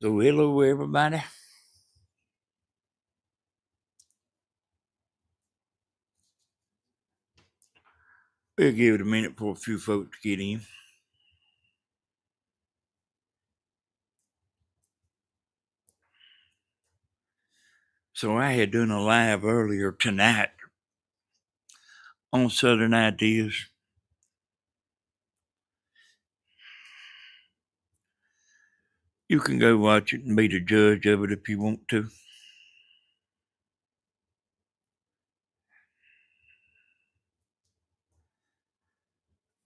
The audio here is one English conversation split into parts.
So hello everybody. We'll give it a minute for a few folks to get in. So I had done a live earlier tonight on Southern Ideas. You can go watch it and be the judge of it if you want to.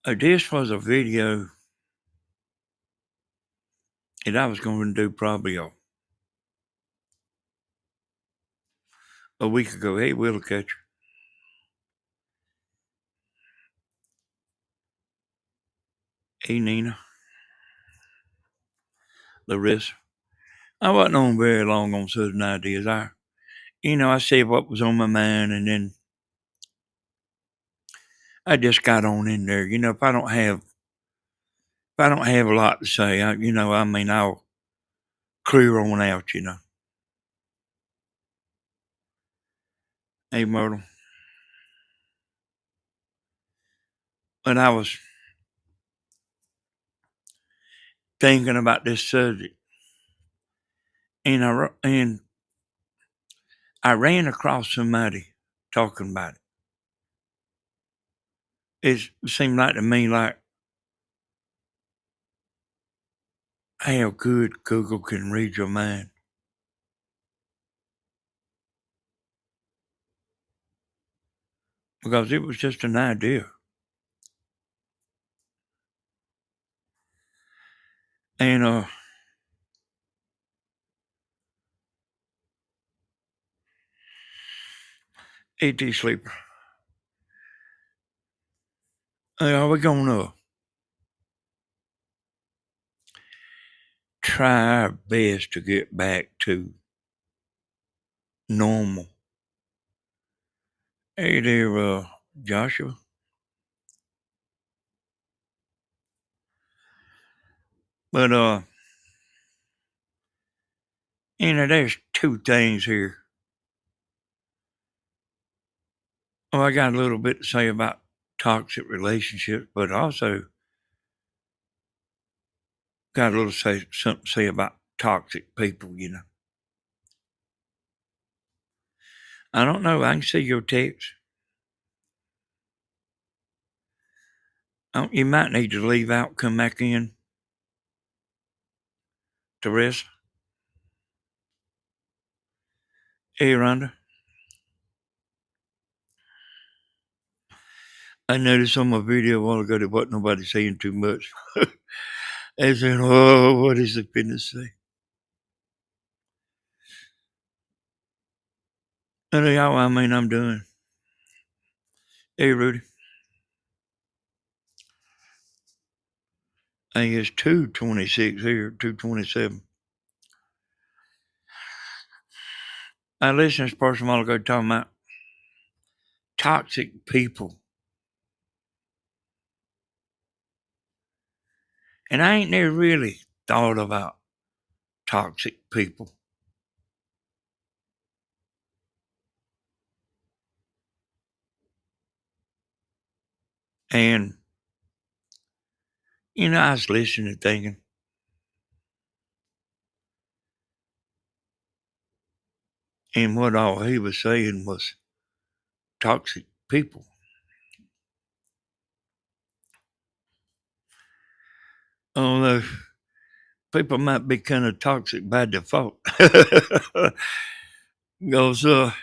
This was a video that I was going to do probably a week ago. Hey, Willow Catcher. Hey, Nina. Larissa. I wasn't on very long on Southern Ideas. I said what was on my mind, and then I just got on in there. If I don't have a lot to say, I'll clear on out. Hey, Myrtle. But I was thinking about this subject, and I ran across somebody talking about it. It seemed like to me like how good Google can read your mind. Because it was just an idea. And E.T. Sleeper. Are we gonna try our best to get back to normal? Hey there, Joshua. But there's two things here. Well, I got a little bit to say about toxic relationships, but also got a little something to say about toxic people. I don't know. I can see your text. You might need to leave out, come back in. Teresa. Hey, Rhonda. I noticed on my video a while ago there wasn't nobody saying too much. They said, "Oh, what is it finna say?" And I'm doing. Hey, Rudy. I think it's 2:26 here, 2:27. I listened to this person a while ago talking about toxic people. And I ain't never really thought about toxic people. And, I was listening thinking, and what all he was saying was toxic people. Although people might be kind of toxic by default. Because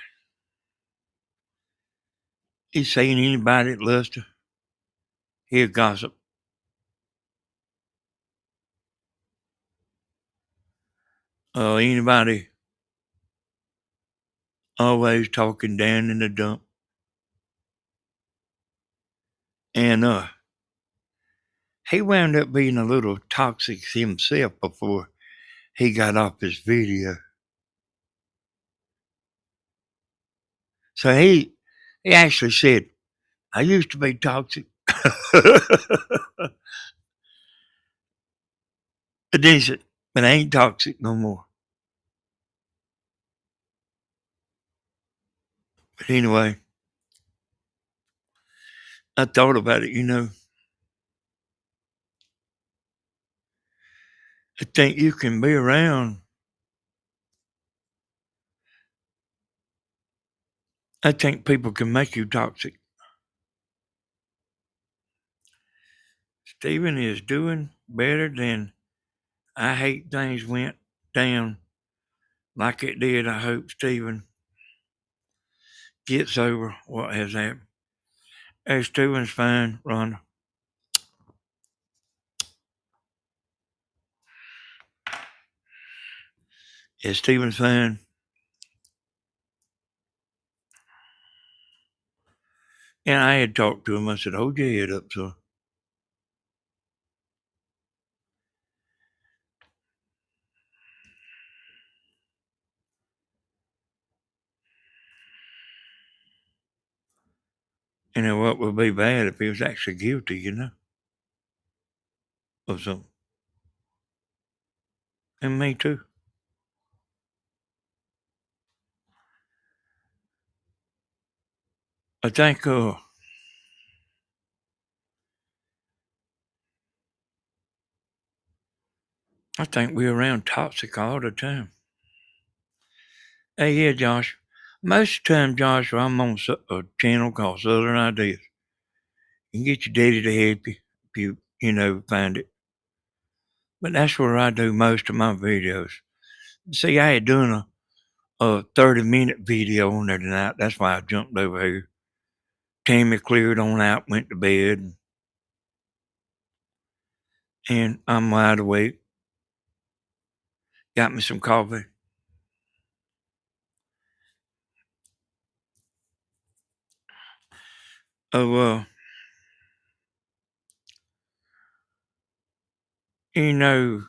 he's saying anybody that loves to hear gossip. Anybody always talking down in the dump. And he wound up being a little toxic himself before he got off his video. So he actually said, I used to be toxic. But then he said, But I ain't toxic no more. But anyway, I thought about it. I think you can be around. I think people can make you toxic. Stephen is doing better than I hate things went down like it did. I hope Stephen gets over what has happened. Hey, Stephen's fine, Rhonda. Is Stephen's fine? And I had talked to him. I said, hold your head up, son. What would be bad if he was actually guilty, of something. And me too. I think we're around toxic all the time. Hey, yeah, Josh. Most of the time, Josh, I'm on a channel called Southern Ideas. You can get your daddy to help you if you find it. But that's where I do most of my videos. See, I had done a 30-minute video on there tonight. That's why I jumped over here. Tammy cleared on out, went to bed, and I'm wide awake. Got me some coffee. Oh, you know,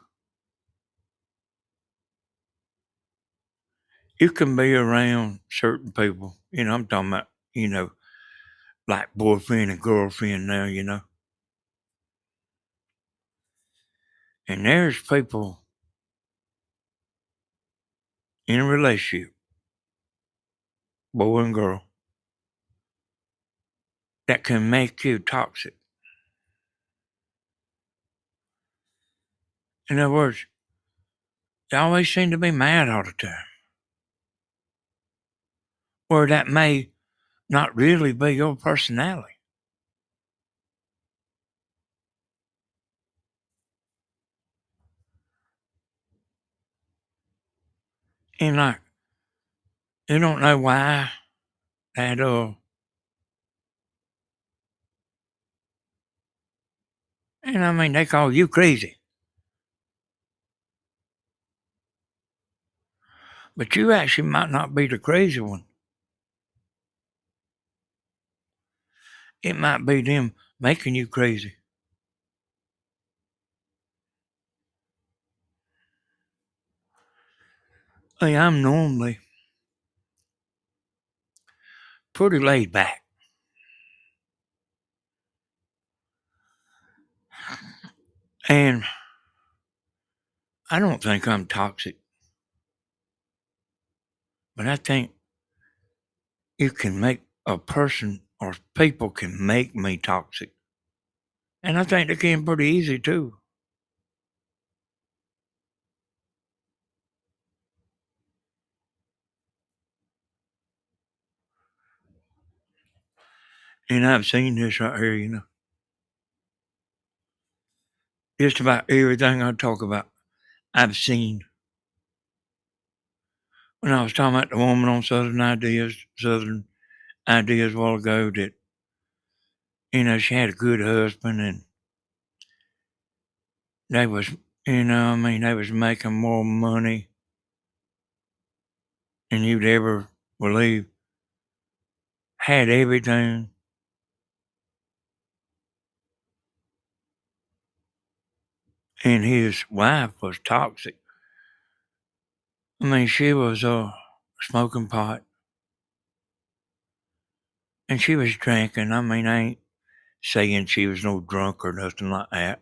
you can be around certain people. I'm talking about, you know, like boyfriend and girlfriend now. And there's people in a relationship, boy and girl, that can make you toxic. In other words, they always seem to be mad all the time. Or that may not really be your personality. And like, you don't know why that, and I mean, they call you crazy. But you actually might not be the crazy one. It might be them making you crazy. Hey, I'm normally pretty laid back. And I don't think I'm toxic, but I think you can make a person or people can make me toxic. And I think they can pretty easy too. And I've seen this right here. Just about everything I talk about, I've seen. When I was talking about the woman on Southern Ideas a while ago that, she had a good husband and they was, they was making more money than you'd ever believe. Had everything. And his wife was toxic. I mean, she was smoking pot and she was drinking. I mean, I ain't saying she was no drunk or nothing like that.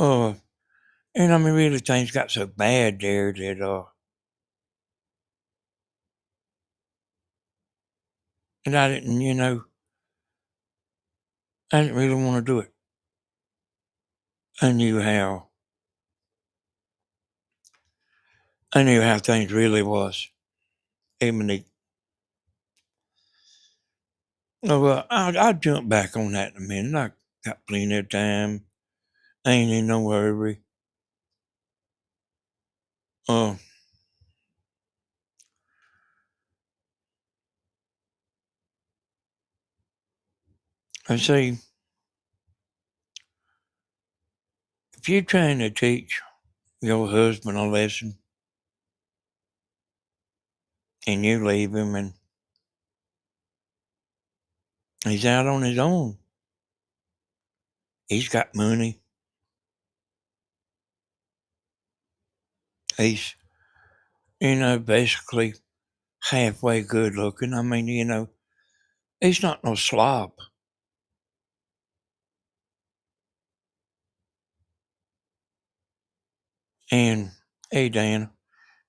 Uh, and I mean, really, things got so bad there that I didn't, I didn't really want to do it. I I knew how things really was. Even the, oh, well, I'll jump back on that in a minute. I got plenty of time. I ain't in no hurry. Uh, I say, if you're trying to teach your husband a lesson and you leave him and he's out on his own, he's got money, he's, basically halfway good looking. I mean, he's not no slob. And, hey, Dan,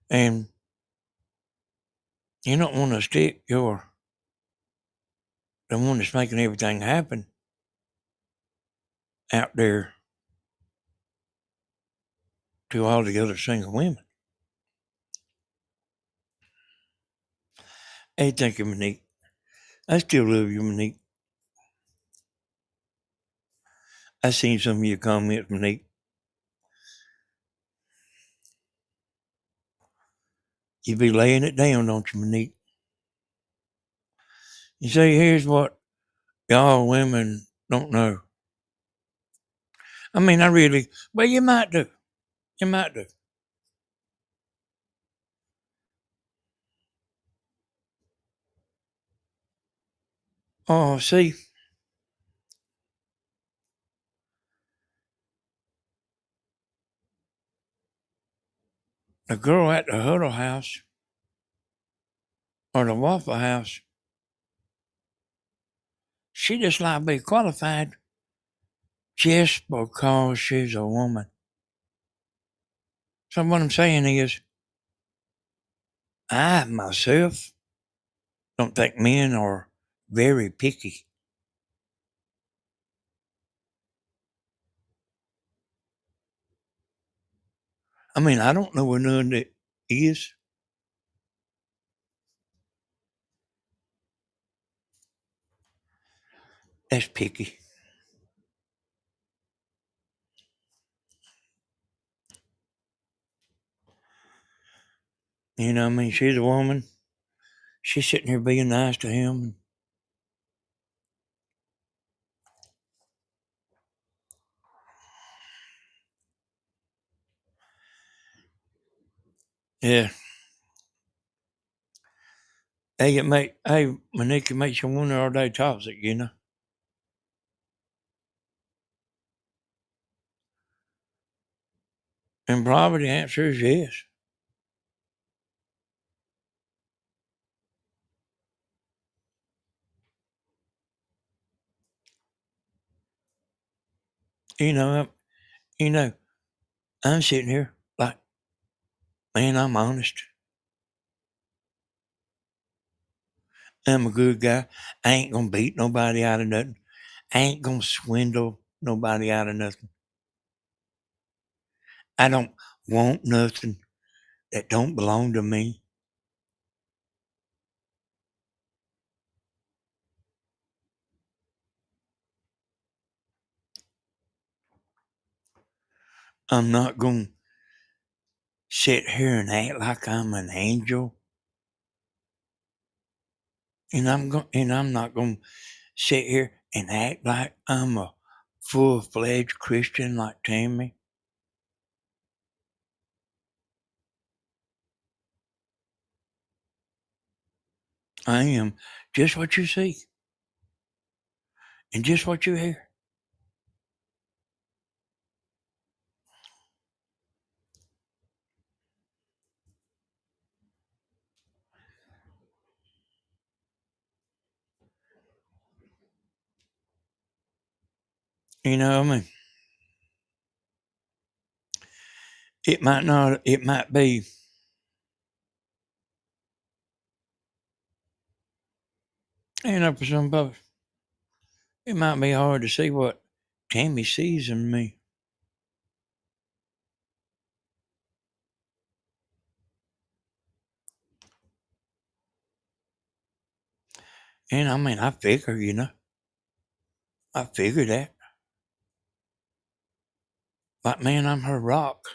and you don't want to stick the one that's making everything happen out there to all the other single women. Hey, thank you, Monique. I still love you, Monique. I seen some of your comments, Monique. You be laying it down, don't you, Monique? You say, here's what y'all women don't know. I mean, well, you might do. You might do. Oh, see, the girl at the Huddle House or the Waffle House, she just like be qualified just because she's a woman. So what I'm saying is, I myself don't think men are very picky. I mean, I don't know none that is. That's picky. I mean, she's a woman. She's sitting here being nice to him. Yeah. Hey, Monique, it makes you wonder, are they toxic? And probably the answer is yes. You know, I'm, you know, I'm sitting here like, man, I'm honest. I'm a good guy. I ain't gonna beat nobody out of nothing. I ain't gonna swindle nobody out of nothing. I don't want nothing that don't belong to me. I'm not gonna sit here and act like I'm an angel. And I'm not gonna sit here and act like I'm a full-fledged Christian like Tammy. I am just what you see and just what you hear. I mean, It might not, it might be, for some folks, it might be hard to see what Tammy sees in me. And I mean, I figure that. But man, I'm her rock.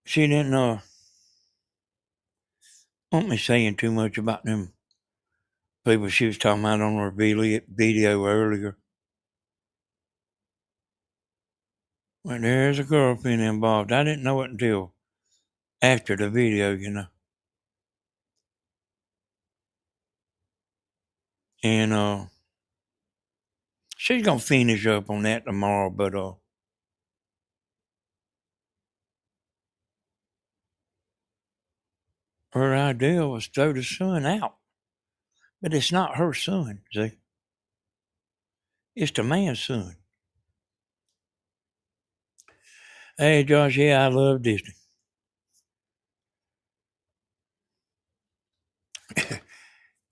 She didn't want me saying too much about them people she was talking about on her video earlier. Well, there's a girlfriend involved. I didn't know it until after the video. And she's gonna finish up on that tomorrow, but her idea was throw the son out. But it's not her son, see? It's the man's son. Hey, Josh, yeah, I love Disney.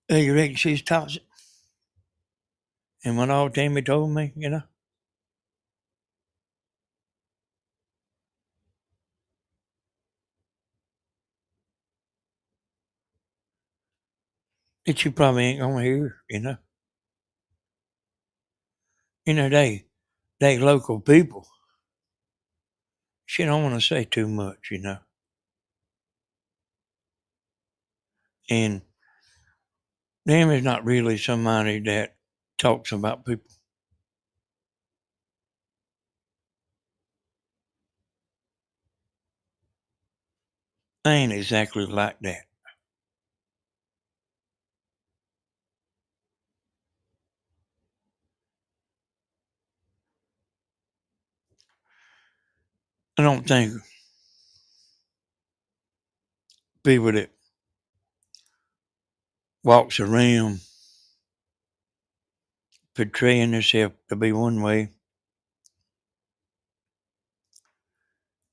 Hey, you reckon she's toxic? And what all Tammy told me. That you probably ain't gonna hear. They local people. She don't want to say too much. And them is not really somebody that talks about people. I ain't exactly like that. I don't think people that walks around portraying themselves to be one way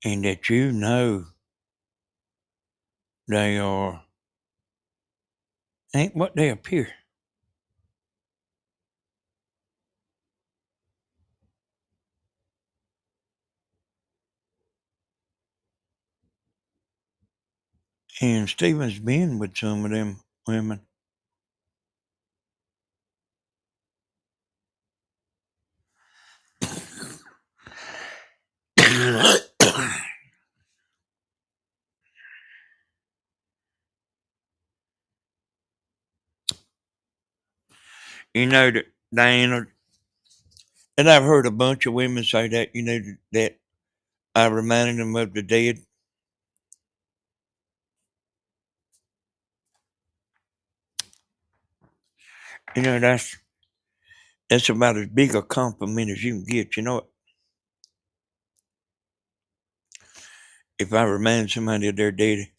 and that they are ain't what they appear. And Stephen's been with some of them women. That Diana, and I've heard a bunch of women say that I reminded them of the dead. You know, that's about as big a compliment as you can get. You know, if I remind somebody of their daddy.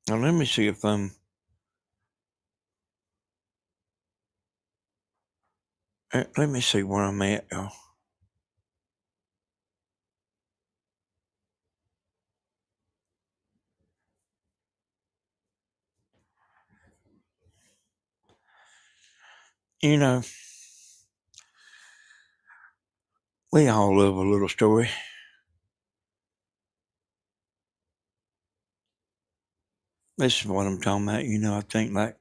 Now let me see if let me see where I'm at, y'all. You know, we all love a little story. This is what I'm talking about. I think like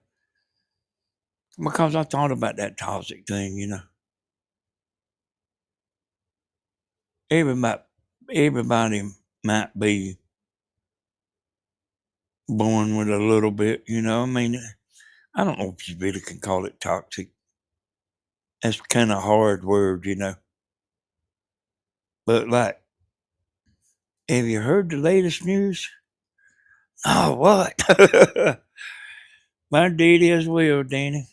because I thought about that toxic thing. Everybody, everybody might be born with a little bit. I mean, I don't know if you really can call it toxic. That's kind of a hard word. But like, have you heard the latest news? Oh, what? My daddy as well, Danny.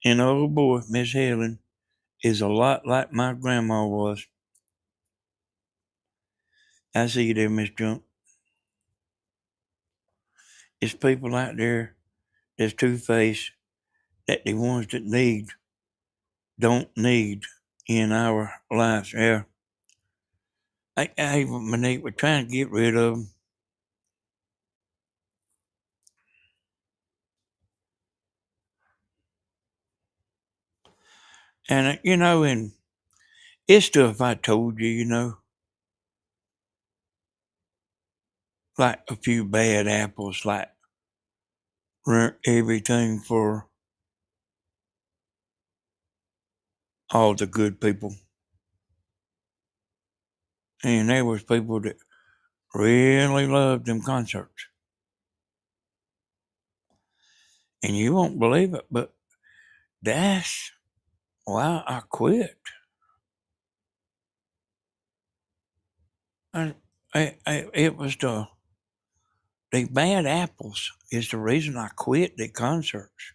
And old boy, Miss Helen, is a lot like my grandma was. I see you there, Miss Junk. It's people out there that's two-faced that the ones that need don't need in our lives. Yeah. Monique, we're trying to get rid of them. And, and it's stuff I told you, like a few bad apples, like everything for all the good people. And there was people that really loved them concerts. And you won't believe it, but that's why I quit. I, it was the bad apples is the reason I quit the concerts.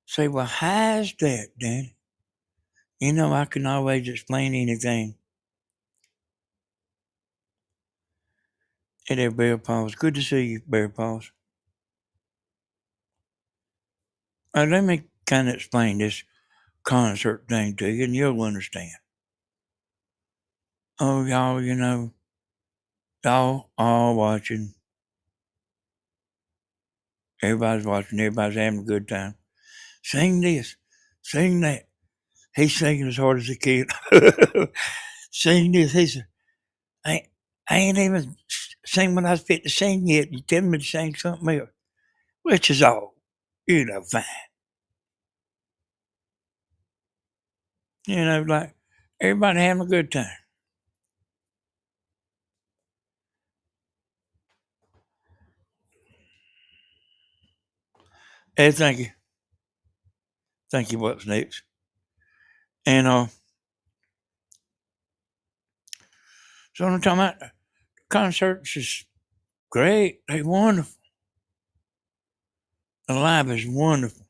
Say, well, how's that, Danny? I can always explain anything. Hey there, Bear Paws. Good to see you, Bear Paws. Let me kind of explain this concert thing to you, and you'll understand. Oh, y'all, y'all all watching. Everybody's watching. Everybody's having a good time. Sing this. Sing that. He's singing as hard as he can. Sing this. He said, I, I ain't even sing what I was fit to sing yet. You tell me to sing something else, which is all, fine. Like everybody having a good time. Hey, thank you. Thank you. What's next? And so I'm talking about concerts is great. They wonderful. The live is wonderful.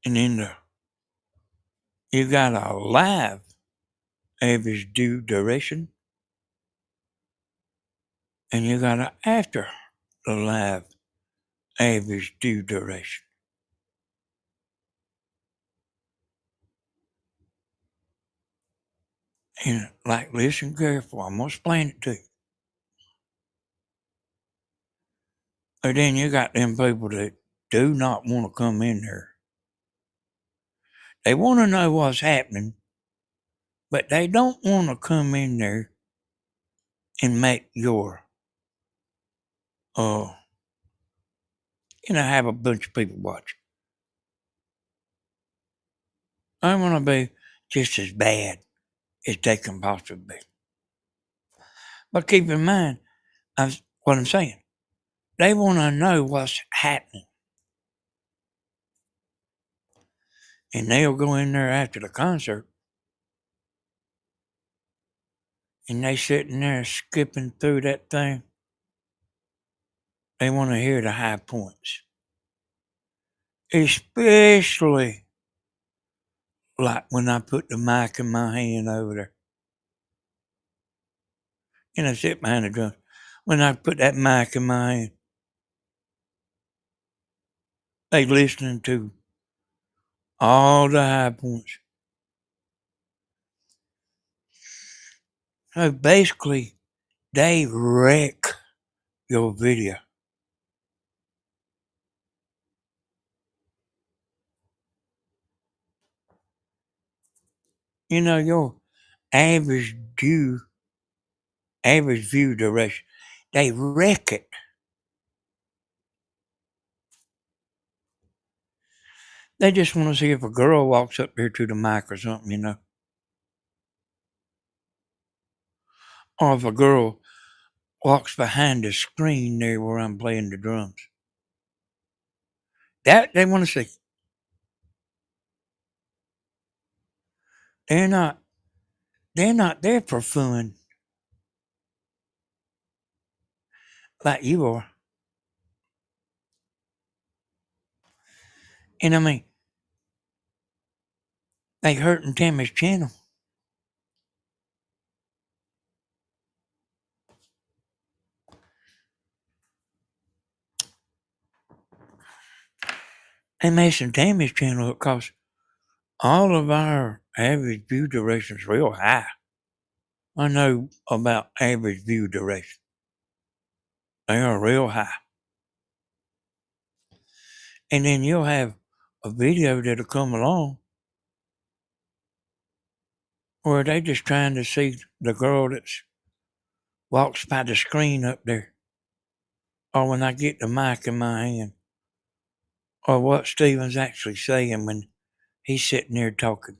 And then you got a live average due duration, and you got an after the live average due duration. And like, listen careful. I'm gonna explain it to you. And then you got them people that do not want to come in there. They want to know what's happening, but they don't want to come in there and make your have a bunch of people watch. I want to be just as bad as they can possibly be. But keep in mind, what I'm saying. They want to know what's happening. And they'll go in there after the concert and they sitting there skipping through that thing. They want to hear the high points. Especially like when I put the mic in my hand over there. Sit behind the drums. When I put that mic in my hand, they listening to all the high points. So basically, they wreck your video. Your average view duration, they wreck it. They just want to see if a girl walks up here to the mic or something. Or if a girl walks behind the screen there where I'm playing the drums. That they want to see. They're not they're not there for fun like you are. And I mean, they hurting Tammy's channel. They messing Tammy's channel up because all of our average view duration's real high. I know about average view duration. They are real high. And then you'll have a video that'll come along where they just trying to see the girl that walks by the screen up there. Or when I get the mic in my hand. Or what Steven's actually saying when he's sitting there talking.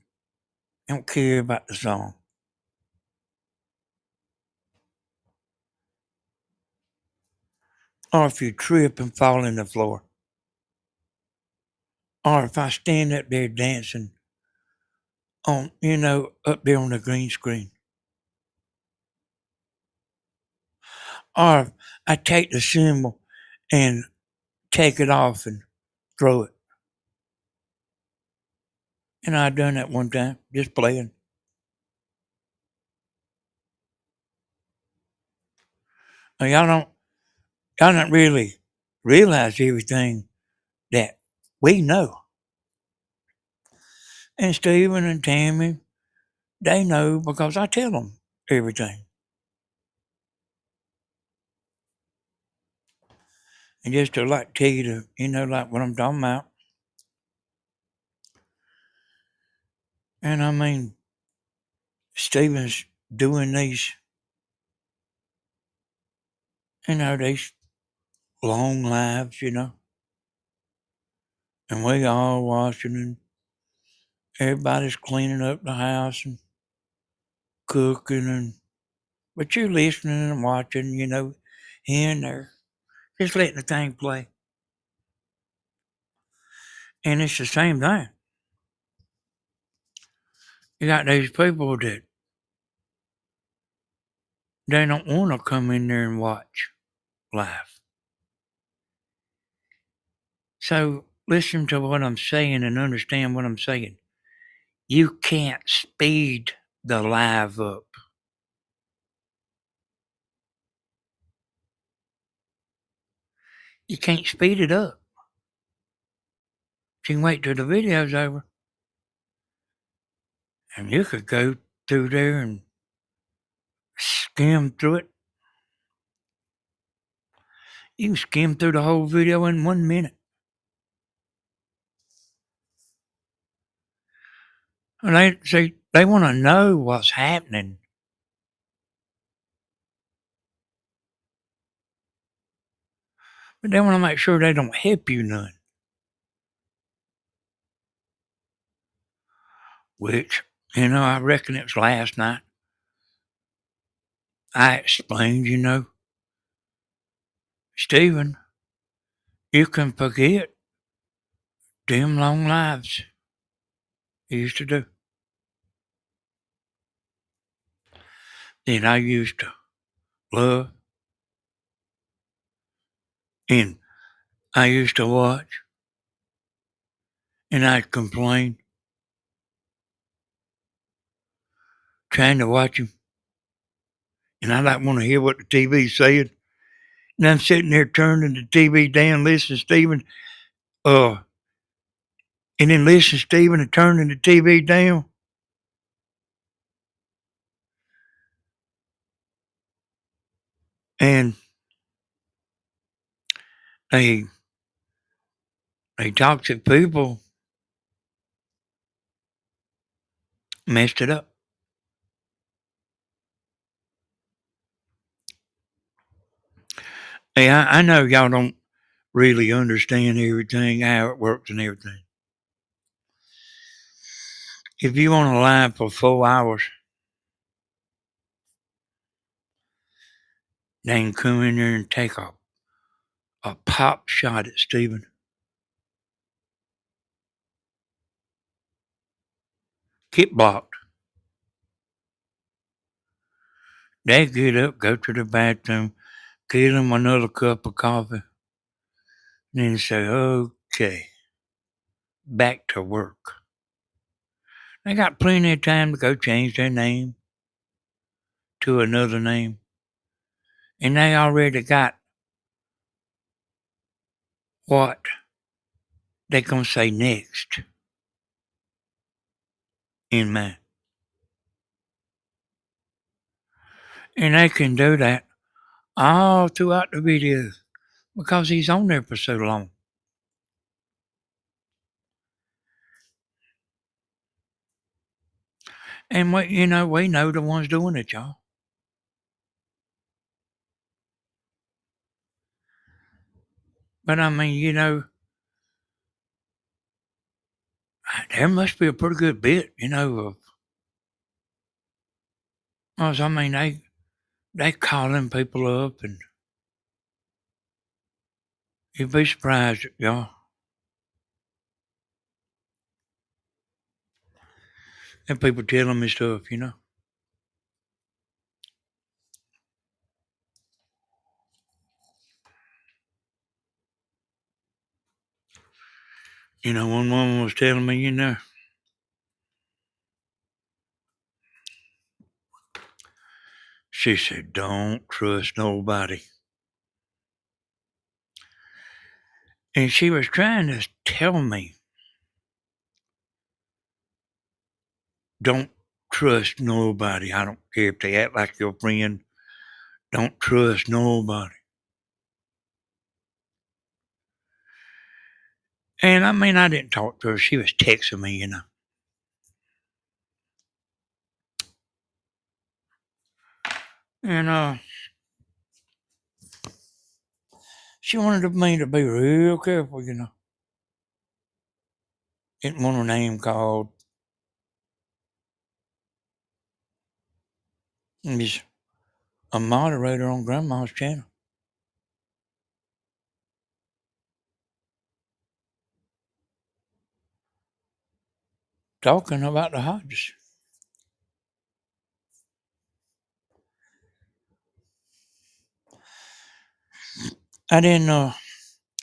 Don't care about the song. Or if you trip and fall in the floor. Or if I stand up there dancing on, up there on the green screen. Or if I take the cymbal and take it off and throw it. And I done that one time, just playing. Now, y'all don't really realize everything that we know. And Stephen and Tammy, they know because I tell them everything. And just to tell you like what I'm talking about. And I mean, Stephen's doing these, these long lives, and we all watching and everybody's cleaning up the house and cooking but you're listening and watching, here and there, just letting the thing play. And it's the same thing. You got these people that they don't want to come in there and watch live. So listen to what I'm saying and understand what I'm saying. You can't speed the live up. You can't speed it up. You can wait till the video's over. And you could go through there and skim through it. You can skim through the whole video in 1 minute. And they want to know what's happening. But they want to make sure they don't help you none. Which, I reckon it was last night. I explained, Stephen, you can forget them long lives you used to do. That I used to love and I used to watch and I'd complain trying to watch him and I don't want to hear what the TV said. And I'm sitting there turning the TV down, listening to Stephen, and then listening to Stephen and turning the TV down. And they toxic people messed it up. Hey, I know y'all don't really understand everything, how it works and everything. If you want to live for 4 hours, then come in there and take a pop shot at Stephen. Get blocked. They get up, go to the bathroom, get them another cup of coffee, and then say, okay, back to work. They got plenty of time to go change their name to another name, and they already got what they gonna say next in mind. And they can do that all throughout the videos because he's on there for so long. And we know the ones doing it, y'all. But I mean, there must be a pretty good bit, of, I mean, they calling people up, and you'd be surprised, y'all. And people telling me stuff. One woman was telling me, she said, don't trust nobody. And she was trying to tell me, don't trust nobody. I don't care if they act like your friend. Don't trust nobody. And I mean, I didn't talk to her. She was texting me. And she wanted me to be real careful. Didn't want her name called. She's a moderator on Grandma's channel. Talking about the Hodges. I didn't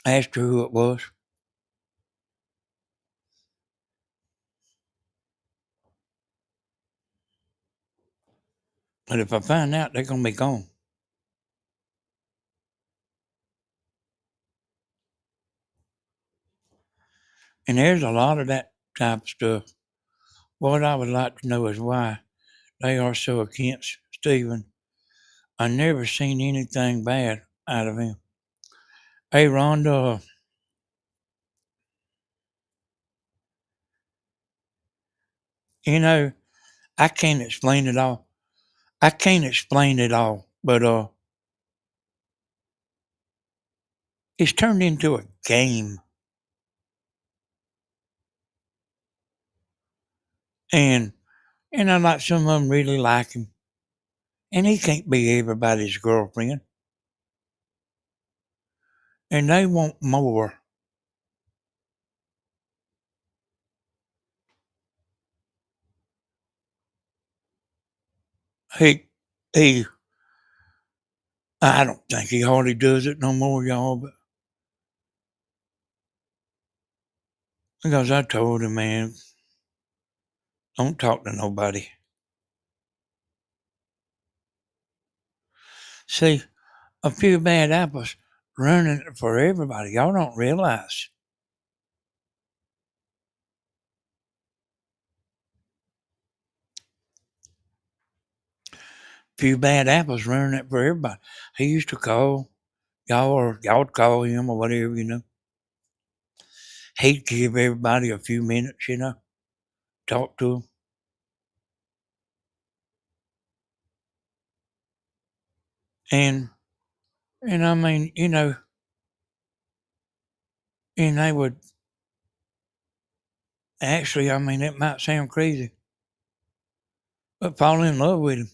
ask her who it was. But if I find out, they're going to be gone. And there's a lot of that type of stuff. What I would like to know is why they are so against Stephen. I never seen anything bad out of him. Hey, Rhonda, you know, I can't explain it all. I can't explain it all, but it's turned into a game. And like some of them really like him. And he can't be everybody's girlfriend. And they want more. He, he, I don't think he hardly does it no more, y'all, but because I told him, man, don't talk to nobody. See, a few bad apples running it for everybody. Y'all don't realize. Few bad apples running it for everybody. He used to call y'all, or y'all would call him, or whatever. He'd give everybody a few minutes, talk to them. And, I mean, and they would actually, I mean, it might sound crazy, but fall in love with him.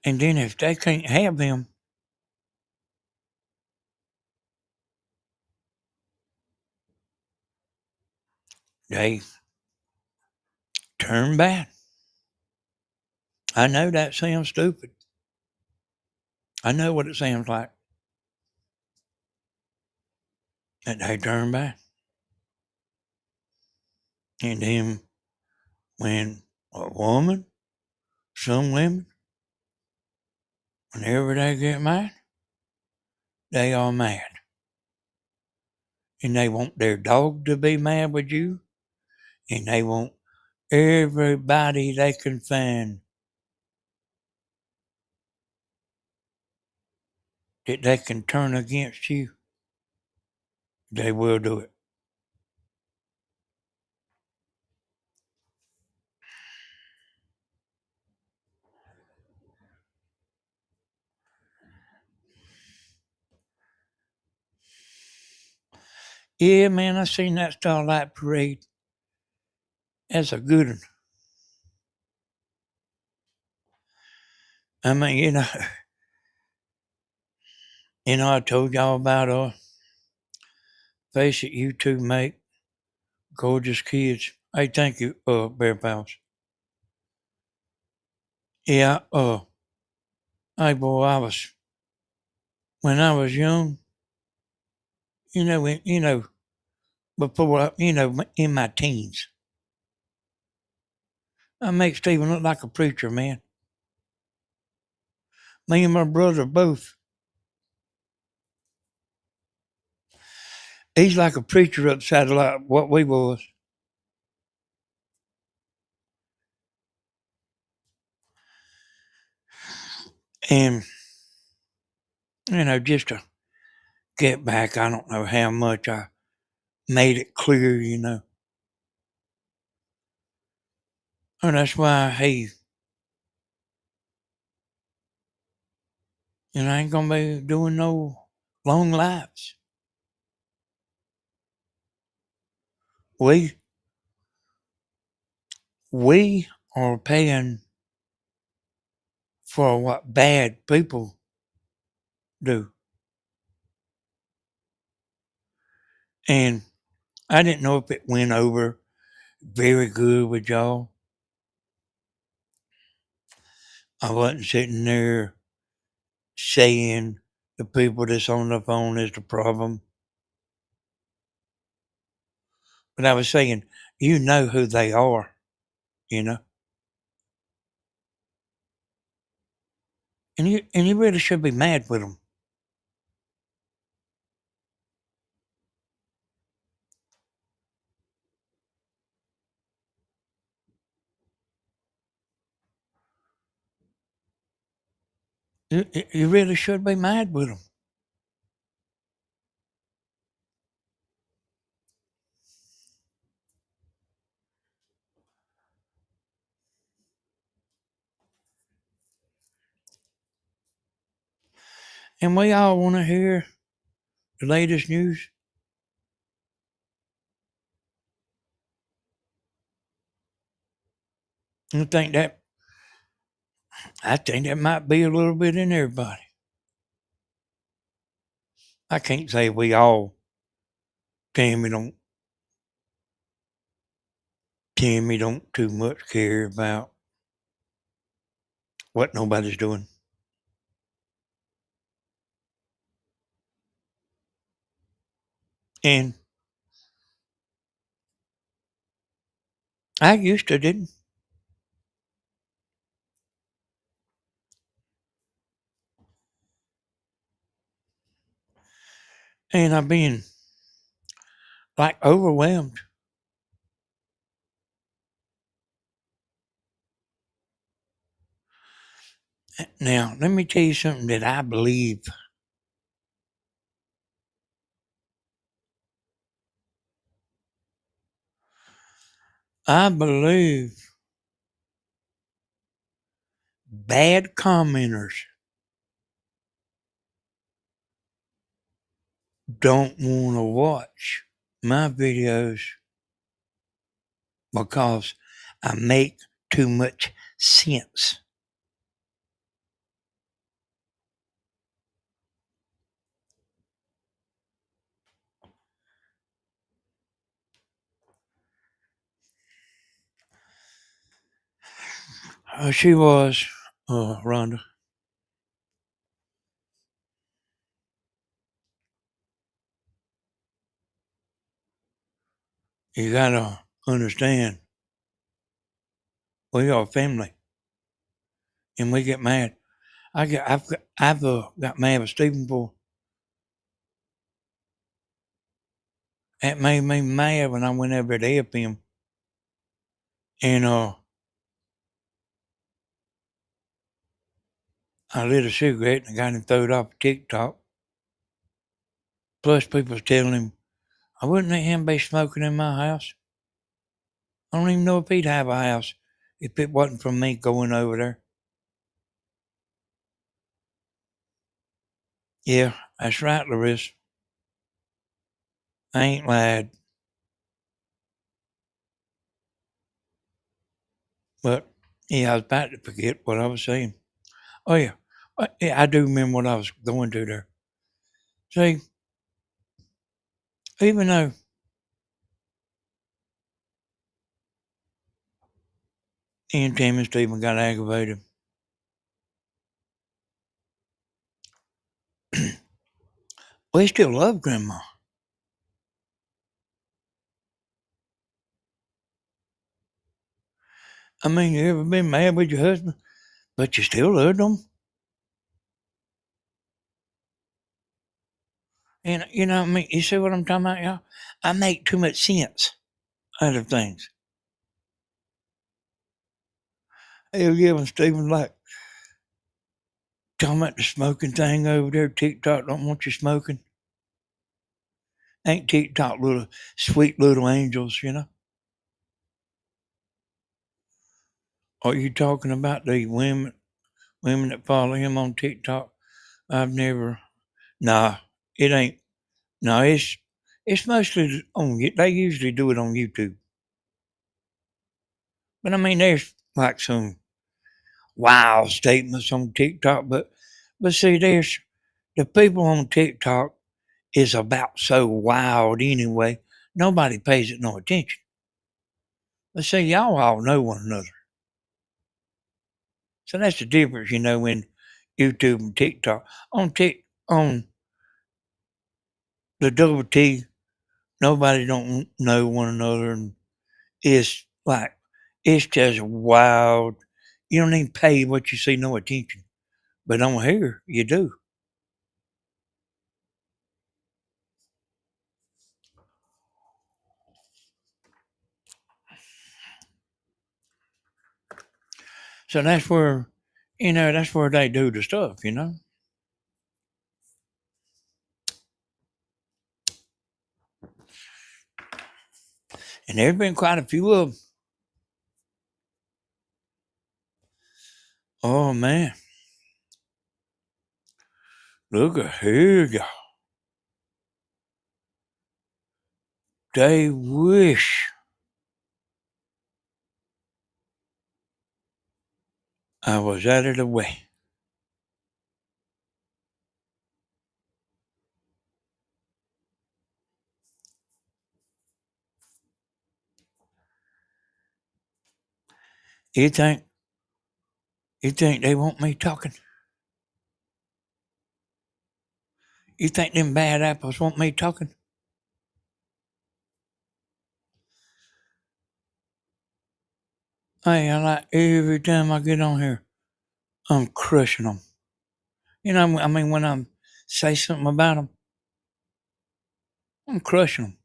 And then if they can't have him, they turn bad. I know that sounds stupid. I know what it sounds like. That they turn bad. And then when a woman, some women, whenever they get mad, they are mad. And they want their dog to be mad with you. And they want everybody they can find that they can turn against you. They will do it. Yeah, man, I seen that Starlight Parade. That's a good one. I mean, I told y'all about face it, you two make gorgeous kids. Hey, thank you, Bear Pals. Yeah, hey boy, when I was young, before in my teens, I make Stephen look like a preacher, man. Me and my brother both. He's like a preacher upside like what we was. And, just to get back, I don't know how much I made it clear. And that's why, hey, I ain't gonna be doing no long lives. We we are paying for what bad people do. And I didn't know if it went over very good with y'all. I wasn't sitting there saying the people that's on the phone is the problem. But I was saying, you know who they are, you know? And you really should be mad with them. You really should be mad with them. And we all want to hear the latest news. I think that might be a little bit in everybody. I can't say we all. Tammy don't too much care about what nobody's doing. And I used to didn't. And I've been like overwhelmed. Now, let me tell you something that I believe. I believe bad commenters don't want to watch my videos because I make too much sense. She was, Rhonda. You gotta understand, we are family, and we get mad. I've got mad with Stephen for it. Made me mad when I went over to help him, and I lit a cigarette and I got him throwed off TikTok. Plus, people was telling him I wouldn't let him be smoking in my house. I don't even know if he'd have a house if it wasn't for me going over there. Yeah, that's right, Larissa. I ain't lied. But yeah, I was about to forget what I was saying. Oh yeah, yeah, I do remember what I was going to there. See, even though Ian, Tim, and Stephen got aggravated, we still love Grandma. I mean, you ever been mad with your husband, but you still loved him? And you know what I mean? You see what I'm talking about, y'all? I make too much sense out of things. Hell yeah, when Stephen like talking about the smoking thing over there, TikTok don't want you smoking. Ain't TikTok little sweet little angels, you know? Are you talking about the women that follow him on TikTok? I've never. Nah, it ain't. No, it's mostly on. They usually do it on YouTube. But I mean, there's like some wild statements on TikTok. But see, there's the people on TikTok is about so wild anyway. Nobody pays it no attention. But see, y'all all know one another. So that's the difference, you know, in YouTube and TikTok. On the double T, nobody don't know one another, and it's like it's just wild. You don't even pay what you see no attention, but on here you do. So that's where, that's where they do the stuff, And there's been quite a few of them. Oh man, look at here, y'all. They wish I was out of the way. You think you think they want me talking? You think them bad apples want me talking? Hey, I like every time I get on here, I'm crushing them. I mean, when I say something about them, I'm crushing them.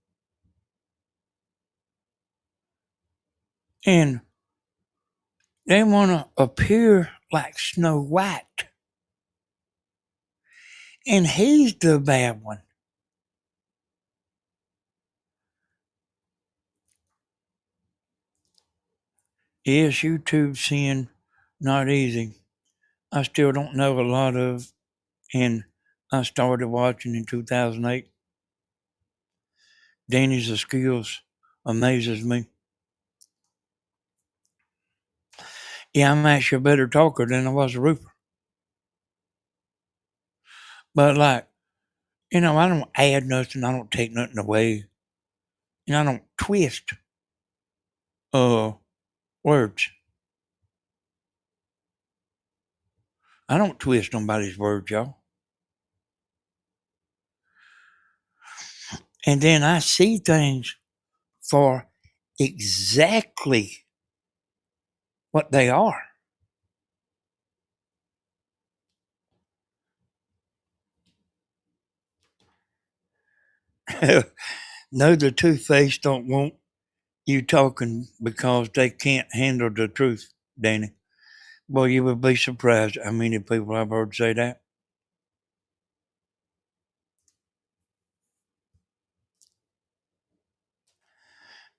And they want to appear like Snow White. And he's the bad one. Yes, YouTube seeing not easy. I still don't know a lot of, and I started watching in 2008. Danny's skills amazes me. Yeah, I'm actually a better talker than I was a roofer. But like, I don't add nothing. I don't take nothing away. I don't twist uh words. I don't twist nobody's words, y'all. And then I see things for exactly what they are. No, the two-faced don't want you talking because they can't handle the truth, Danny. Well, you would be surprised how many people I've heard say that.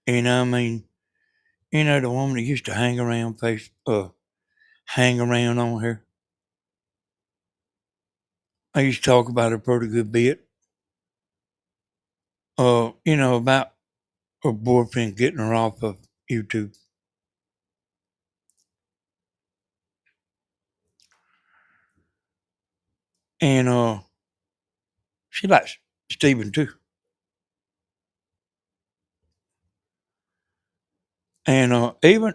And I mean, the woman that used to hang around on her. I used to talk about her pretty good bit. About her boyfriend getting her off of YouTube. And she likes Steven too. And even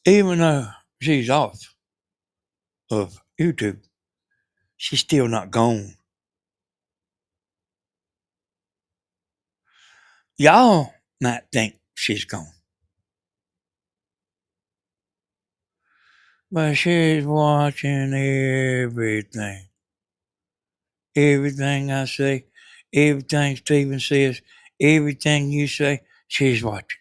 though she's off of YouTube, she's still not gone. Y'all might think she's gone, but she's watching everything. Everything I say, everything Steven says, everything you say, she's watching.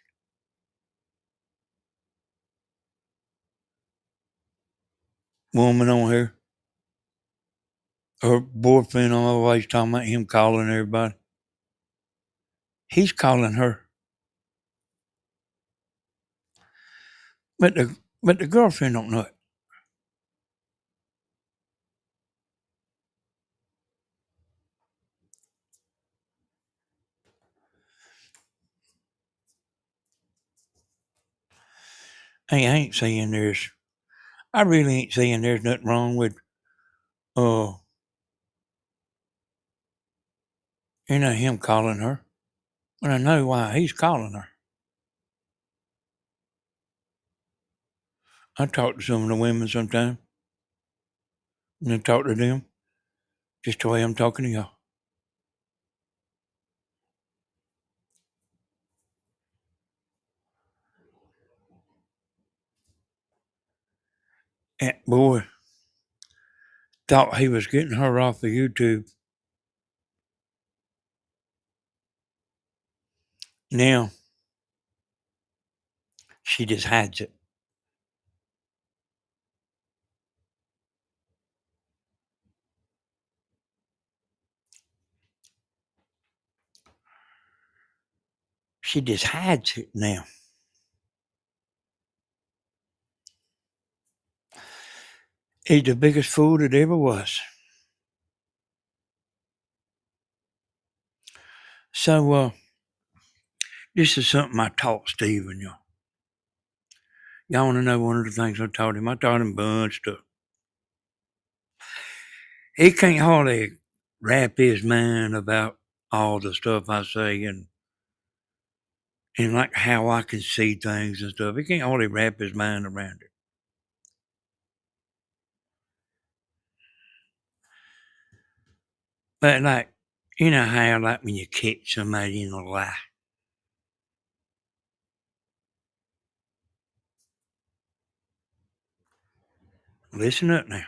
Woman on here, her boyfriend always talking about him calling everybody. He's calling her. But the girlfriend don't know it. Hey, I really ain't saying there's nothing wrong with uh him calling her. But I know why he's calling her. I talk to some of the women sometimes, and I talk to them just the way I'm talking to y'all. And boy, thought he was getting her off of YouTube. Now she just hides it. She just hides it now. He's the biggest fool that ever was. So this is something I taught Steven, y'all. Y'all want to know one of the things I taught him? I taught him a bunch of stuff. He can't hardly wrap his mind about all the stuff I say and like how I can see things and stuff. He can't hardly wrap his mind around it. But like, you know how like when you catch somebody in a lie. Listen up now.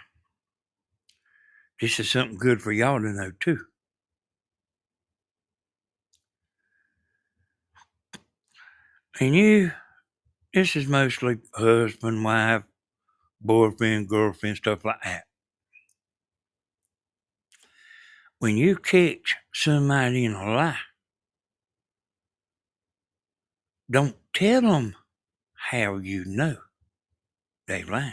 This is something good for y'all to know too. And this is mostly husband, wife, boyfriend, girlfriend, stuff like that. When you catch somebody in a lie, don't tell them how you know they lying.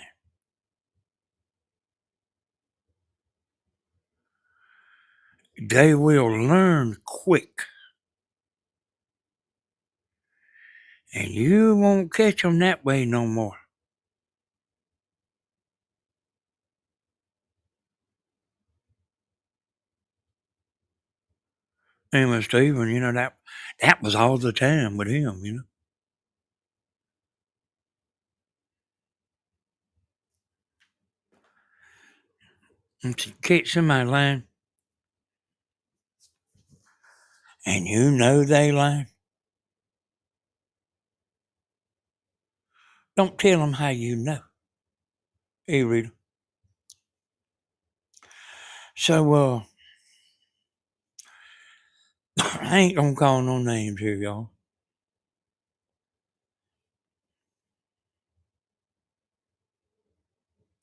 They will learn quick, and you won't catch them that way no more. And with Stephen, that was all the time with him. and to catch somebody lying, and you know they lying, don't tell them how you know. Hey, Rita. So, I ain't gonna call no names here, y'all.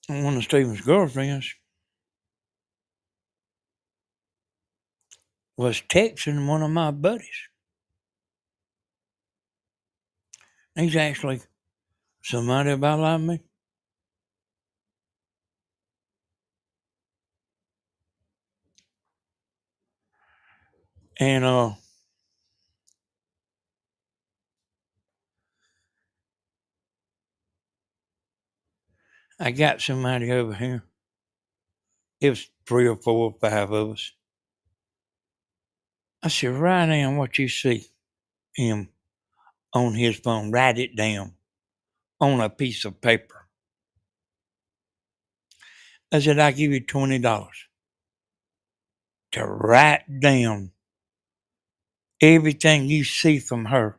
One of Stephen's girlfriends was texting one of my buddies. He's actually somebody about like me. And I got somebody over here. It was 3 or 4 or 5 of us. I said, write down what you see him on his phone. Write it down on a piece of paper. I said, I'll give you $20 to write down everything you see from her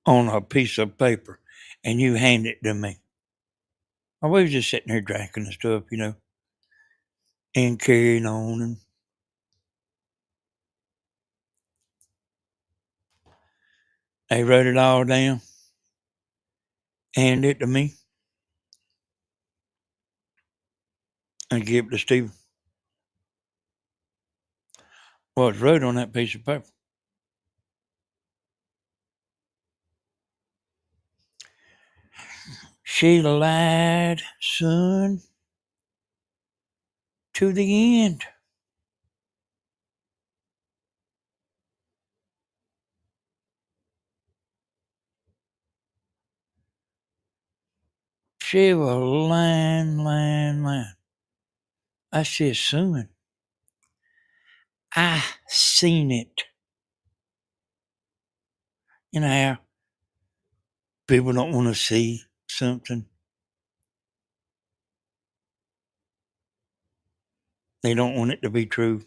on a piece of paper, and you hand it to me. Well, we was just sitting here drinking and stuff, and carrying on. And they wrote it all down, handed it to me, and gave it to Stephen. Well, it's wrote on that piece of paper. She lied, son, to the end. She was lying. I said, son, I seen it. You know how people don't want to see something? They don't want it to be true.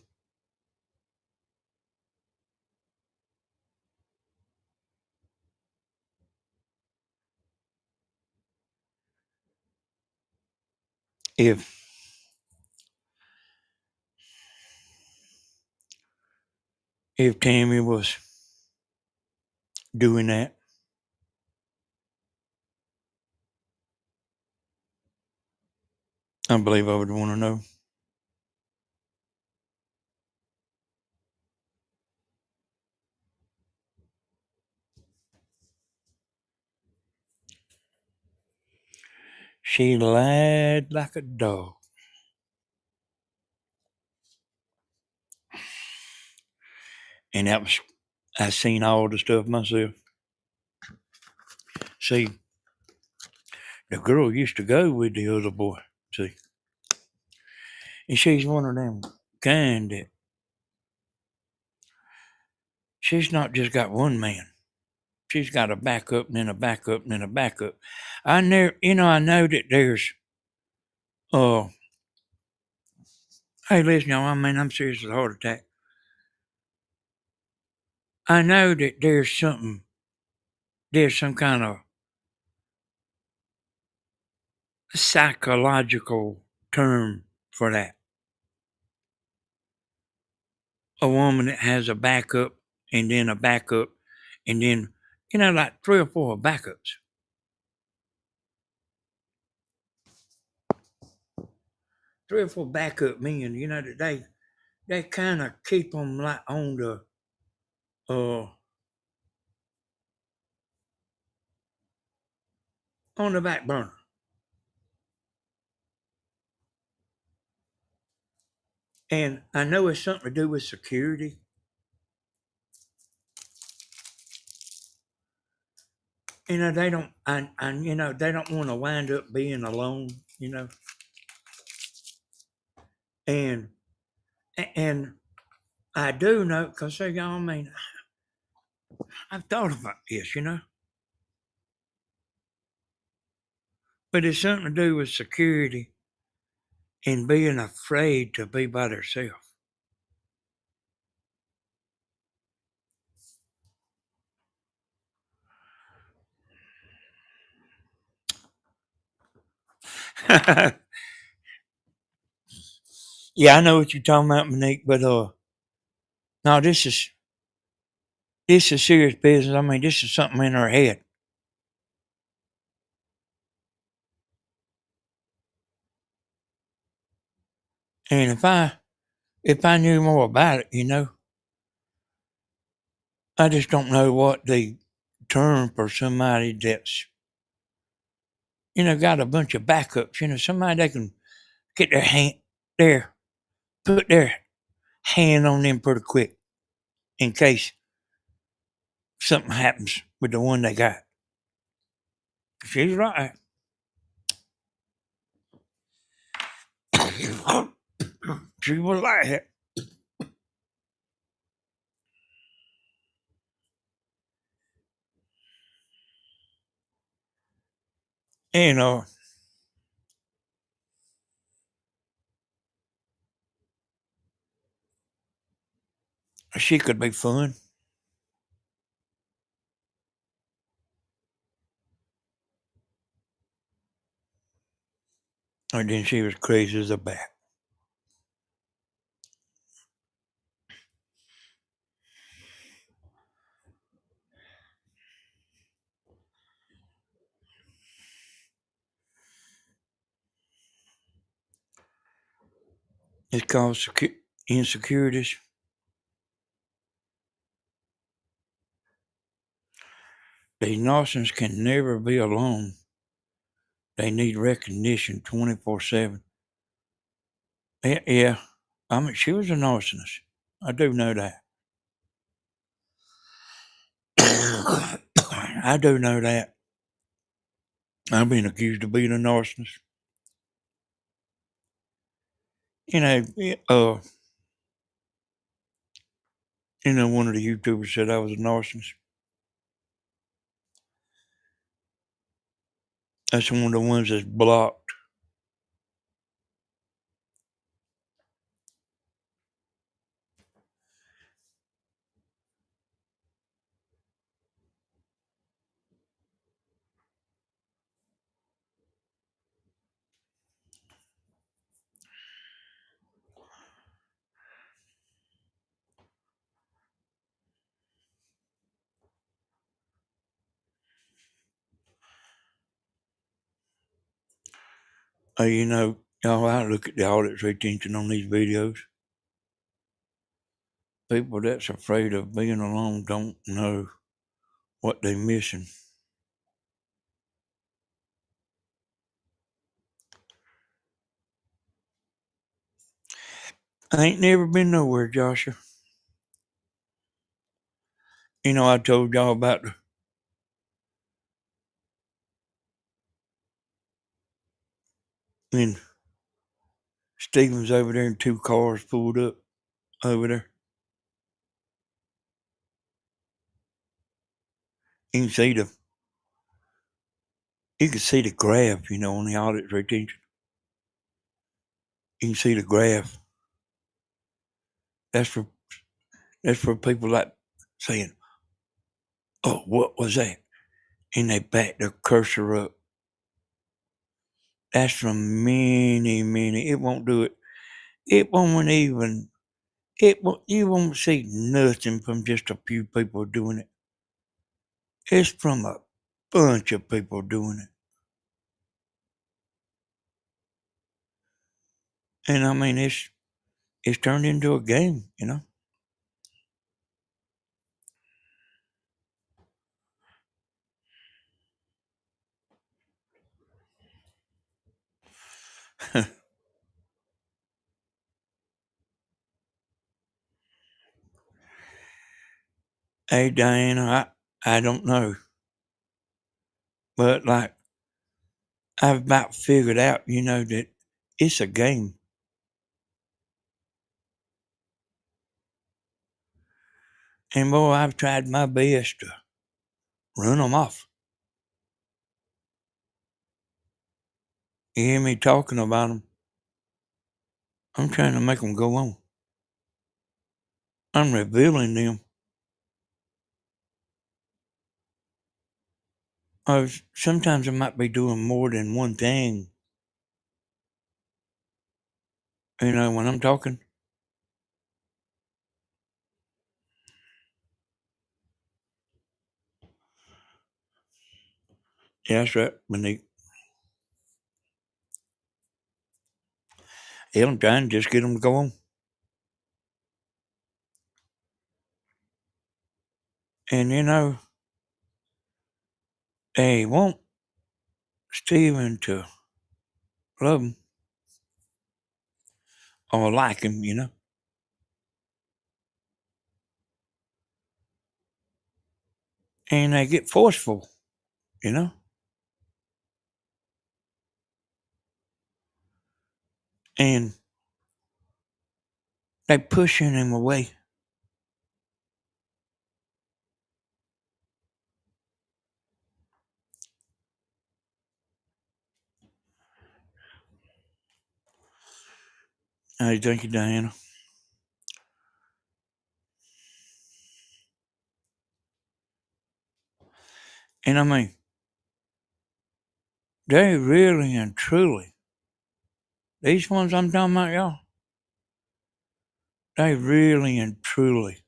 If Tammy was doing that, I believe I would want to know. She lied like a dog. And I seen all the stuff myself. See, the girl used to go with the other boy, see. And she's one of them kind that she's not just got one man. She's got a backup and then a backup and then a backup. I know that there's, uh, hey, listen, y'all, I'm serious with a heart attack. I know that there's some kind of psychological term for that. A woman that has a backup and then a backup and then, like 3 or 4 backups. 3 or 4 backup men, that they kind of keep them like uh, on the back burner. And I know it's something to do with security. They don't, they don't want to wind up being alone, and and I do know because y'all, I've thought about this, But it's something to do with security and being afraid to be by themselves. Yeah, I know what you're talking about, Monique, but no, this is serious business. I mean, this is something in her head. And if I knew more about it, I just don't know what the term for somebody that's got a bunch of backups. Somebody they can get their put their hand on them pretty quick in case something happens with the one they got. She's right. She was like it. And she could be fun. And then she was crazy as a bat. It's called insecurities. These narcissists can never be alone. They need recognition 24/7. Yeah. I mean, she was a narcissist. I do know that. I do know that. I've been accused of being a narcissist. Uh, one of the YouTubers said I was a narcissist. That's one of the ones that's blocked. Y'all, I look at the audience retention on these videos. People that's afraid of being alone don't know what they're missing. I ain't never been nowhere, Joshua. I told y'all about when Stephen's over there and two cars pulled up over there. You can see the graph, on the audit retention. You can see the graph. That's for people like saying, "Oh, what was that?" And they back their cursor up. That's from many, many. It won't do it. It won't even. It won't. You won't see nothing from just a few people doing it. It's from a bunch of people doing it. And I mean, it's turned into a game. Hey, Diana, I don't know, but like I've about figured out, that it's a game. And boy, I've tried my best to run them off. You hear me talking about them? I'm trying to make them go on. I'm revealing them. Sometimes I might be doing more than one thing. When I'm talking. Yeah, that's right, Monique. Yeah, I'm trying to just get them to go on. And they want Steven to love him or like him. And they get forceful, you know, and they pushing him away. Hey, thank you, Diana. And I mean, they really and truly, these ones I'm talking about, y'all, they really and truly,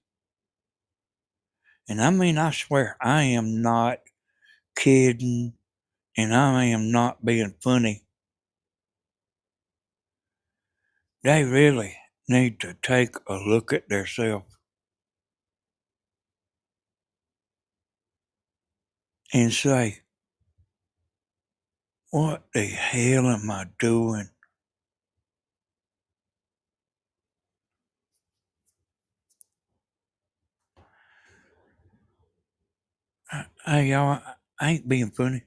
and I mean, I swear, I am not kidding and I am not being funny. They really need to take a look at themselves and say, what the hell am I doing? Hey, y'all, I ain't being funny.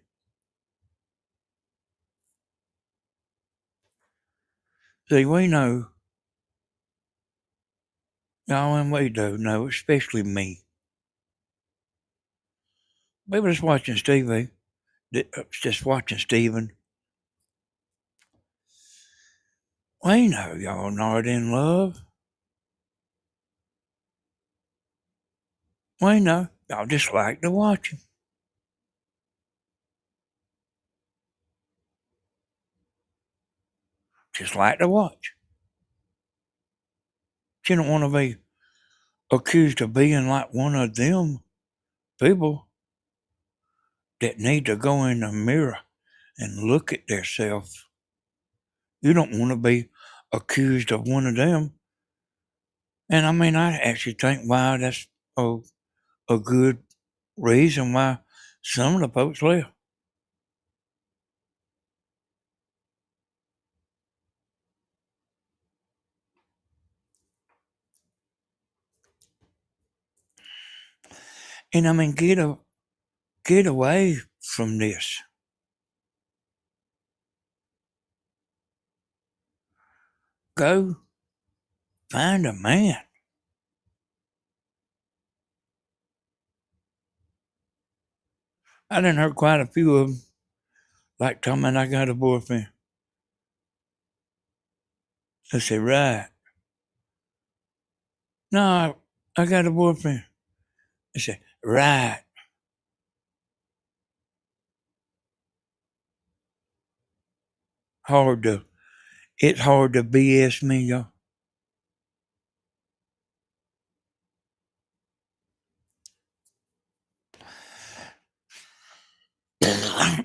See, we know, y'all, and we do know, especially me. We were just watching Stevie, just watching Steven. We know y'all not in love. We know y'all just like to watch him. Just like to watch. But you don't want to be accused of being like one of them people that need to go in the mirror and look at themselves. You don't want to be accused of one of them. And I mean, I actually think, wow, that's a, a good reason why some of the folks left. And I mean, get away from this. Go find a man. I done heard quite a few of them like telling me I got a boyfriend. I said, right. No, I got a boyfriend. I said, right. Hard to, it's hard to BS me, y'all.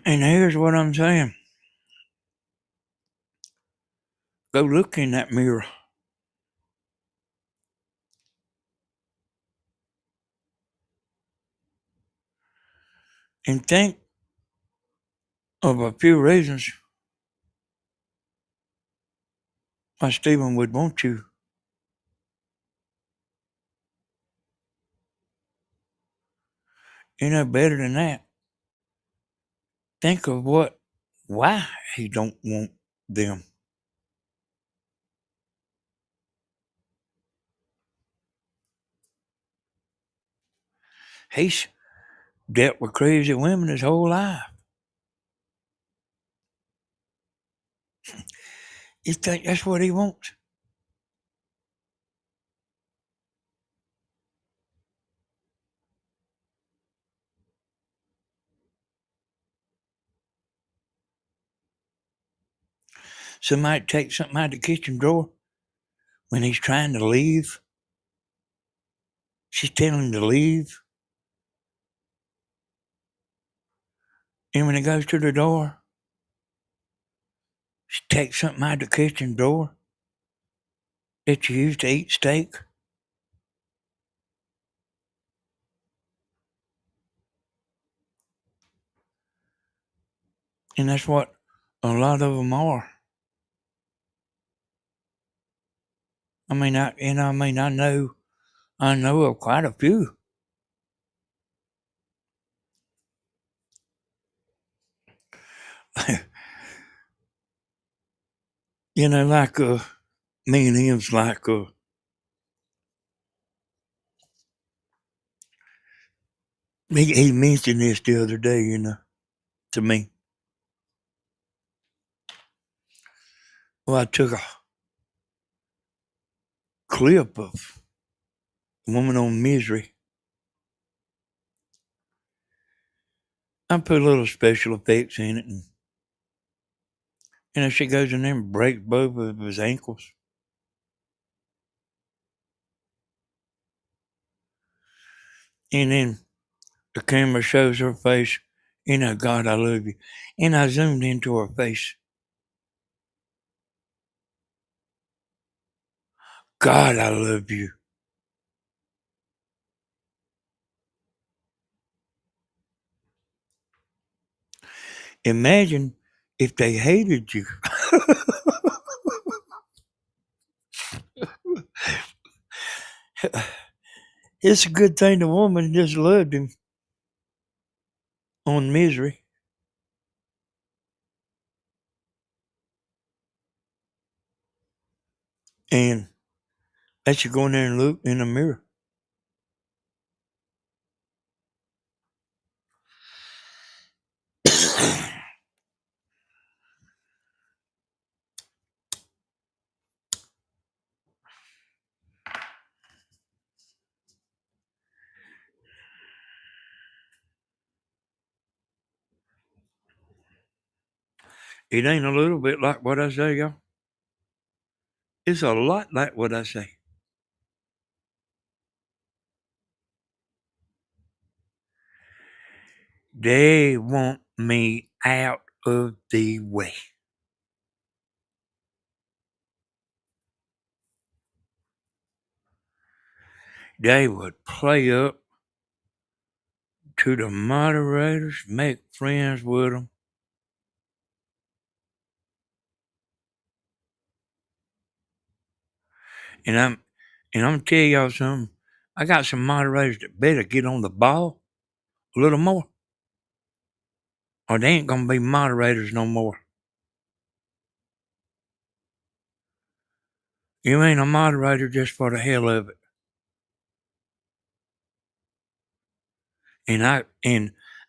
And here's what I'm saying. Go look in that mirror and think of a few reasons why Stephen would want you. Better than that. Think of why he don't want them. He's dealt with crazy women his whole life. You think that's what he wants? Somebody take something out of the kitchen drawer when he's trying to leave? She's telling him to leave. And when he goes to the door, she takes something out of the kitchen drawer that you used to eat steak. And that's what a lot of them are. I know of quite a few. Like me and him's like he mentioned this the other day, to me. Well, I took a clip of a woman on Misery. I put a little special effects in it, and she goes in there and breaks both of his ankles. And then the camera shows her face. God, I love you. And I zoomed into her face. God, I love you. Imagine if they hated you. It's a good thing the woman just loved him on Misery. And they should go in there and look in the mirror. It ain't a little bit like what I say, y'all. It's a lot like what I say. They want me out of the way. They would play up to the moderators, make friends with them. And I'm tell y'all something. I got some moderators that better get on the ball a little more, or they ain't gonna be moderators no more. You ain't a moderator just for the hell of it. And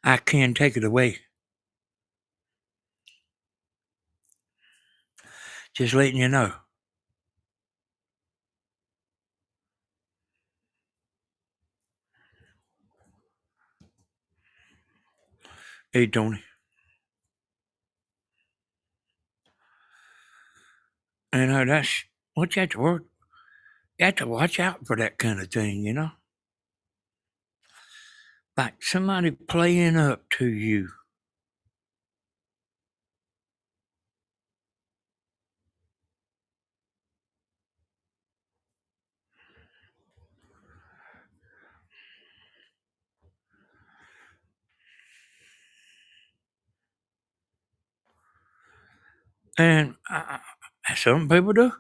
I can take it away. Just letting you know. Hey Tony. That's what you have to work. You have to watch out for that kind of thing. Like somebody playing up to you. And some people do.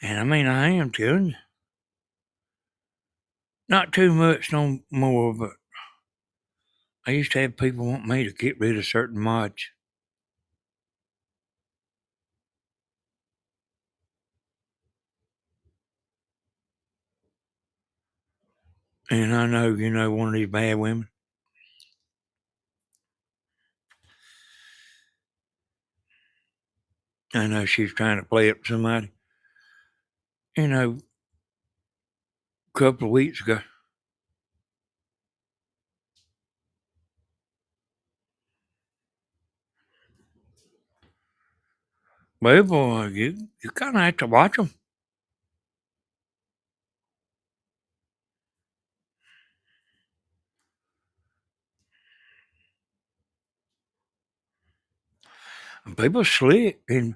And I am telling you. Not too much no more, but I used to have people want me to get rid of certain mods. And I know, one of these bad women. I know she's trying to play up somebody. You know, a couple of weeks ago. Well, boy, you kind of have to watch them. People slick, and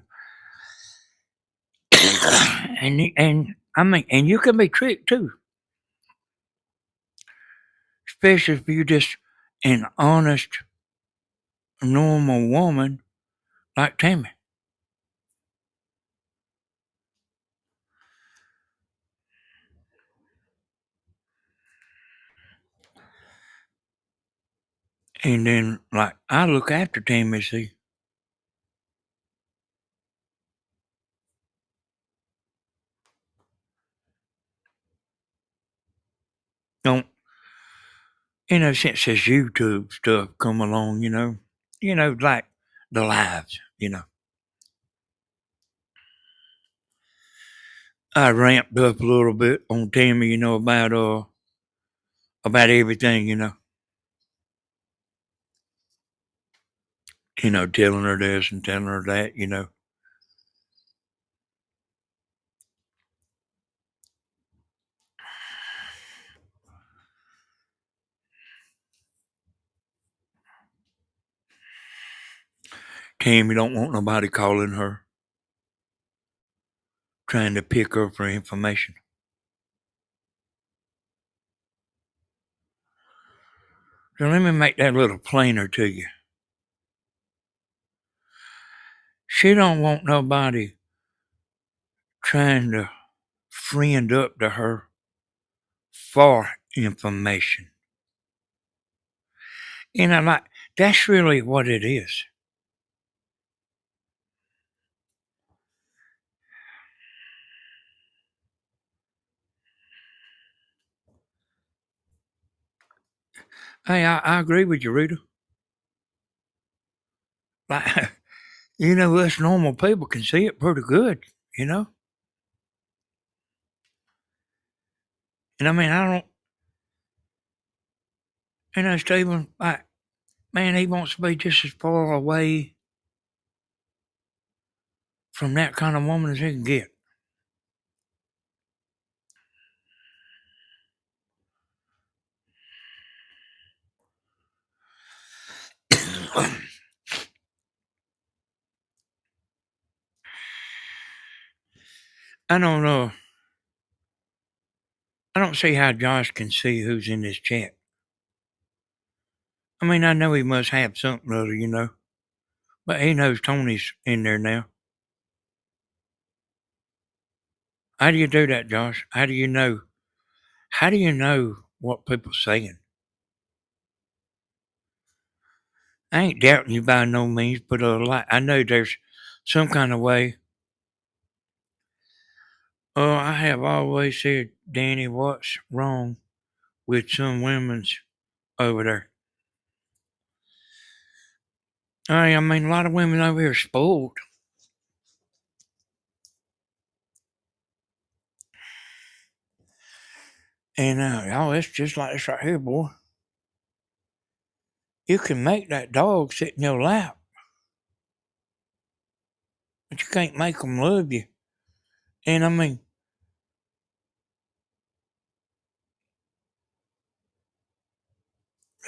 I mean, and you can be tricked too, especially if you're just an honest, normal woman like Tammy. And then, like, I look after Tammy. See, don't since this YouTube stuff come along, like the lives. I ramped up a little bit on Tammy, about everything, telling her this and telling her that. Tammy don't want nobody calling her, trying to pick her for information. So let me make that a little plainer to you. She don't want nobody trying to friend up to her for information. Like that's really what it is. Hey, I agree with you, Rita. Like, us normal people can see it pretty good, you know? And I mean, I don't, Stephen, like, man, he wants to be just as far away from that kind of woman as he can get. I don't know. I don't see how Josh can see who's in this chat. I mean, I know he must have something or other, but he knows Tony's in there now. How do you do that, Josh? How do you know? How do you know what people saying? I ain't doubting you by no means, but I know there's some kind of way. Oh, I have always said, Danny, what's wrong with some women's over there? I mean, a lot of women over here are spoiled. And, it's just like this right here, boy. You can make that dog sit in your lap, but you can't make them love you. And I mean,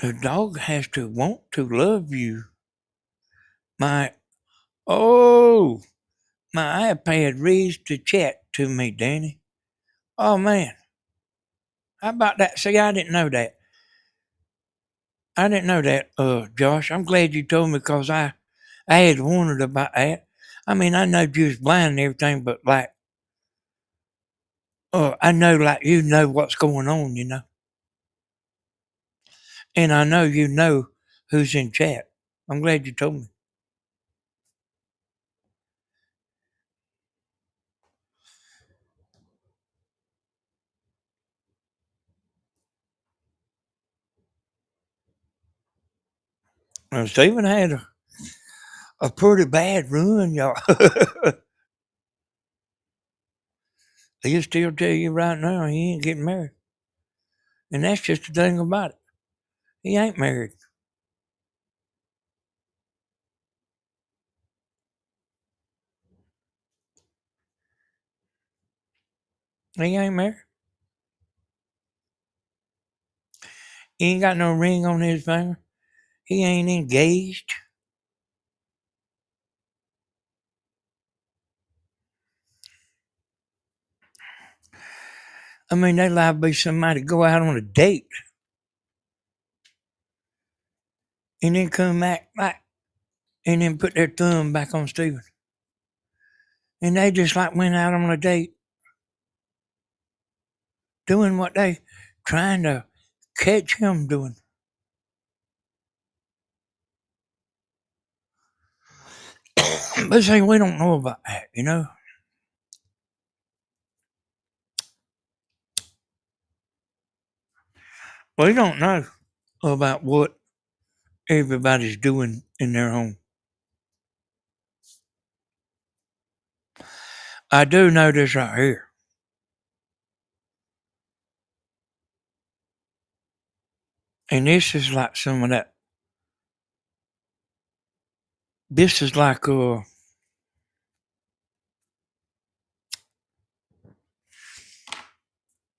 the dog has to want to love you. My, oh, my iPad reads the chat to me, Danny. Oh, man. How about that? See, I didn't know that. I didn't know that, Josh. I'm glad you told me because I had wondered about that. I mean, I know you was blind and everything, but like, I know like you know what's going on. And I know you know who's in chat. I'm glad you told me. Stephen had a pretty bad run, y'all. He'll still tell you right now he ain't getting married. And that's just the thing about it. He ain't married. He ain't married. He ain't got no ring on his finger. He ain't engaged. I mean, they liable to be somebody go out on a date and then come back and then put their thumb back on Steven. And they just like went out on a date doing what they trying to catch him doing. But see, we don't know about that, you know? We don't know about what everybody's doing in their home. I do know this right here. And this is like some of that. This is like, I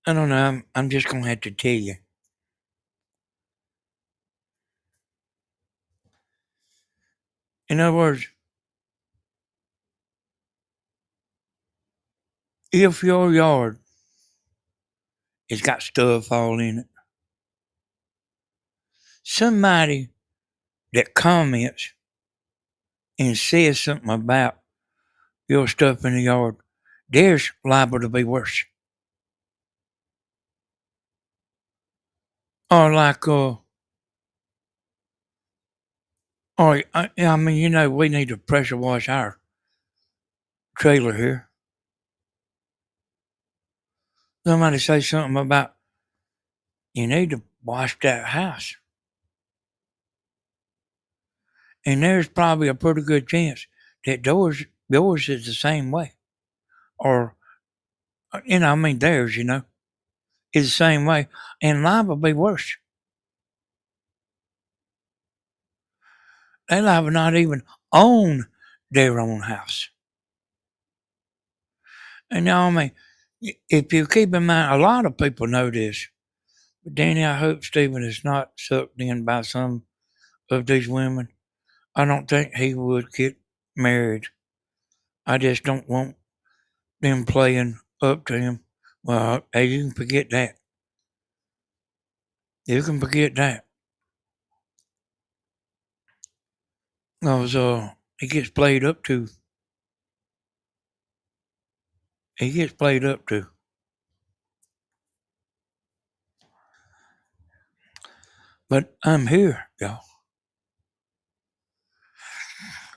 don't know, I'm just going to have to tell you. In other words, if your yard has got stuff all in it, somebody that comments and says something about your stuff in the yard, there's liable to be worse. Or like, or I mean, you know, we need to pressure wash our trailer here. Somebody say something about you need to wash that house, and there's probably a pretty good chance that yours is the same way, or I mean, theirs, is the same way, and liable to be worse. They liable not even own their own house. And I mean, if you keep in mind, a lot of people know this. But Danny, I hope Stephen is not sucked in by some of these women. I don't think he would get married. I just don't want them playing up to him. Well, hey, you can forget that. You can forget that. Because he gets played up to. He gets played up to. But I'm here, y'all.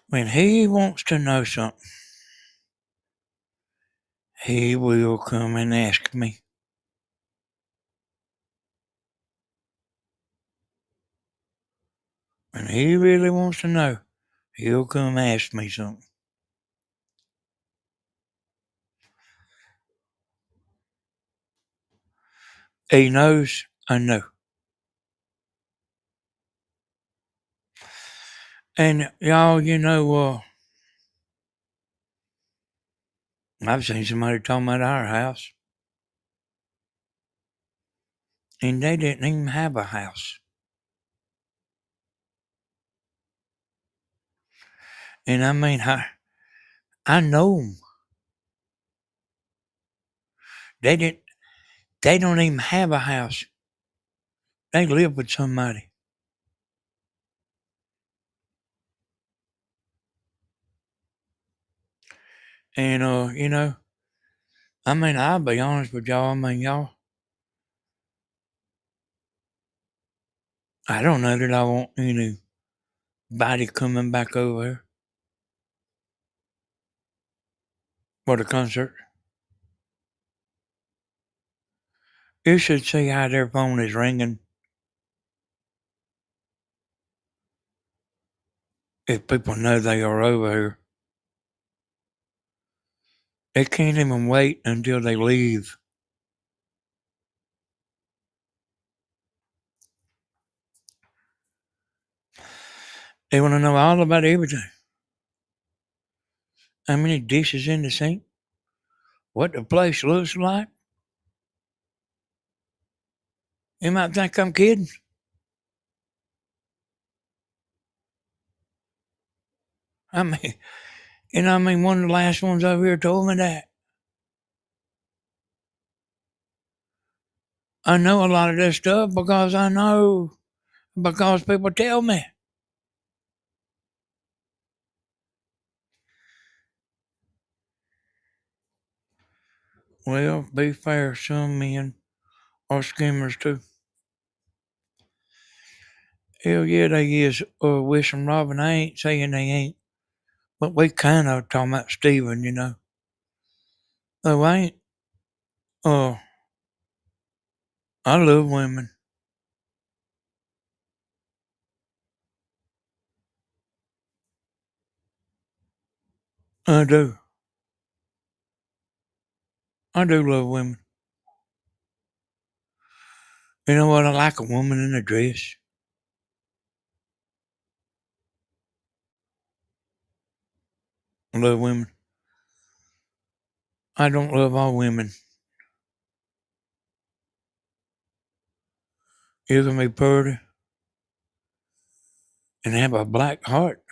When he wants to know something, he will come and ask me. When he really wants to know, he'll come ask me something. He knows I know. And y'all, I've seen somebody talking about our house, and they didn't even have a house. And I mean, I know them. They didn't. They don't even have a house. They live with somebody. And I mean, I'll be honest with y'all. I mean, y'all, I don't know that I want anybody coming back over here for the concert. You should see how their phone is ringing. if people know they are over here, they can't even wait until they leave. They want to know all about everything. How many dishes in the sink? What the place looks like? You might think I'm kidding. I mean, one of the last ones over here told me that. I know a lot of this stuff because people tell me. Well, be fair, some men are skimmers too. Hell yeah, they is wishing Robin. I ain't saying they ain't, but we kind of talking about Steven, you know. Though I ain't, uh, I love women. I do. I do love women. You know what? I like a woman in a dress. I love women. I don't love all women. You can be pretty and have a black heart.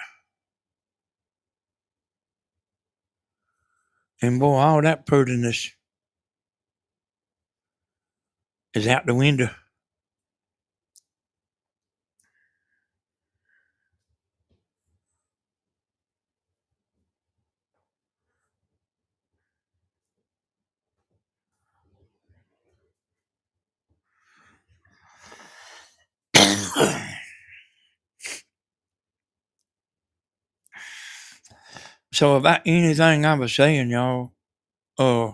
And boy, all that prettiness is out the window. So about anything I was saying, y'all, uh,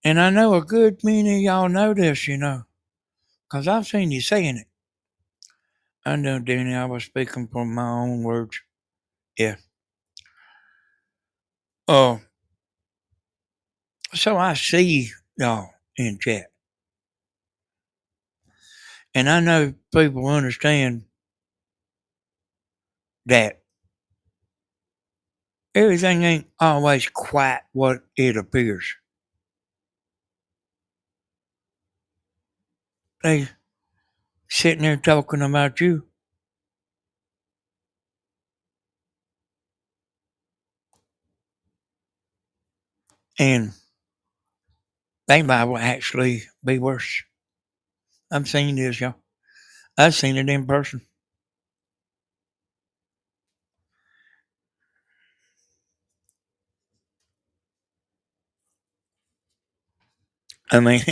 and I know a good many of y'all know this, you know, 'cause I've seen you saying it. I know, Danny, I was speaking from my own words. Yeah. Uh, so I see y'all in chat. And I know people understand that everything ain't always quite what it appears. They sitting there talking about you, and they might actually be worse. I've seen this, y'all. I've seen it in person. I mean,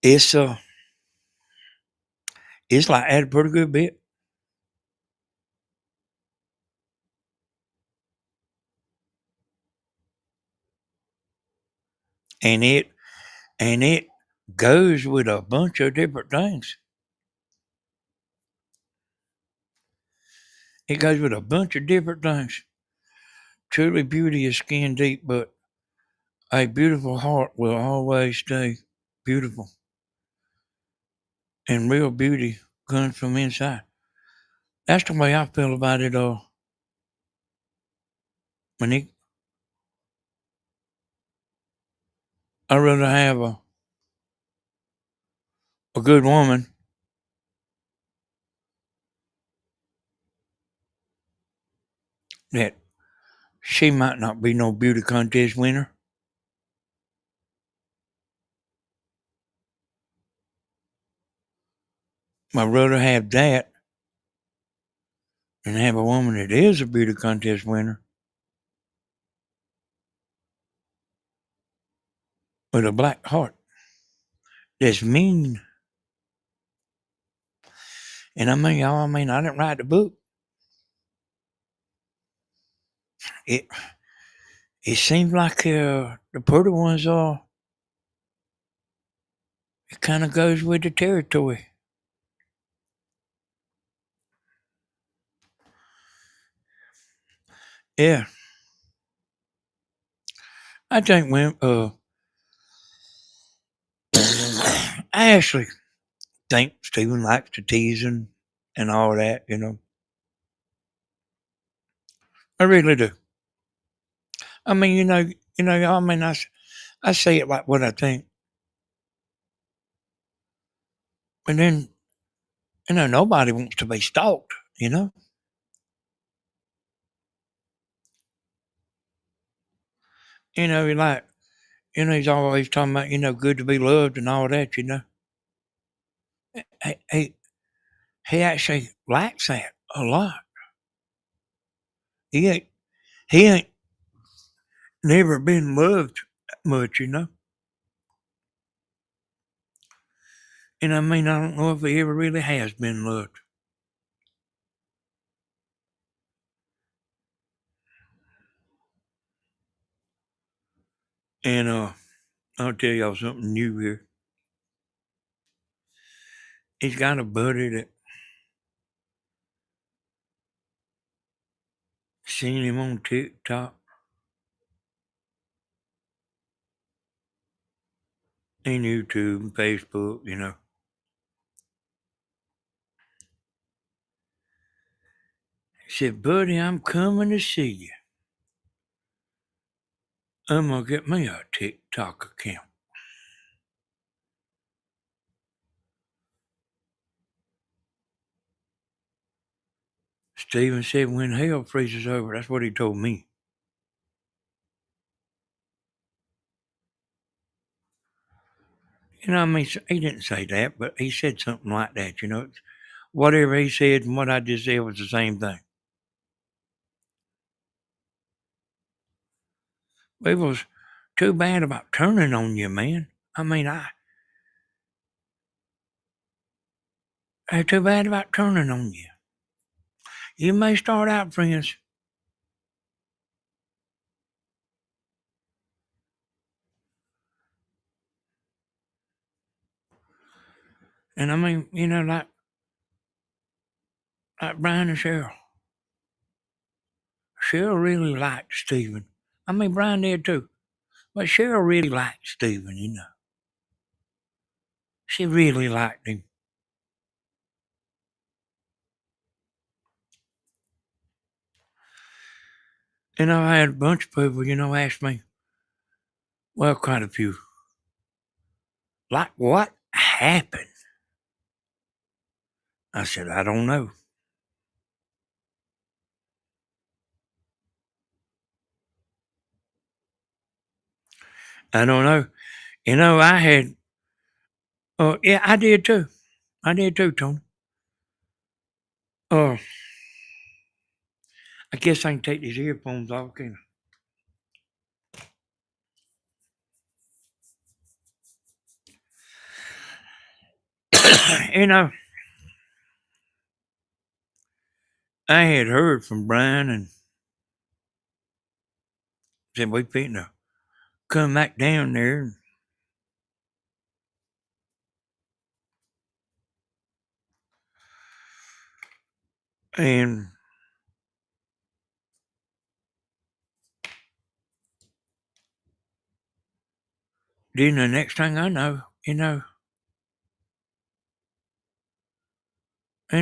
it's uh, it's like that a pretty good bit, and it goes with a bunch of different things. It goes with a bunch of different things. Truly, beauty is skin deep, but a beautiful heart will always stay beautiful, and real beauty comes from inside. That's the way I feel about it. Monique, I'd rather have a good woman that she might not be no beauty contest winner. I'd rather have that than have a woman that is a beauty contest winner with a black heart that's mean. And I mean, y'all, I didn't write the book. It it seems like the pretty ones are. It kind of goes with the territory. Yeah, I think when I actually think Stephen likes to tease and all that. I really do. I mean, I mean, I say it like what I think, and then nobody wants to be stalked. You know, like he's always talking about good to be loved and all that. He he actually likes that a lot. He ain't he ain't never been loved much. And I mean, I don't know if he ever really has been loved. And I'll tell y'all something new here. He's got a buddy that seen him on TikTok and YouTube and Facebook. He said, "Buddy, I'm coming to see you. I'm gonna get me a TikTok account." Steven said, "When hell freezes over," that's what he told me. I mean, he didn't say that, but he said something like that. Whatever he said and what I just said was the same thing. It was too bad about turning on you, man. I mean, too bad about turning on you. You may start out friends, and I mean, like Brian and Cheryl. Cheryl really liked Steven. I mean, Brian did too, but Cheryl really liked Steven. She really liked him. And I had a bunch of people, ask me, well, quite a few, like, what happened? I said, I don't know. I don't know. I had, oh, yeah, I did too. I did too, Tony. Oh, I guess I can take these earphones off, can I? I had heard from Brian and said, we fitting to come back down there. And then the next thing I know, and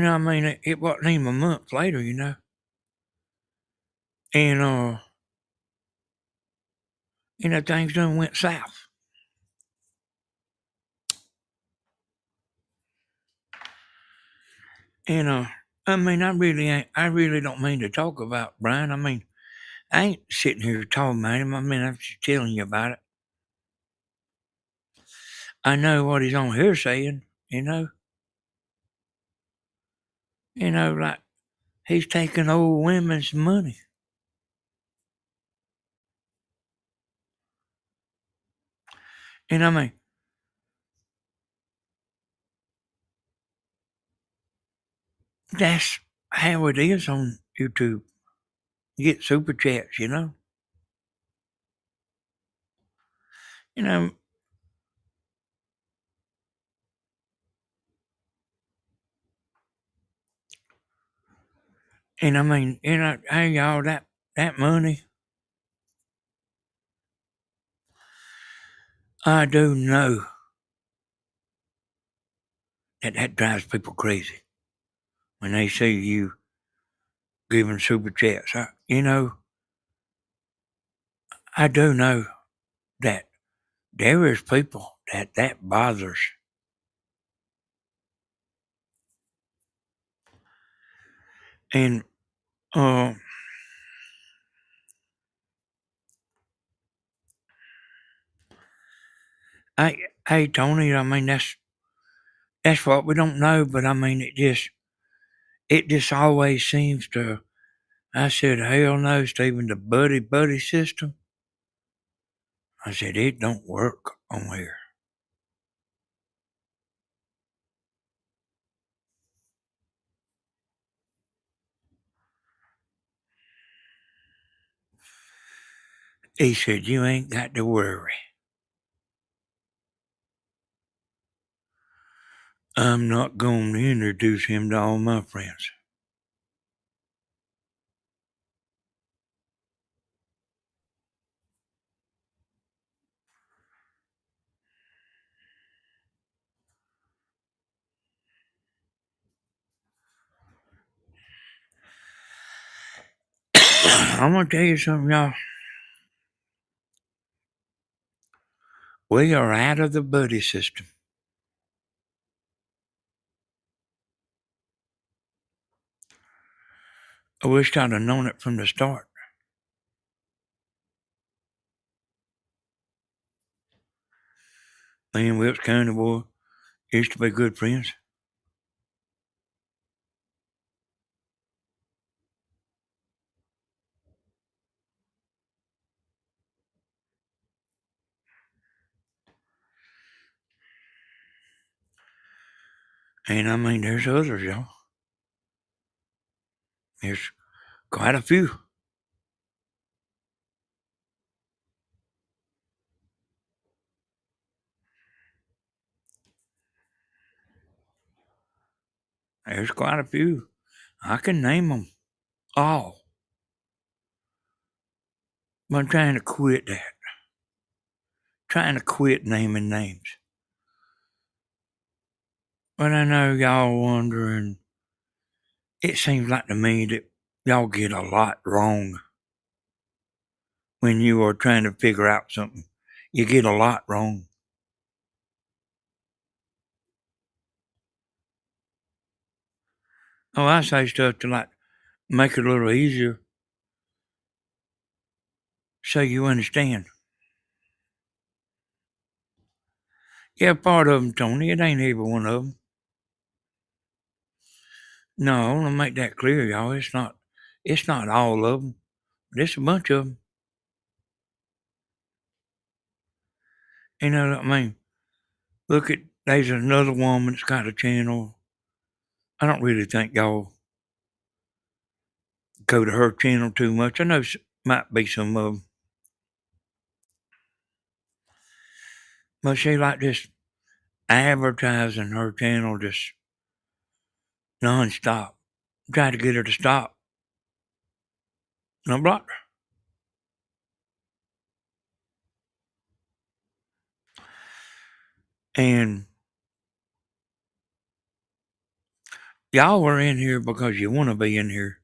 I mean, it wasn't even a month later. And, things done went south. And, I mean, I really don't mean to talk about Brian. I mean, I ain't sitting here talking about him. I mean, I'm just telling you about it. I know what he's on here saying, you know. Like he's taking old women's money. And I mean, that's how it is on YouTube. You get super chats. You know, and I mean, hey y'all, that money, I do know that drives people crazy when they see you giving super chats. I do know that there is people that bothers. And uh, I, hey Tony, I mean that's what we don't know, but I mean it just always seems to. I said, hell no, Stephen, the buddy system. I said it don't work on here. He said you ain't got to worry. I'm not going to introduce him to all my friends. I'm gonna tell you something, y'all. We are out of the buddy system. I wished I'd have known it from the start. Me and Wilkes County boy used to be good friends. And I mean, there's others, y'all. There's quite a few. There's quite a few. I can name them all. But I'm trying to quit that. Trying to quit naming names. But I know y'all wondering. It seems like to me that y'all get a lot wrong when you are trying to figure out something. You get a lot wrong. Oh, I say stuff to like make it a little easier so you understand. Yeah, part of them, Tony. It ain't every one of them. No, I want to make that clear, y'all. It's not all of them. But it's a bunch of them. You know what I mean? Look at, there's another woman that's got a channel. I don't really think y'all go to her channel too much. I know might be some of them. But she like just advertising her channel just nonstop. Try to get her to stop. And I blocked her. And y'all are in here because you want to be in here.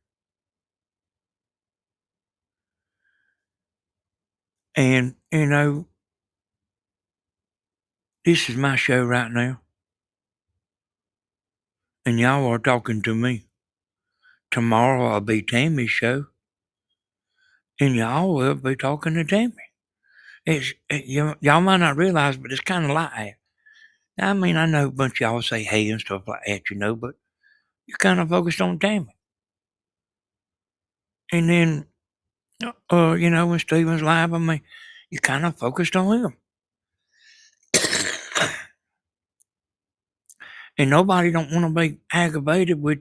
And, this is my show right now. And y'all are talking to me. Tomorrow I'll be Tammy's show. And y'all will be talking to Tammy. Y'all might not realize, but it's kind of like that. I mean, I know a bunch of y'all say hey and stuff like that, but you're kind of focused on Tammy. And then, when Steven's live, I mean, you kind of focused on him. And nobody don't want to be aggravated with,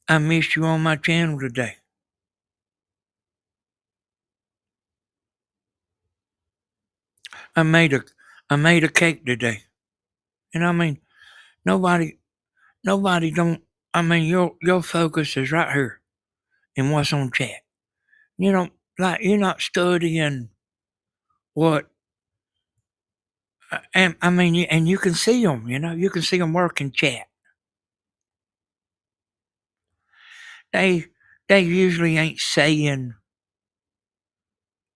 I missed you on my channel today. I made a cake today. And I mean, nobody don't, I mean, your focus is right here. and what's on chat. You know, like you're not studying what. And I mean, and you can see them. You know, you can see them work in chat. They they usually ain't saying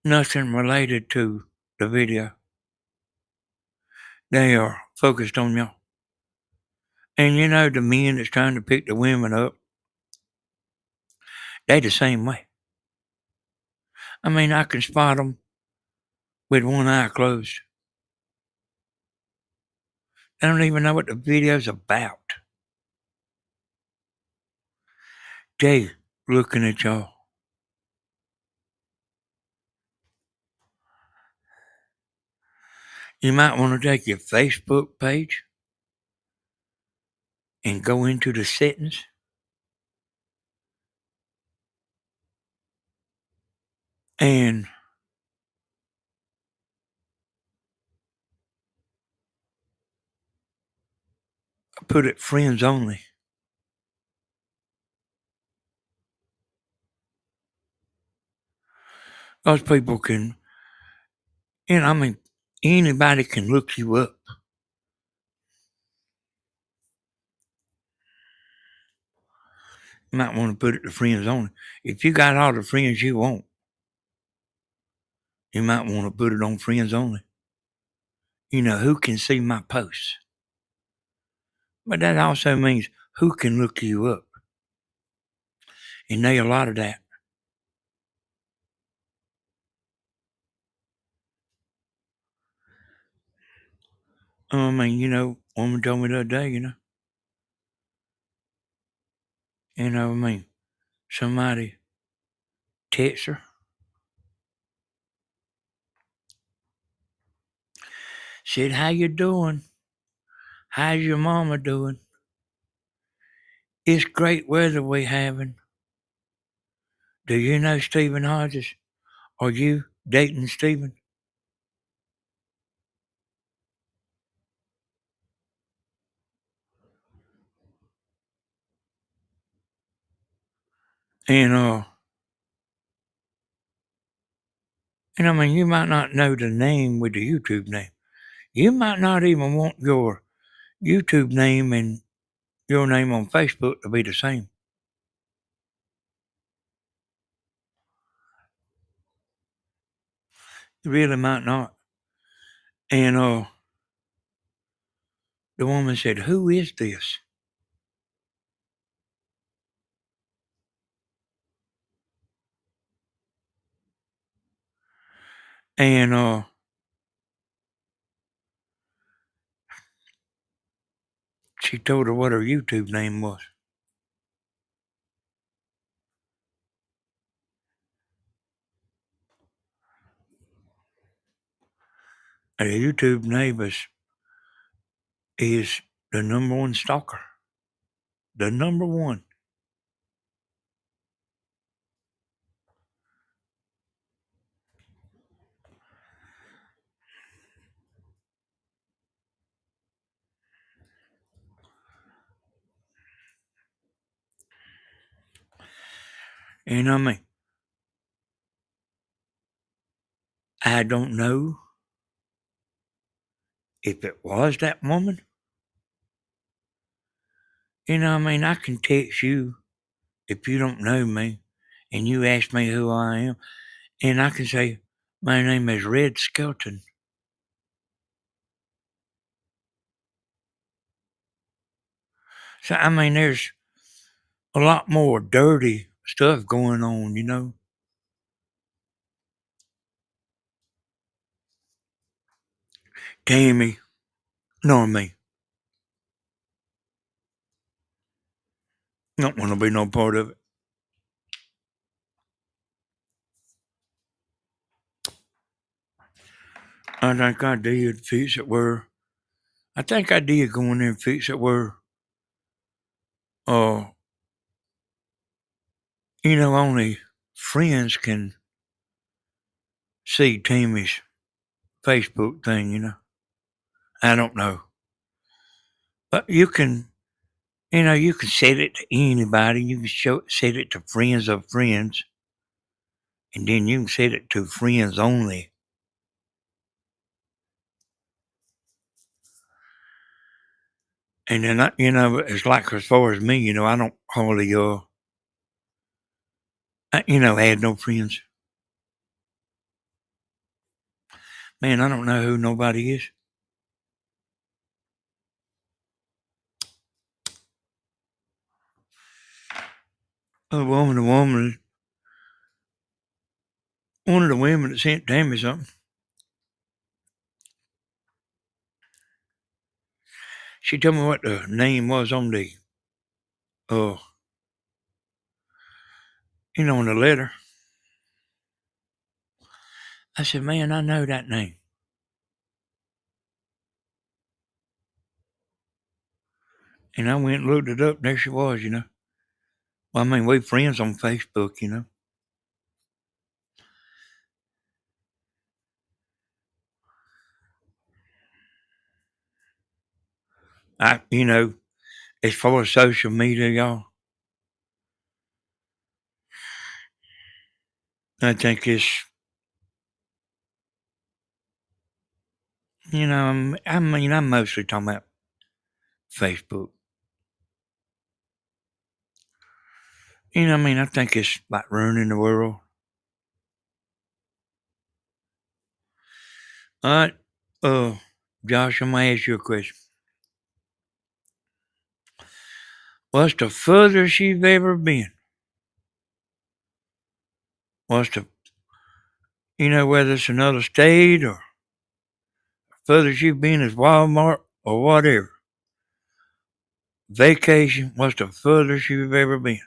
nothing related to the video. They are focused on you. And you know, the men that's trying to pick the women up, they the same way. I mean, I can spot them with one eye closed. They don't even know what the video's about. They looking at y'all. You might want to take your Facebook page and go into the settings and put it friends only. Those people can, I mean, anybody can look you up. You might want to put it to friends only. If you got all the friends you want, you might want to put it on friends only. You know, who can see my posts? But that also means who can look you up. And they a lot of that. I mean, woman told me the other day, I mean, somebody text her, said, "How you doing? How's your mama doing? It's great weather we having. Do you know Stephen Hodges? Are you dating Stephen?" And I mean, you might not know the name with the YouTube name. You might not even want your YouTube name and your name on Facebook to be the same. You really might not. And the woman said, "Who is this?" And she told her what her YouTube name was. Her YouTube name is the number one stalker. The number one. And I mean, I don't know if it was that woman. I mean, I can text you if you don't know me and you ask me who I am, and I can say, "My name is Red Skelton." So, I mean, there's a lot more dirty stuff going on. Tammy, nor me. Don't want to be no part of it. I think I did fix it where I think I did go in there and fix it where uh only friends can see Tammy's Facebook thing. I don't know. But you can You can set it to anybody. You can set it to friends of friends, and then you can set it to friends only. And then it's like as far as me, I don't hardly had no friends. Man, I don't know who nobody is. A woman, one of the women that sent Tammy something. She told me what the name was on the, uh, on the letter. I said, man, I know that name. And I went and looked it up. There she was. Well, I mean, we friends on Facebook. As far as social media, y'all, I think I'm mostly talking about Facebook. I think it's like ruining the world. All right, Josh, I'm gonna ask you a question. What's the furthest you've ever been? What's the, whether it's another state or furthest you've been is Walmart or whatever. Vacation, what's the furthest you've ever been?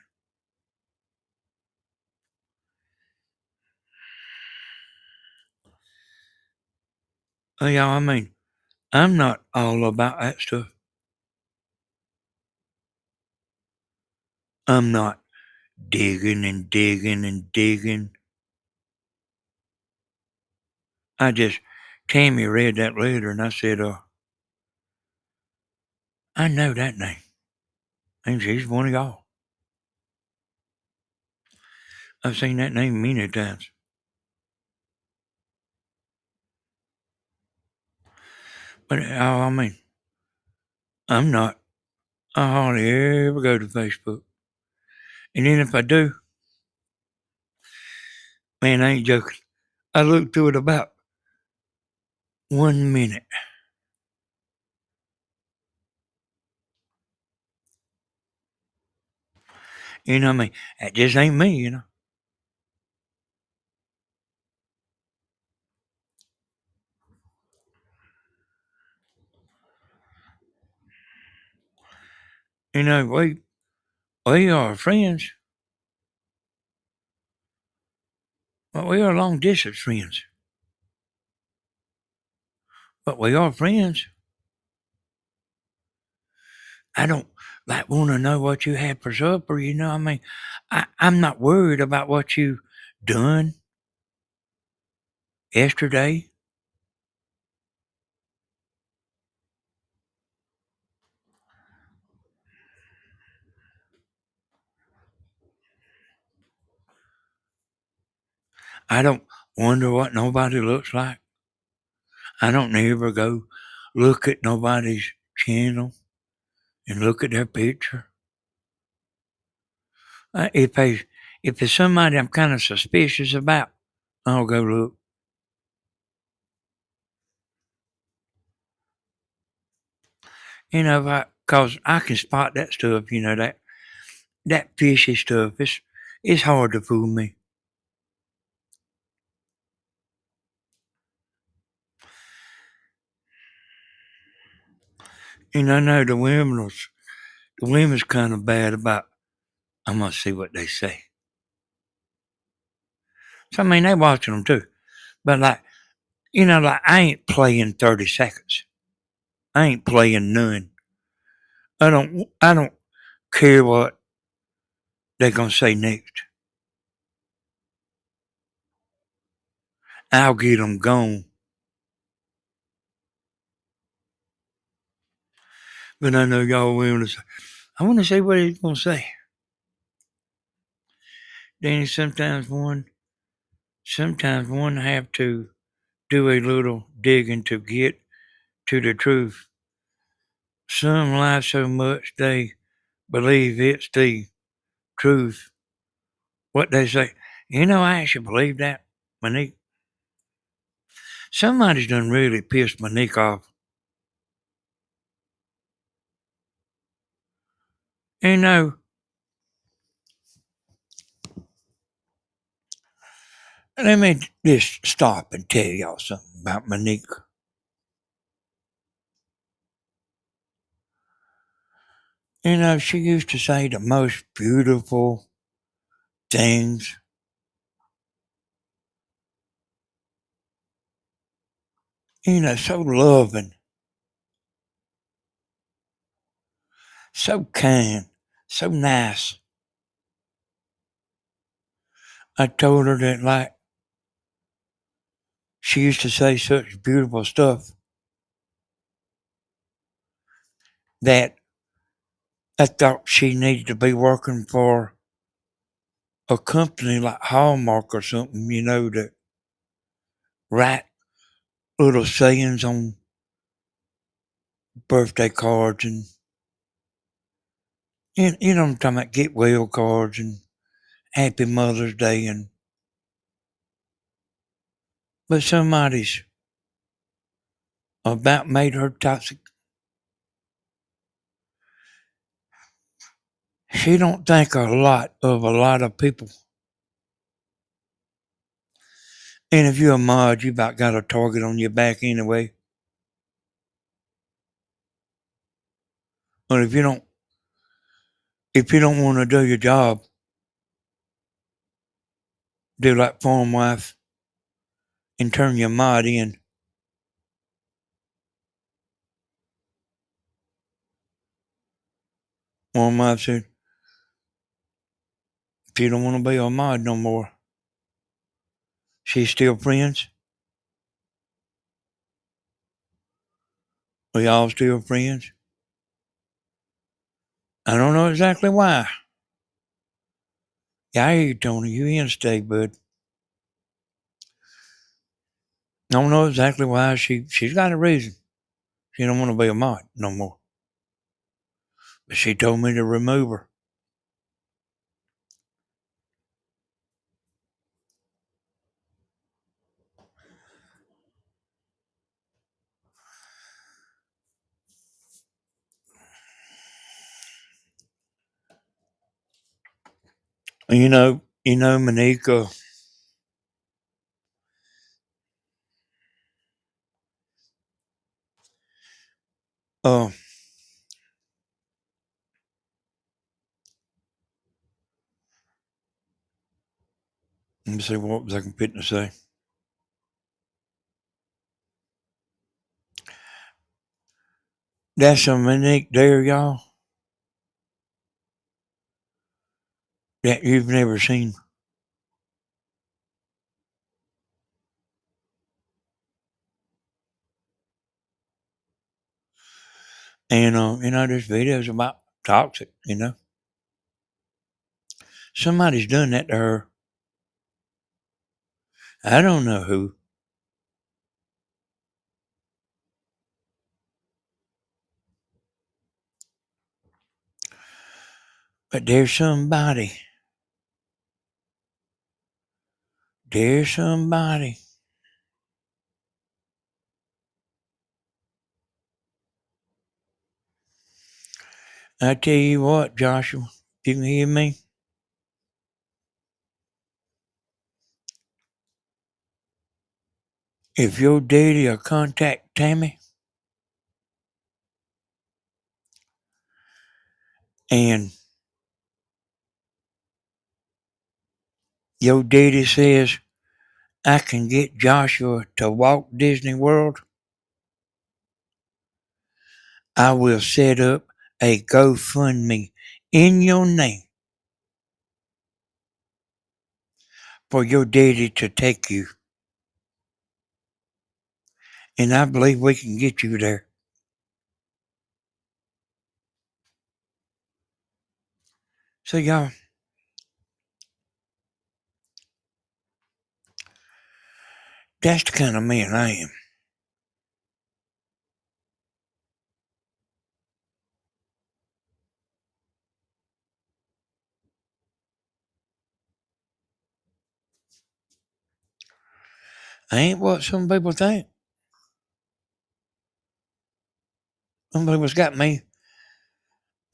Yeah, I'm not all about that stuff. I'm not digging and digging and digging. Tammy read that letter and I said, I know that name. And she's one of y'all. I've seen that name many times. But I'm not. I hardly ever go to Facebook. And then if I do, man, I ain't joking. I look through it about 1 minute. That just ain't me. We are friends, but we are long distance friends. But we are friends. I don't like want to know what you had for supper. I'm not worried about what you done yesterday. I don't wonder what nobody looks like. I don't never go look at nobody's channel and look at their picture. If it's somebody I'm kind of suspicious about, I'll go look. Cause I can spot that stuff. That fishy stuff. It's hard to fool me. And I know the women's kind of bad about. I'm gonna see what they say. So they watching them too, but like I ain't playing 30 seconds. I ain't playing none. I don't care what they're gonna say next. I'll get them gone. But I know y'all women. I want to see what he's going to say. Danny, sometimes one have to do a little digging to get to the truth. Some lie so much they believe it's the truth. What they say. I actually believe that, Monique. Somebody's done really pissed Monique off. You know, let me just stop and tell y'all something about Monique. She used to say the most beautiful things. So loving, so kind, so nice. I told her that, like, she used to say such beautiful stuff that I thought she needed to be working for a company like Hallmark or something, that write little sayings on birthday cards and I'm talking about get well cards and Happy Mother's Day but somebody's about made her toxic. She don't think a lot of a lot of people. And if you're a mod, you about got a target on your back anyway. But if you don't want to do your job, do like farm wife and turn your mod in. Farm wife said, if you don't want to be a mod no more, she's still friends. We all still friends. I don't know exactly why. Yeah, I hear you, Tony. You in state, bud. I don't know exactly why she's got a reason. She don't want to be a mod no more. But she told me to remove her. Monique. Uh, let me see what was I fit to say. That's a Monique there, y'all, that you've never seen. And this video is about toxic. Somebody's done that to her. I don't know who, but there's somebody. There's somebody. I tell you what, Joshua, you can hear me. If your daddy will contact Tammy and your daddy says I can get Joshua to Walt Disney World, I will set up a GoFundMe in your name for your daddy to take you. And I believe we can get you there. So, y'all, that's the kind of man I am. I ain't what some people think. Some people's got me.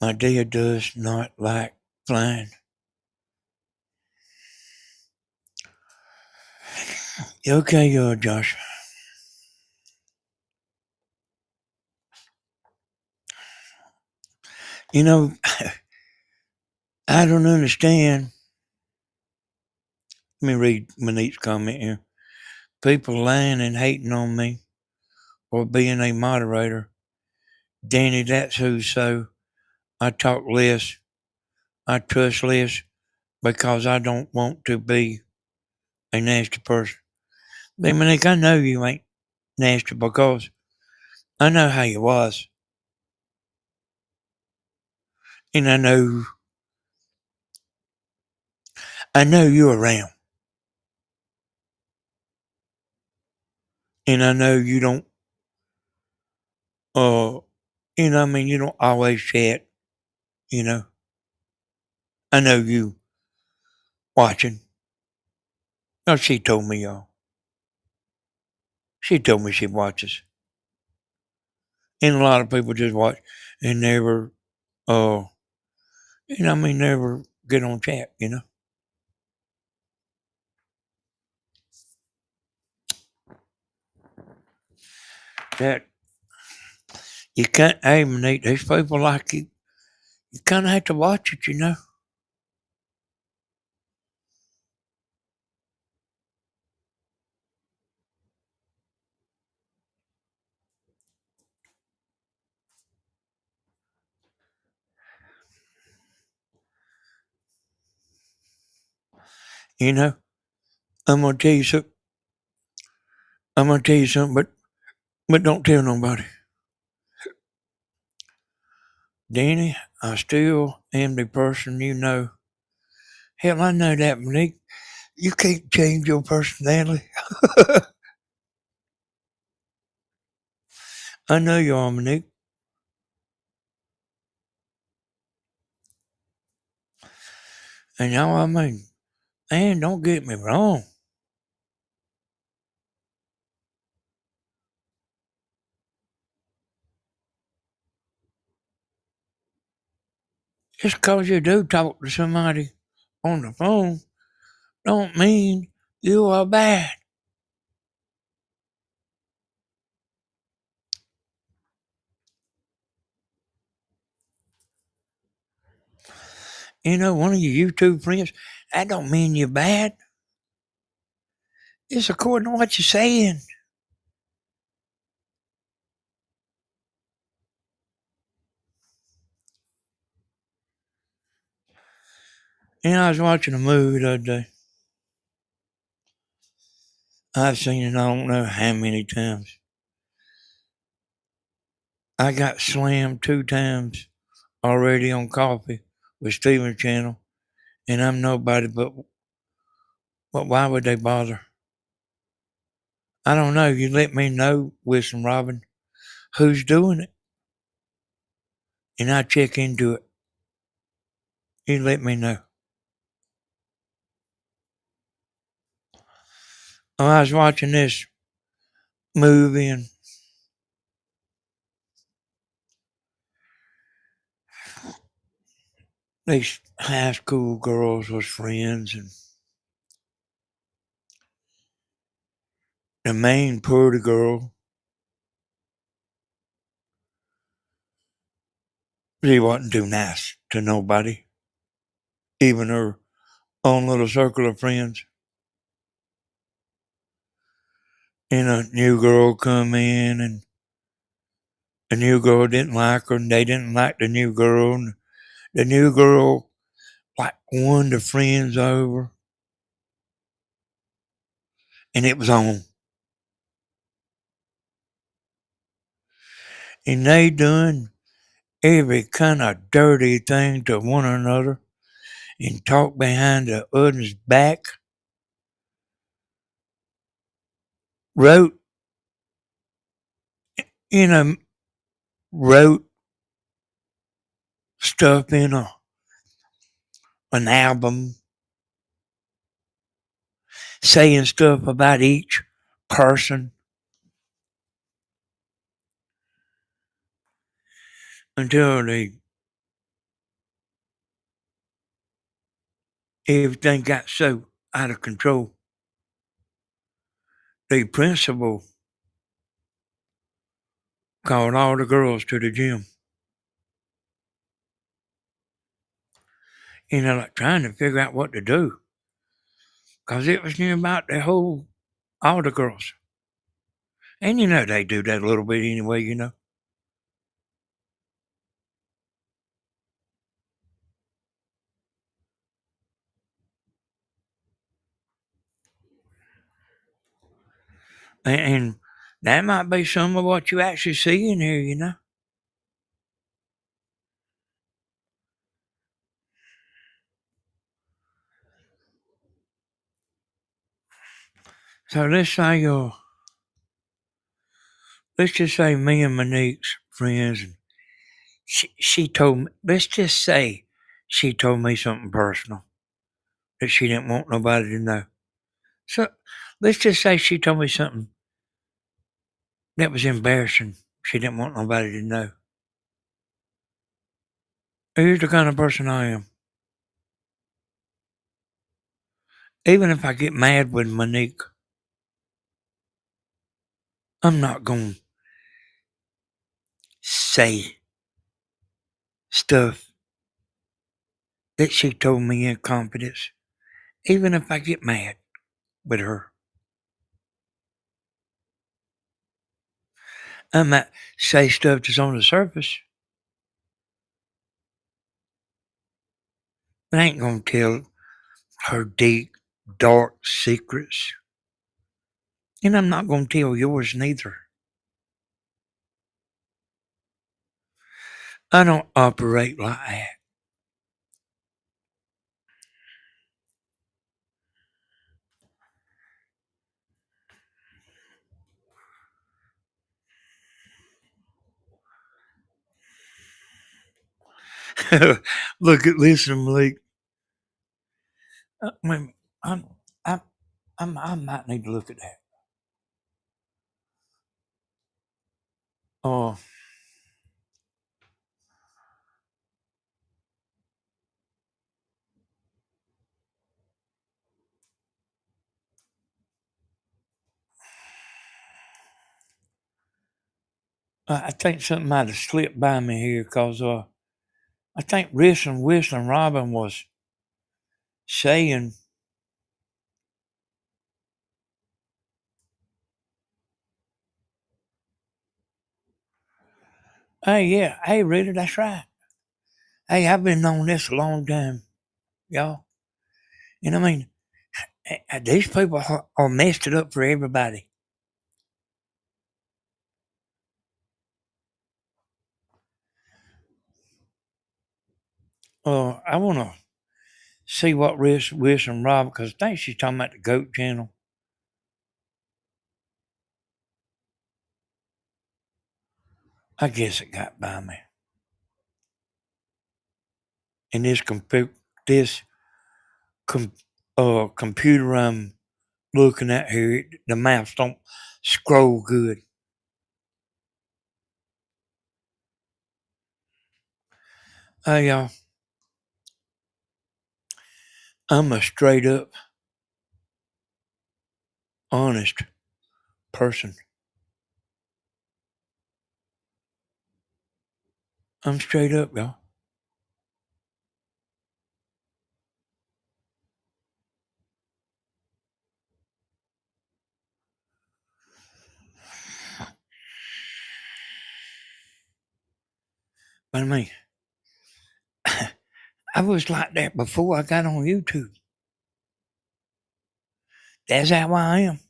My dad does not like flying. Okay, Josh. You know, I don't understand. Let me read Monique's comment here. People lying and hating on me or being a moderator. Danny, that's who, so I talk less. I trust less because I don't want to be a nasty person. But Monique, I know you ain't nasty because I know how you was. And I know you around. And I know you don't uh you don't always chat, you know. I know you watching. Oh, she told me, y'all. She told me she watches. And a lot of people just watch and never uh never get on chat. That you can't eliminate these people like you kinda have to watch it. You know? I'm gonna tell you something but don't tell nobody. Danny, I still am the person you know. Hell, I know that, Monique. You can't change your personality. I know you are, Monique. And y'all, man, don't get me wrong. Just 'cause you do talk to somebody on the phone don't mean you are bad. One of your YouTube friends, that don't mean you're bad. It's according to what you're saying. I was watching a movie the other day. I've seen it I don't know how many times. I got slammed 2 times already on coffee with Steven's channel, and I'm nobody but why would they bother? I don't know. You let me know, Wilson Robin, who's doing it, and I check into it. You let me know. Oh, I was watching this movie, and these high school girls was friends, and the main pretty girl, she wasn't too nice to nobody, even her own little circle of friends. And a new girl come in, and the new girl didn't like her, and they didn't like the new girl, and the new girl like won the friends over, and it was on. And they done every kind of dirty thing to one another. and talk behind the other's back, wrote, you know, wrote stuff in an album, saying stuff about each person until everything got so out of control. The principal called all the girls to the gym, like trying to figure out what to do. Because it was near about all the girls. And they do that a little bit anyway. And that might be some of what you actually see in here. So let's just say me and Monique's friends, and she told me, let's just say she told me something personal that she didn't want nobody to know. So let's just say she told me something that was embarrassing. She didn't want nobody to know. Here's the kind of person I am. Even if I get mad with Monique, I'm not going to say stuff that she told me in confidence, even if I get mad with her. I might say stuff that's on the surface, but I ain't going to tell her deep, dark secrets. And I'm not going to tell yours neither. I don't operate like that. Listen, Malik. Wait, I'm, I, I might need to look at that. Oh, I think something might have slipped by me here because I think Whistling Robin was saying, hey, yeah, hey, Rita, that's right. Hey, I've been on this a long time, y'all. I mean, these people are messed it up for everybody. I want to see what Whistling Robin, because I think she's talking about the Goat Channel. I guess it got by me. And this com- computer I'm looking at here, the maps don't scroll good. Hey, y'all, I'm a straight up, honest person. I'm straight up, y'all. But I mean, I was like that before I got on YouTube. That's how I am.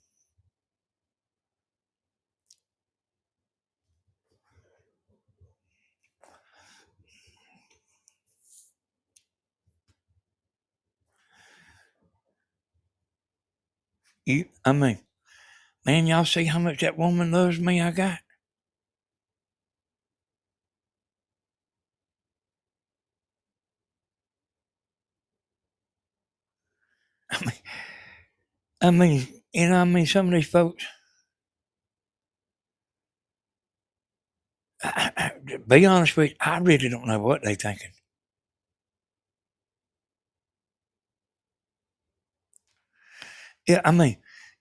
I mean, man, y'all see how much that woman loves me? I got. I mean, some of these folks. To be honest with you, I really don't know what they thinking. Yeah,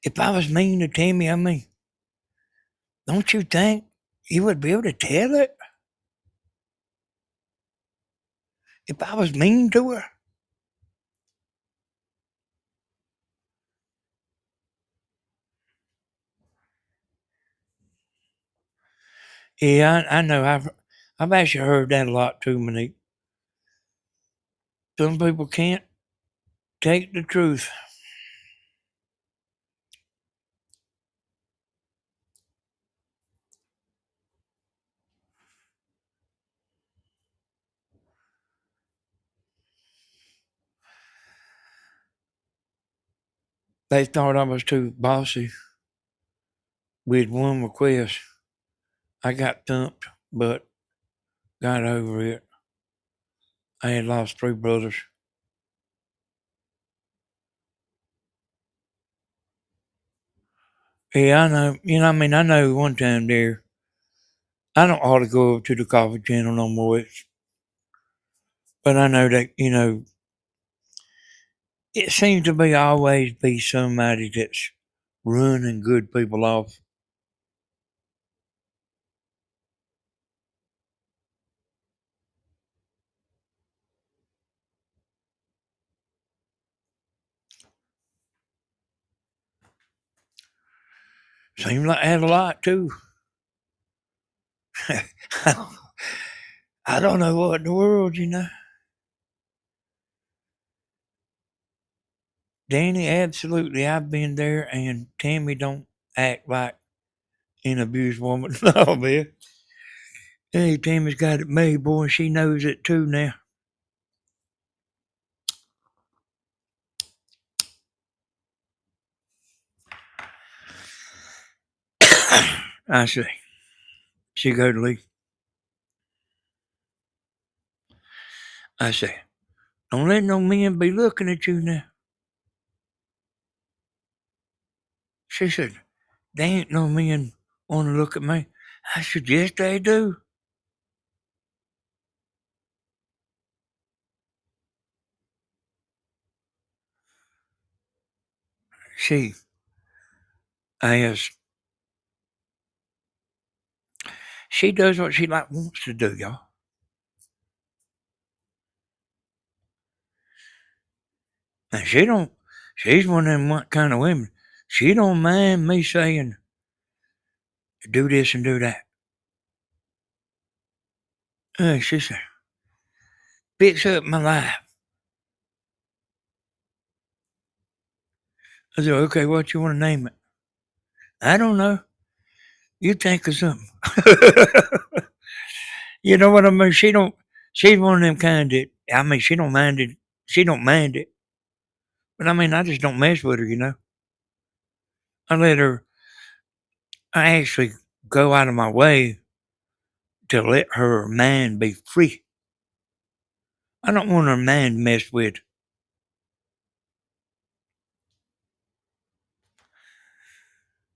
if I was mean to Tammy, don't you think you would be able to tell it if I was mean to her? Yeah, I know. I've actually heard that a lot too, Monique. Some people can't take the truth. They thought I was too bossy with one request. I got thumped, but got over it. I had lost three brothers. Yeah, I know. I know one time there, I don't ought to go over to the coffee channel no more. But I know that, it seems to be always be somebody that's running good people off. Seems like I had a lot too. I don't know what in the world. Danny, absolutely. I've been there, and Tammy don't act like an abused woman. No, man. Hey, Tammy's got it made, boy, and she knows it too now. I say, she go to leave. I say, don't let no men be looking at you now. She said, they ain't no men want to look at me. I said, yes, they do. She asked, she does what she like wants to do, y'all. And she's one of them kind of women. She don't mind me saying, do this and do that. She said, fix up my life. I said, okay, what you want to name it? I don't know. You think of something. You know what I mean? She's one of them kind that, she don't mind it. She don't mind it. But I just don't mess with her. I let her, I actually go out of my way to let her mind be free. I don't want her mind messed with.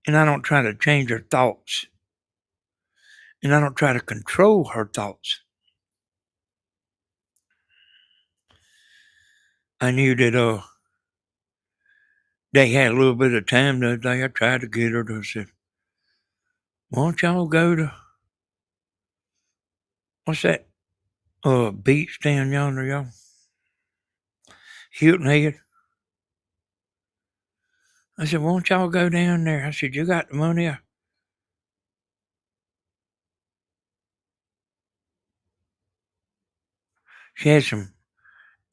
And I don't try to change her thoughts. And I don't try to control her thoughts. I knew that they had a little bit of time the other day. I tried to get her to say, why don't y'all go to what's that beach down yonder, y'all? Hilton Head. I said, why don't y'all go down there? I said, you got the money? She had some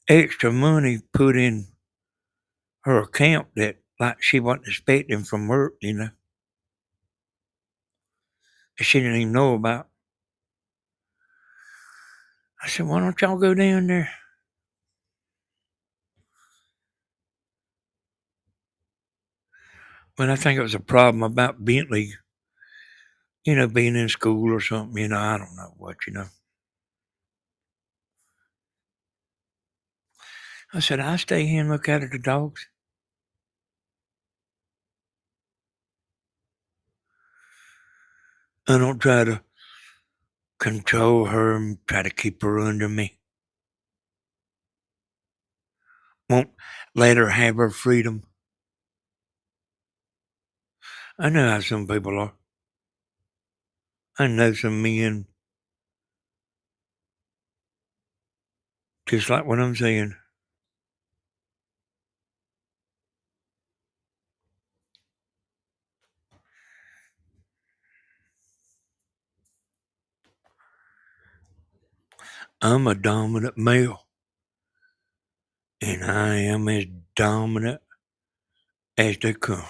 extra money put in her account that like she wasn't expecting from work, that she didn't even know about. I said, why don't y'all go down there? When I think it was a problem about Bentley, being in school or something, I don't know what. I said, I stay here and look out at the dogs. I don't try to control her and try to keep her under me. Won't let her have her freedom. I know how some people are. I know some men, just like what I'm saying. I'm a dominant male, and I am as dominant as they come.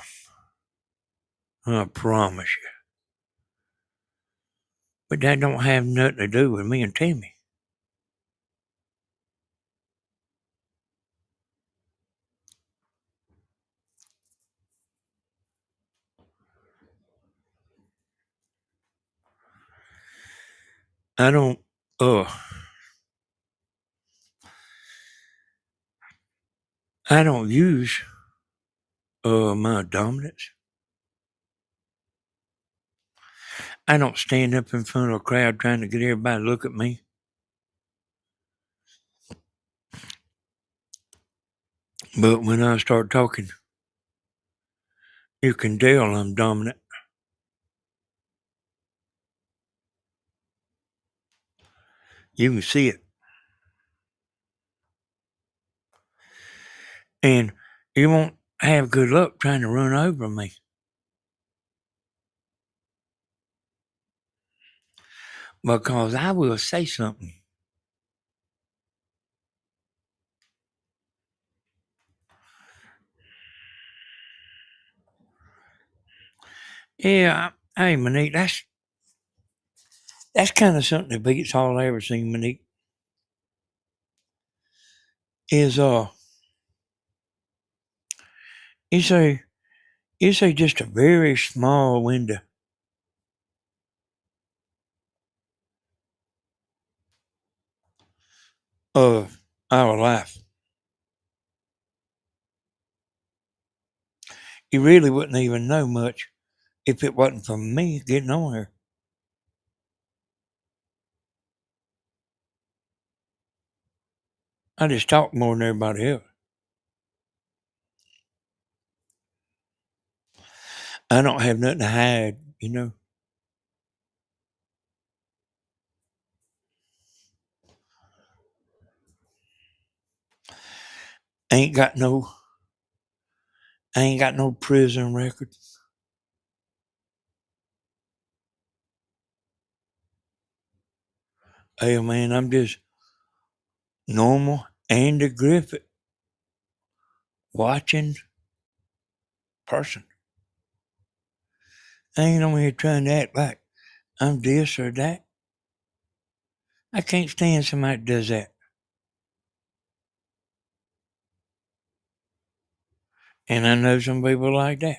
I promise you. But that don't have nothing to do with me and Timmy. I don't, uh, I don't use, my dominance. I don't stand up in front of a crowd trying to get everybody to look at me. But when I start talking, you can tell I'm dominant. You can see it. And you won't have good luck trying to run over me. Because I will say something. Yeah, hey Monique, that's kind of something that beats all I ever seen, Monique. Is you say just a very small window of our life. You really wouldn't even know much if it wasn't for me getting on here. I just talk more than everybody else. I don't have nothing to hide. I ain't got no I ain't got no prison record. Hey man, I'm just normal Andy Griffith watching person. I ain't on here trying to act like I'm this or that. I can't stand somebody that does that. And I know some people like that.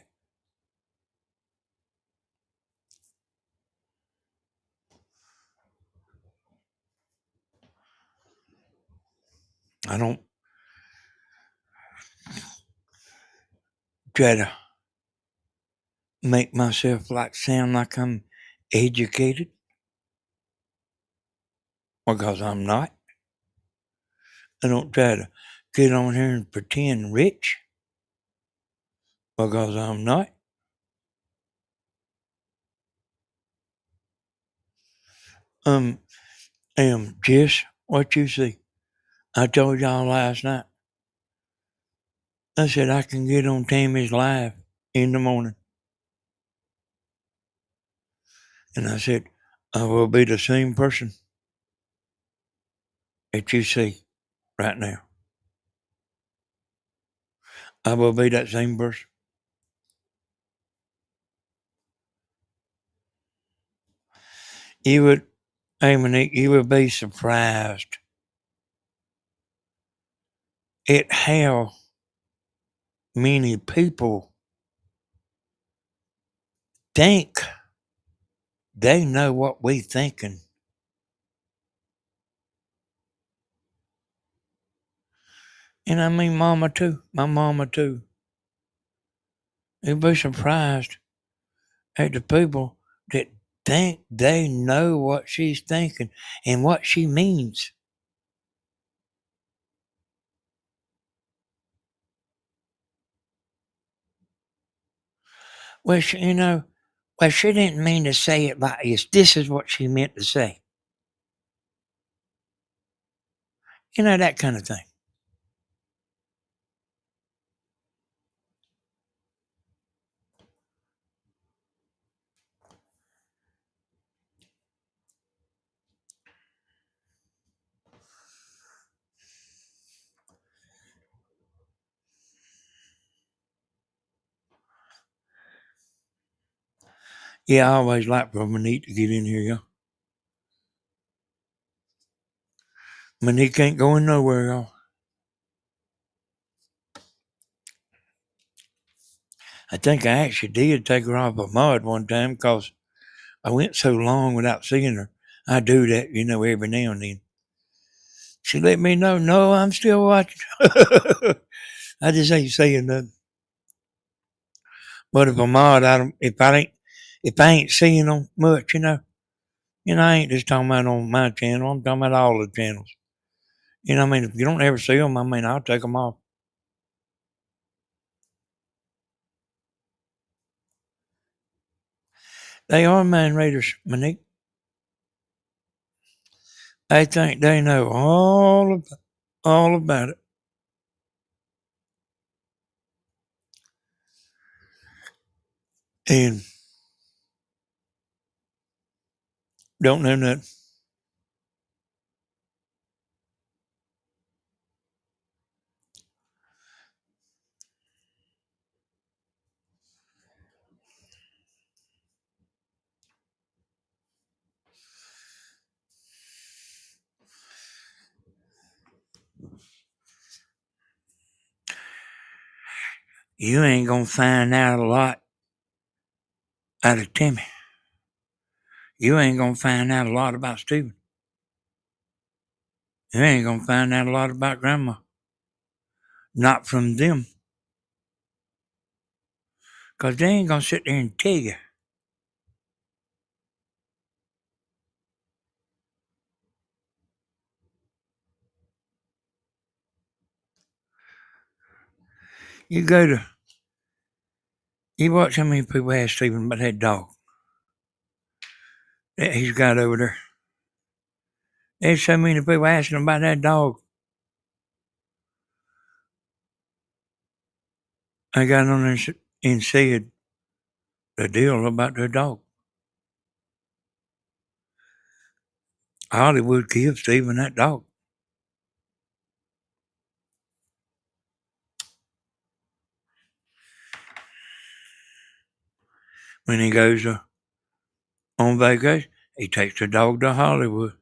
I don't try to make myself sound like I'm educated because I'm not. I don't try to get on here and pretend rich because I'm not. Um, am just what you see. I told y'all last night. I said I can get on Tammy's live in the morning. And I said, I will be the same person that you see right now. I will be that same person. You would, hey Monique, you would be surprised at how many people think they know what we thinking. And I mean mama too. My mama too. You'd be surprised at the people that think they know what she's thinking and what she means. Well, she didn't mean to say it like this. This is what she meant to say. That kind of thing. Yeah, I always like for Monique to get in here, y'all. Monique ain't going nowhere, y'all. I think I actually did take her off a mud one time because I went so long without seeing her. I do that, every now and then. She let me know, no, I'm still watching. I just ain't saying nothing. But if I'm odd, if I ain't seeing them much, I ain't just talking about on my channel. I'm talking about all the channels. If you don't ever see them, I'll take them off. They are mind readers, Monique. They think they know all about it. And don't know nothing. You ain't gonna find out a lot out of Timmy. You ain't gonna find out a lot about Stephen. You ain't gonna find out a lot about Grandma. Not from them. Because they ain't gonna sit there and tell you. You go to, you watch how many people ask Stephen about that dog that he's got over there. There's so many people asking about that dog. I got on there and said the deal about their dog. Hollywood give Stephen that dog. When he goes on vacation, he takes the dog to Hollywood.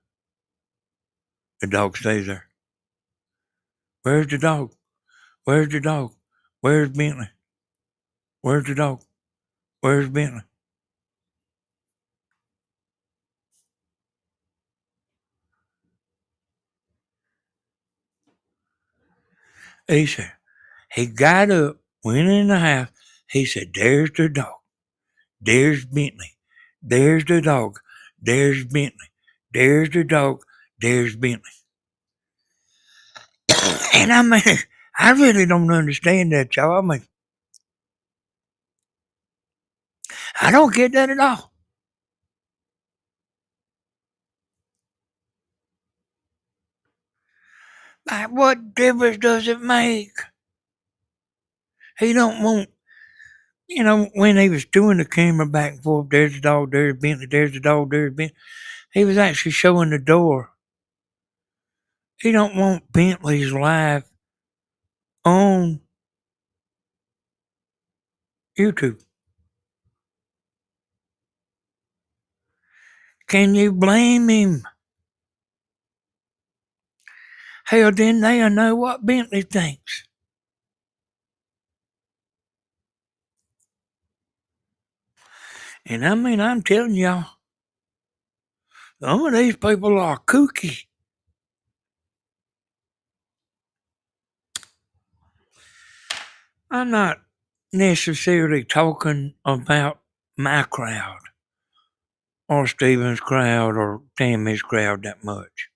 The dog stays there. Where's the dog? Where's the dog? Where's Bentley? Where's the dog? Where's Bentley? He said, he got up, went in the house. He said, there's the dog. There's Bentley. There's the dog. There's Bentley. There's the dog. There's Bentley. And I really don't understand that, y'all. I don't get that at all. Like, what difference does it make? He don't want, when he was doing the camera back and forth, there's the dog, there's Bentley, there's the dog, there's Bentley. He was actually showing the door. He don't want Bentley's life on YouTube. Can you blame him? Hell, then they'll know what Bentley thinks. And I mean, I'm telling y'all, some of these people are kooky. I'm not necessarily talking about my crowd or Steven's crowd or Tammy's crowd that much.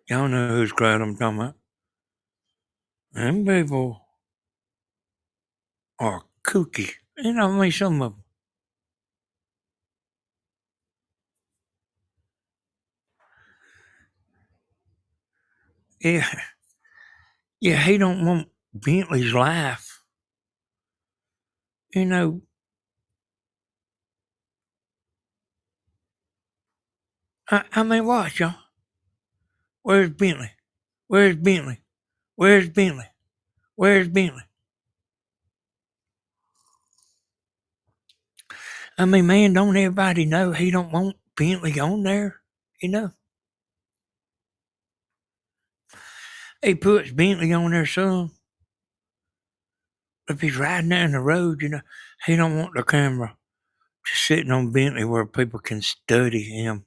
Y'all know whose crowd I'm talking about. Them people are kooky. You know, I mean, some of them. Yeah, yeah, he don't want Bentley's life. You know, I mean, watch, y'all. Where's Bentley? Where's Bentley? Where's Bentley? Where's Bentley? I mean, man, don't everybody know he don't want Bentley on there? You know, he puts Bentley on there some. If he's riding down the road, you know, he don't want the camera just sitting on Bentley where people can study him.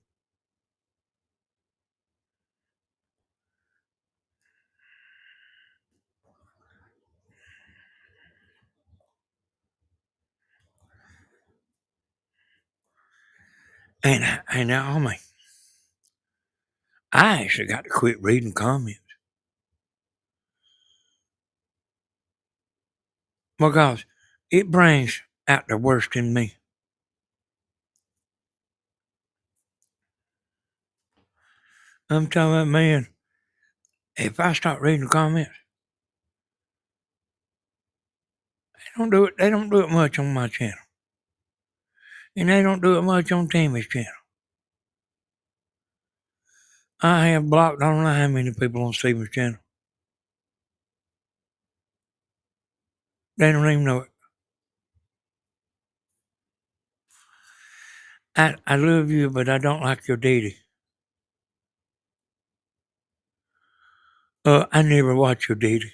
And I mean, I actually got to quit reading comments because it brings out the worst in me. I'm telling that man, if I start reading comments, they don't do it much on my channel. And they don't do it much on Tammy's channel. I have blocked I don't know how many people on Steven's channel. They don't even know it. I love you, but I don't like your daddy. I never watch your daddy.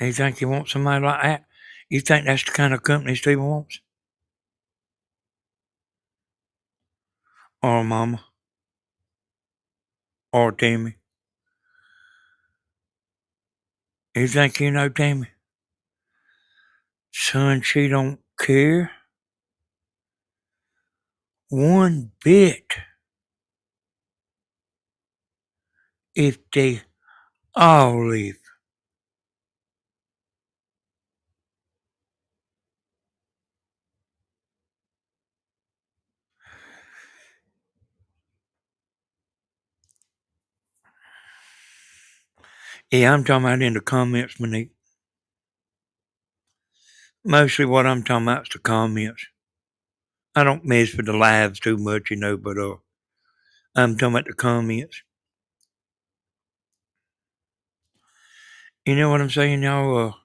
You think you want somebody like that? You think that's the kind of company Steven wants? Or mama? Or Tammy? You think you know Tammy? Son, she don't care one bit if they all leave. Yeah, I'm talking about in the comments, Monique. Mostly what I'm talking about is the comments. I don't mess with the lives too much, you know, but I'm talking about the comments. You know what I'm saying, y'all?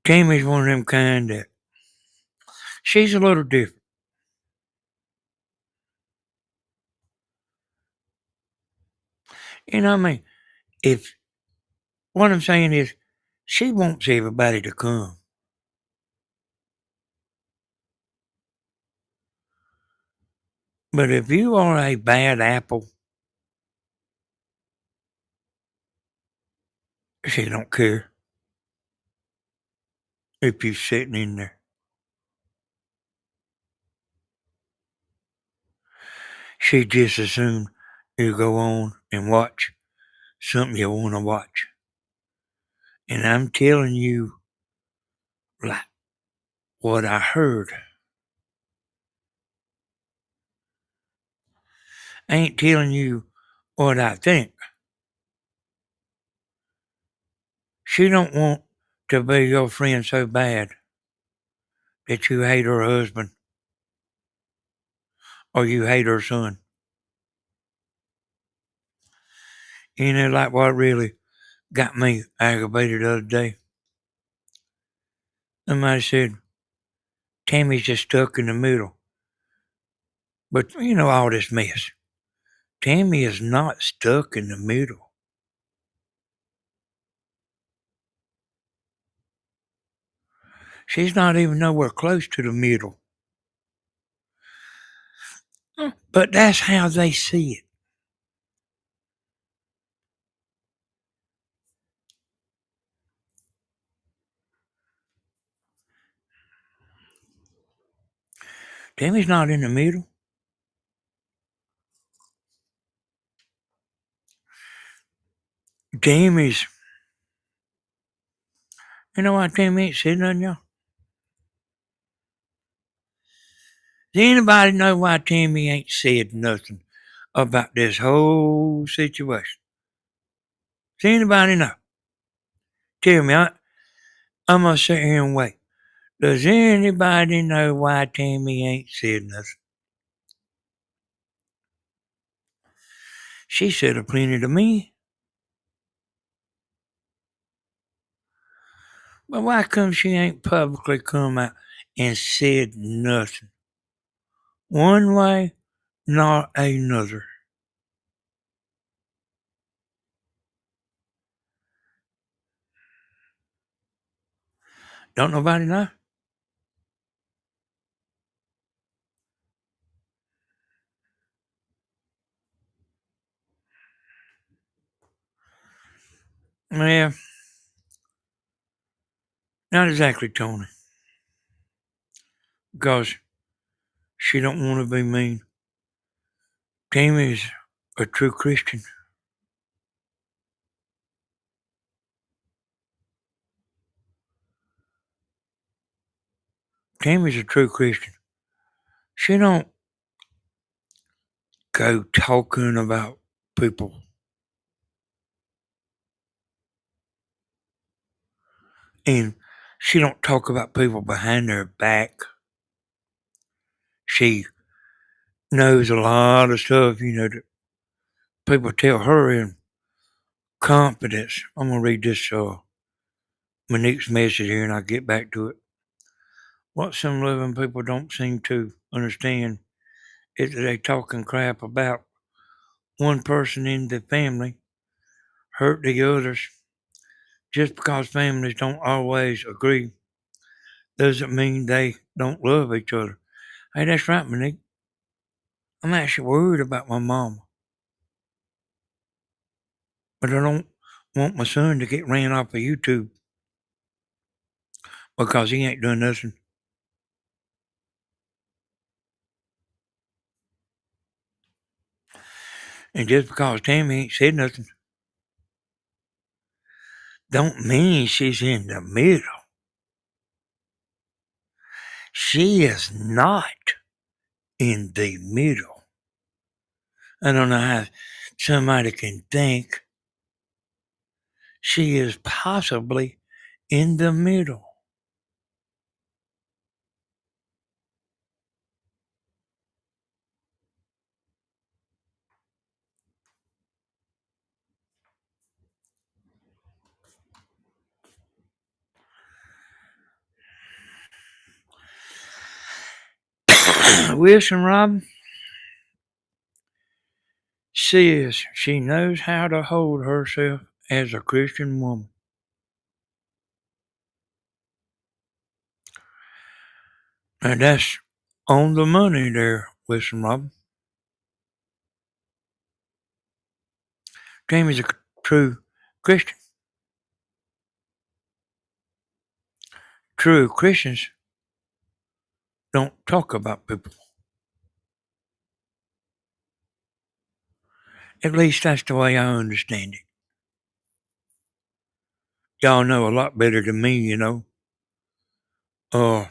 Tammy's one of them kind that she's a little different. You know what I mean? If what I'm saying is she wants everybody to come. But if you are a bad apple, she don't care if you're sitting in there. She just assume you go on and watch something you want to watch. And I'm telling you, like what I heard. I ain't telling you what I think. She don't want to be your friend so bad that you hate her husband or you hate her son. You know, like what really got me aggravated the other day. Somebody said, Tammy's just stuck in the middle. But you know, all this mess. Tammy is not stuck in the middle. She's not even nowhere close to the middle. But that's how they see it. Tammy's not in the middle. Tammy's. You know why Tammy ain't said nothing, y'all? Does anybody know why Tammy ain't said nothing about this whole situation? Does anybody know? Tell me. I'm going to sit here and wait. Does anybody know why Tammy ain't said nothing? She said a plenty to me. But why come she ain't publicly come out and said nothing? One way, nor another. Don't nobody know? Well, not exactly Tony. Because she don't want to be mean. Tammy's a true Christian. Tammy's a true Christian. She don't go talking about people. And she don't talk about people behind their back. She knows a lot of stuff, that people tell her in confidence. I'm gonna read this Monique's message here and I'll get back to it. What some living people don't seem to understand is that they talking crap about one person in the family hurt the others. Just because families don't always agree doesn't mean they don't love each other. Hey, that's right, Monique. I'm actually worried about my mama. But I don't want my son to get ran off of YouTube because he ain't done nothing. And just because Tammy ain't said nothing don't mean she's in the middle. She is not in the middle. I don't know how somebody can think she is possibly in the middle. Wilson Robin says she knows how to hold herself as a Christian woman. And that's on the money there, Wilson Robin. Jamie's a true Christian. True Christians don't talk about people. At least that's the way I understand it. Y'all know a lot better than me, Uh,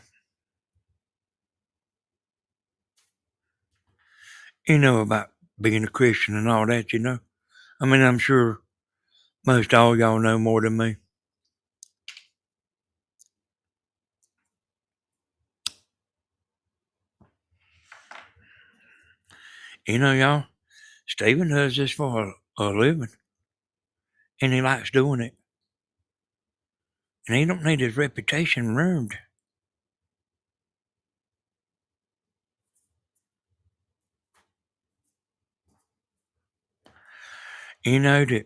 about being a Christian and all that. I mean, I'm sure most all y'all know more than me. Y'all, Stephen does this for a living, and he likes doing it. And he don't need his reputation ruined. You know, that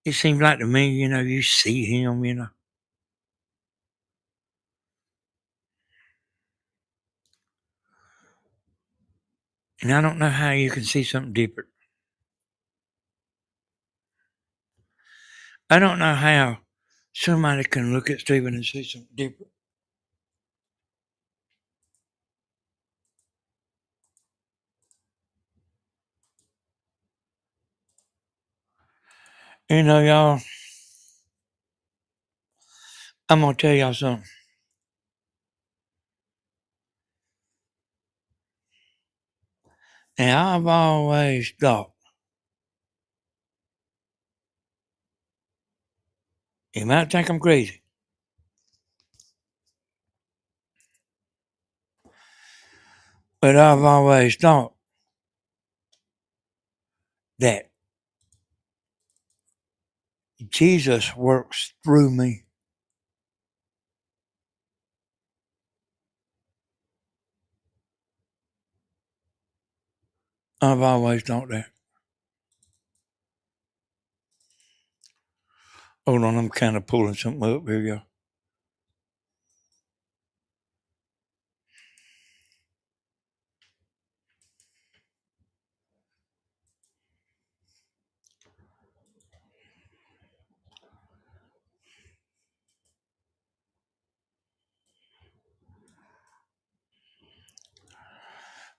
it seems like to me, you see him, And I don't know how you can see something different. I don't know how somebody can look at Stephen and see something different. Y'all, I'm going to tell y'all something. And I've always thought, you might think I'm crazy, but I've always thought that Jesus works through me. I've always thought that. Hold on, I'm kind of pulling something up here, y'all.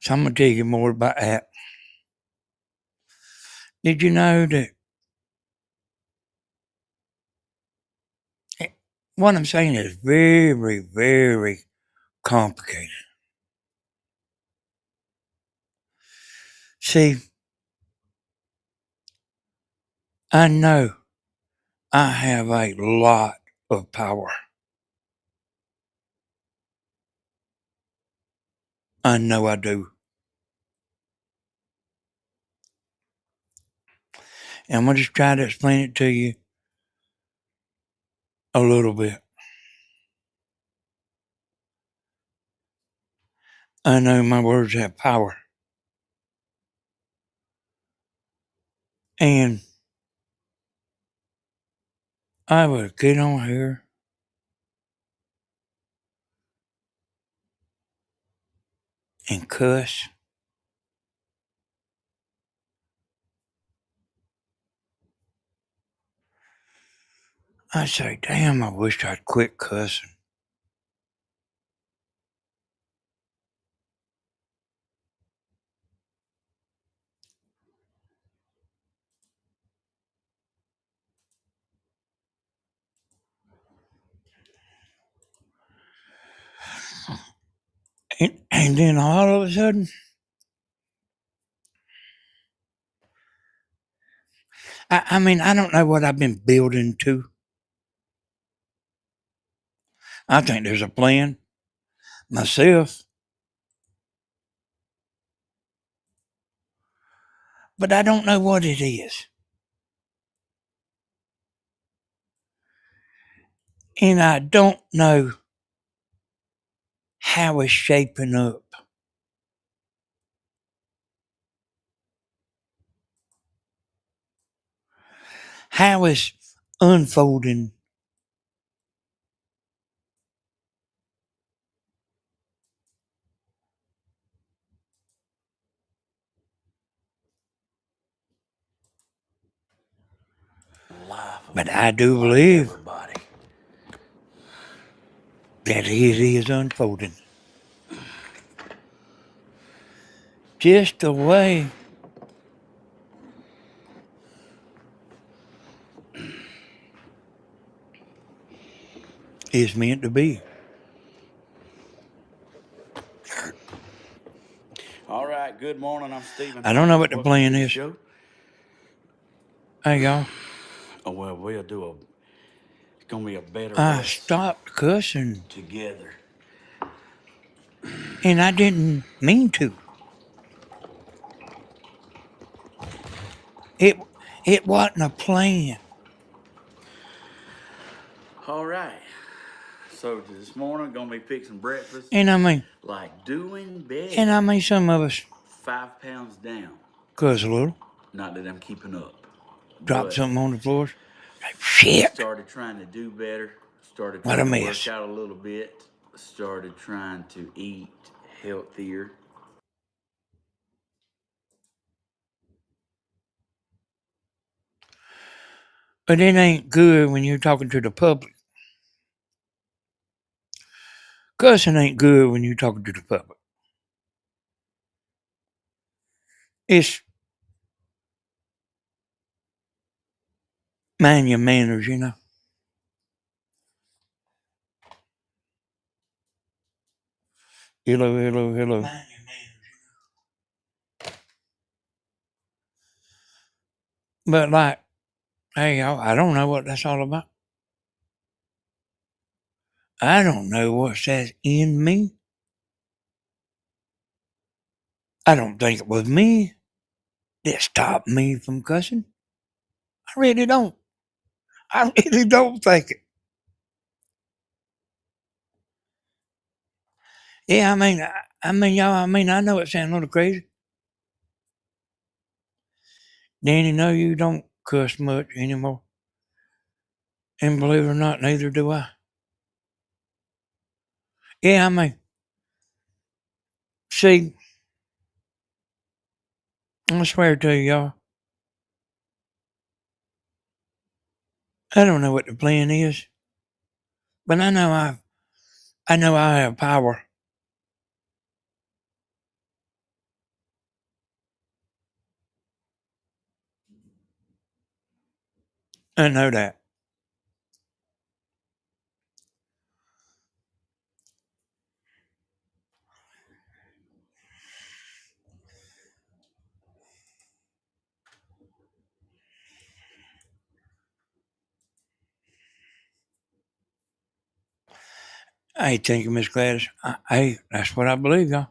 So I'm going to tell you more about that. Did you know that what I'm saying is very, very complicated? See, I know I have a lot of power. I know I do. And I'm going to just try to explain it to you a little bit. I know my words have power. And I would get on here and cuss. I say, damn, I wish I'd quit cussing. And then all of a sudden, I mean, I don't know what I've been building to. I think there's a plan myself, but I don't know what it is. And I don't know how it's shaping up. How it's unfolding. But I do believe that it is unfolding. Just the way it's meant to be. All right, good morning. I'm Stephen. I don't know what the plan is. Show. Hey, y'all. Oh, well, we'll do it's going to be a better I us stopped cussing, together. and I didn't mean to. It wasn't a plan. All right. So this morning, going to be fixing breakfast. And I mean, Like doing and I better. mean, some of us 5 pounds down. cuss a little. Not that I'm keeping up. Drop but something on the floor. just Shit! started trying to do better, started What a trying to work mess. out a little bit, started trying to eat healthier. But it ain't good when you're talking to the public. Cussing ain't good when you're talking to the public. It's mind your manners, you know. Hello, hello, hello. But like, hey, I don't know what that's all about. I don't know what's that in me. I don't think it was me that stopped me from cussing. I really don't. I really don't think it. Yeah, y'all, I know it sounds a little crazy. Danny, no, you don't cuss much anymore. And believe it or not, neither do I. Yeah, see, I swear to you, y'all, I don't know what the plan is, but I know I have power. I know that. Hey, thank you, Miss Gladys. Hey, that's what I believe, y'all.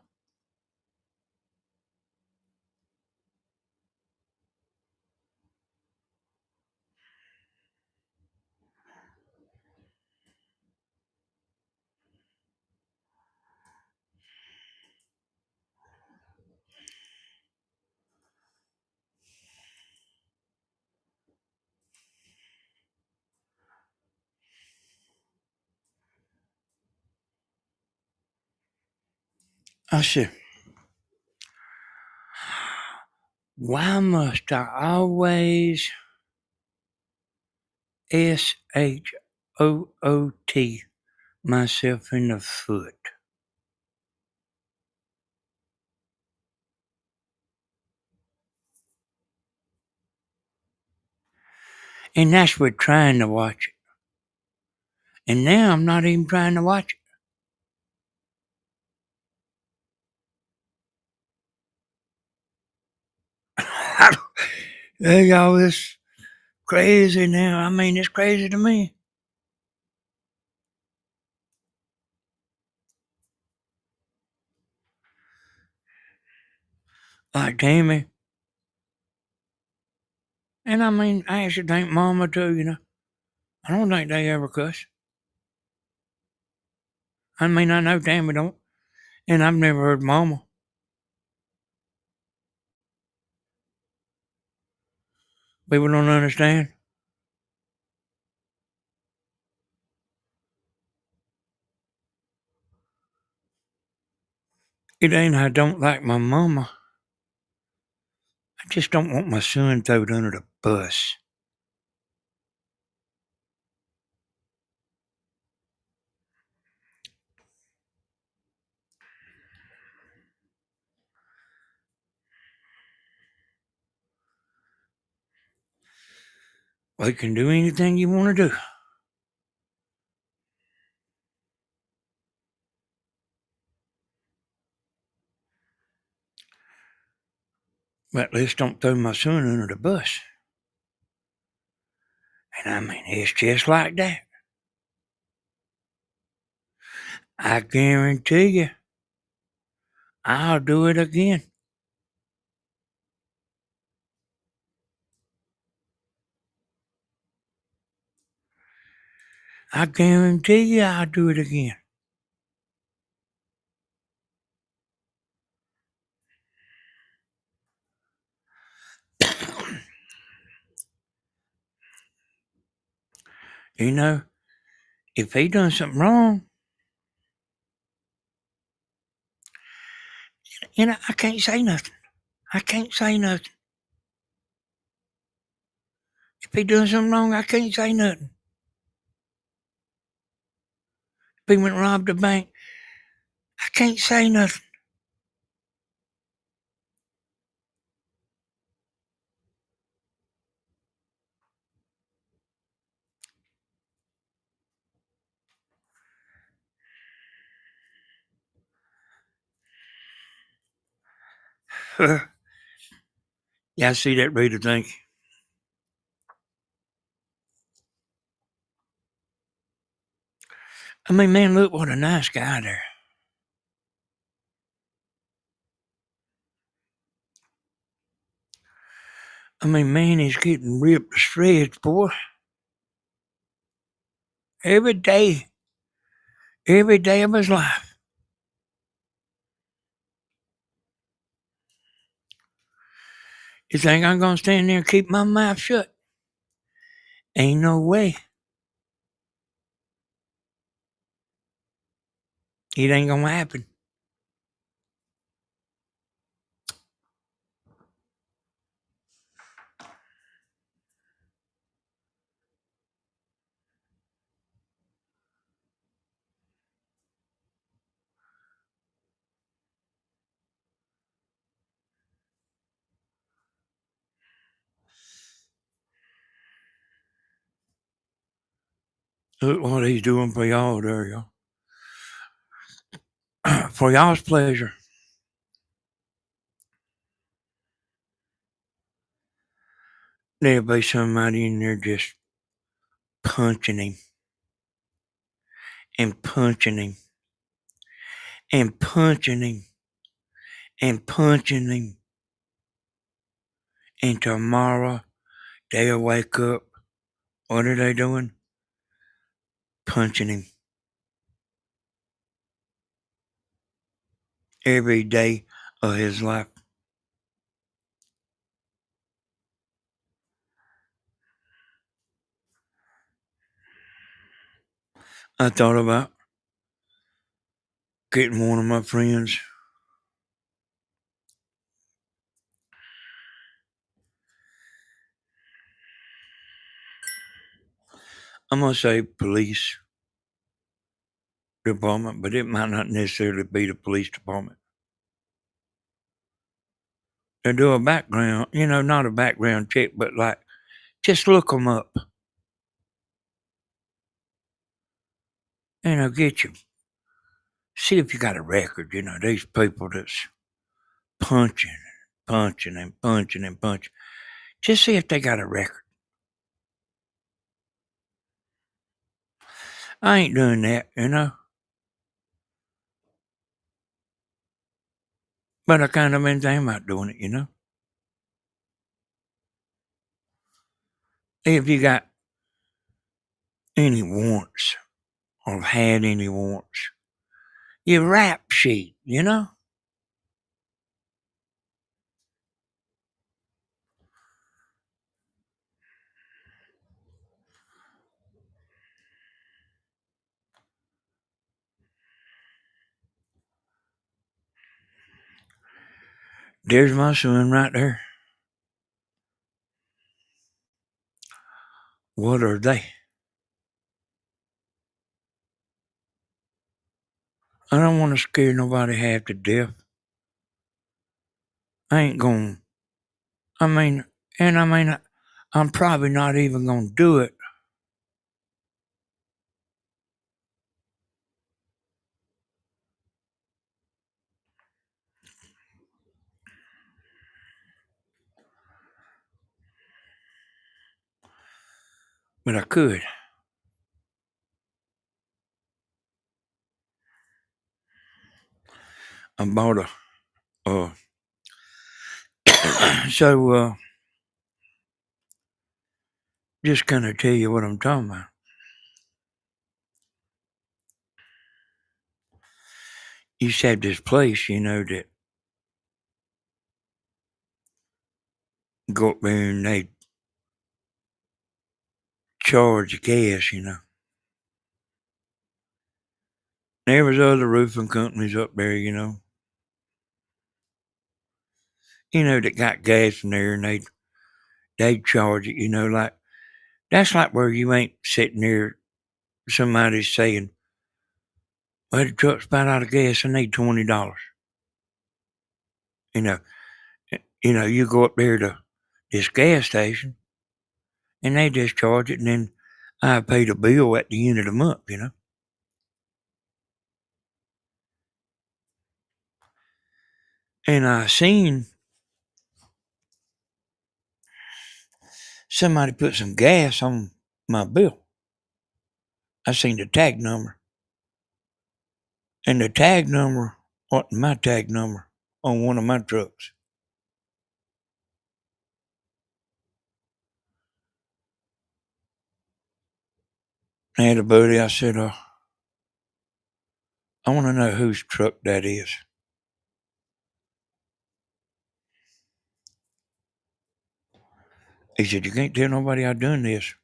I said, why must I always SHOOT myself in the foot? And that's with trying to watch it. And now I'm not even trying to watch it. Hey, y'all, it's crazy now. It's crazy to me. Like Tammy. And I actually think Mama too, you know. I don't think they ever cuss. I know Tammy don't. And I've never heard Mama. People don't understand. It ain't I don't like my mama. I just don't want my son thrown under the bus. Well, you can do anything you want to do. But at least don't throw my son under the bus. And it's just like that. I guarantee you, I'll do it again. I guarantee you I'll do it again. You know, if he done something wrong, I can't say nothing. I can't say nothing. If he done something wrong, I can't say nothing. If he went and robbed a bank, I can't say nothing. Yeah, I see that reader think. I mean, man, look what a nice guy there. I mean, man, he's getting ripped to shreds, boy. Every day. Every day of his life. You think I'm going to stand there and keep my mouth shut? Ain't no way. It ain't going to happen. Look what he's doing for y'all there, y'all. For y'all's pleasure. There'll be somebody in there just punching him and punching him and punching him and punching him. And tomorrow they'll wake up. What are they doing? Punching him. Every day of his life. I thought about getting one of my friends. I'm going to say police department, but it might not necessarily be the police department. They do a background, not a background check, but like just look them up. Get you. See if you got a record. These people that's punching, punching, and punching and punching. Just see if they got a record. I ain't doing that. But I kind of been thinking about doing it. If you got any warrants or had any warrants, your rap sheet. There's my son right there. What are they? I don't want to scare nobody half to death. I ain't going. I mean, I'm probably not even going to do it. But I could. I bought uh, so, just kind of tell you what I'm talking about. You said this place, that go up there and they charge gas, There was other roofing companies up there, that got gas in there and they'd charge it, like that's like where you ain't sitting there, somebody's saying, well, the truck's about out of gas, I need $20. You know, you go up there to this gas station and they just charge it and then I pay the bill at the end of the month. And I seen somebody put some gas on my bill. I seen the tag number. And the tag number wasn't my tag number on one of my trucks. I had a buddy, I said, I want to know whose truck that is. He said, you can't tell nobody I done this.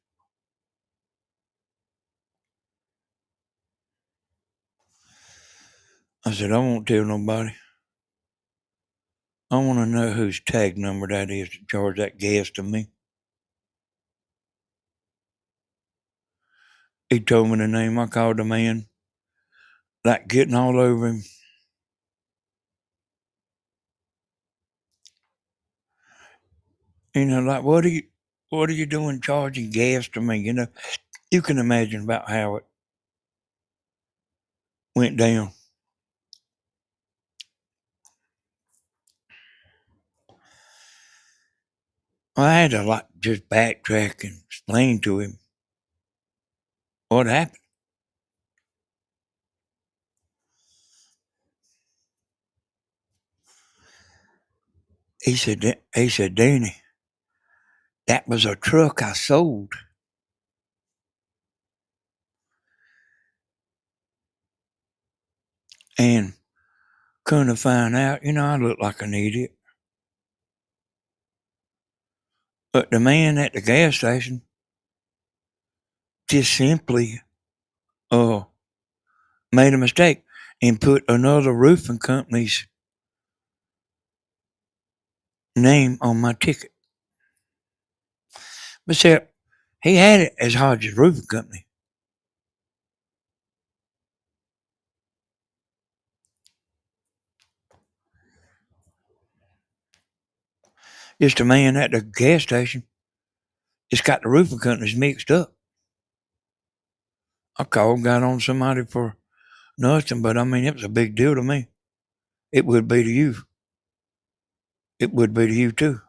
I said, I won't tell nobody. I want to know whose tag number that is to charge that gas to me. He told me the name. I called the man, like getting all over him. Like what are you doing charging gas to me? You can imagine about how it went down. I had to just backtrack and explain to him what happened. He said, Danny, that was a truck I sold. And couldn't find out, I looked like an idiot. But the man at the gas station just simply made a mistake and put another roofing company's name on my ticket. But see, he had it as Hodges Roofing Company. Just a man at the gas station just got the roofing companies mixed up. I got on somebody for nothing, but I mean, it was a big deal to me. It would be to you. It would be to you too.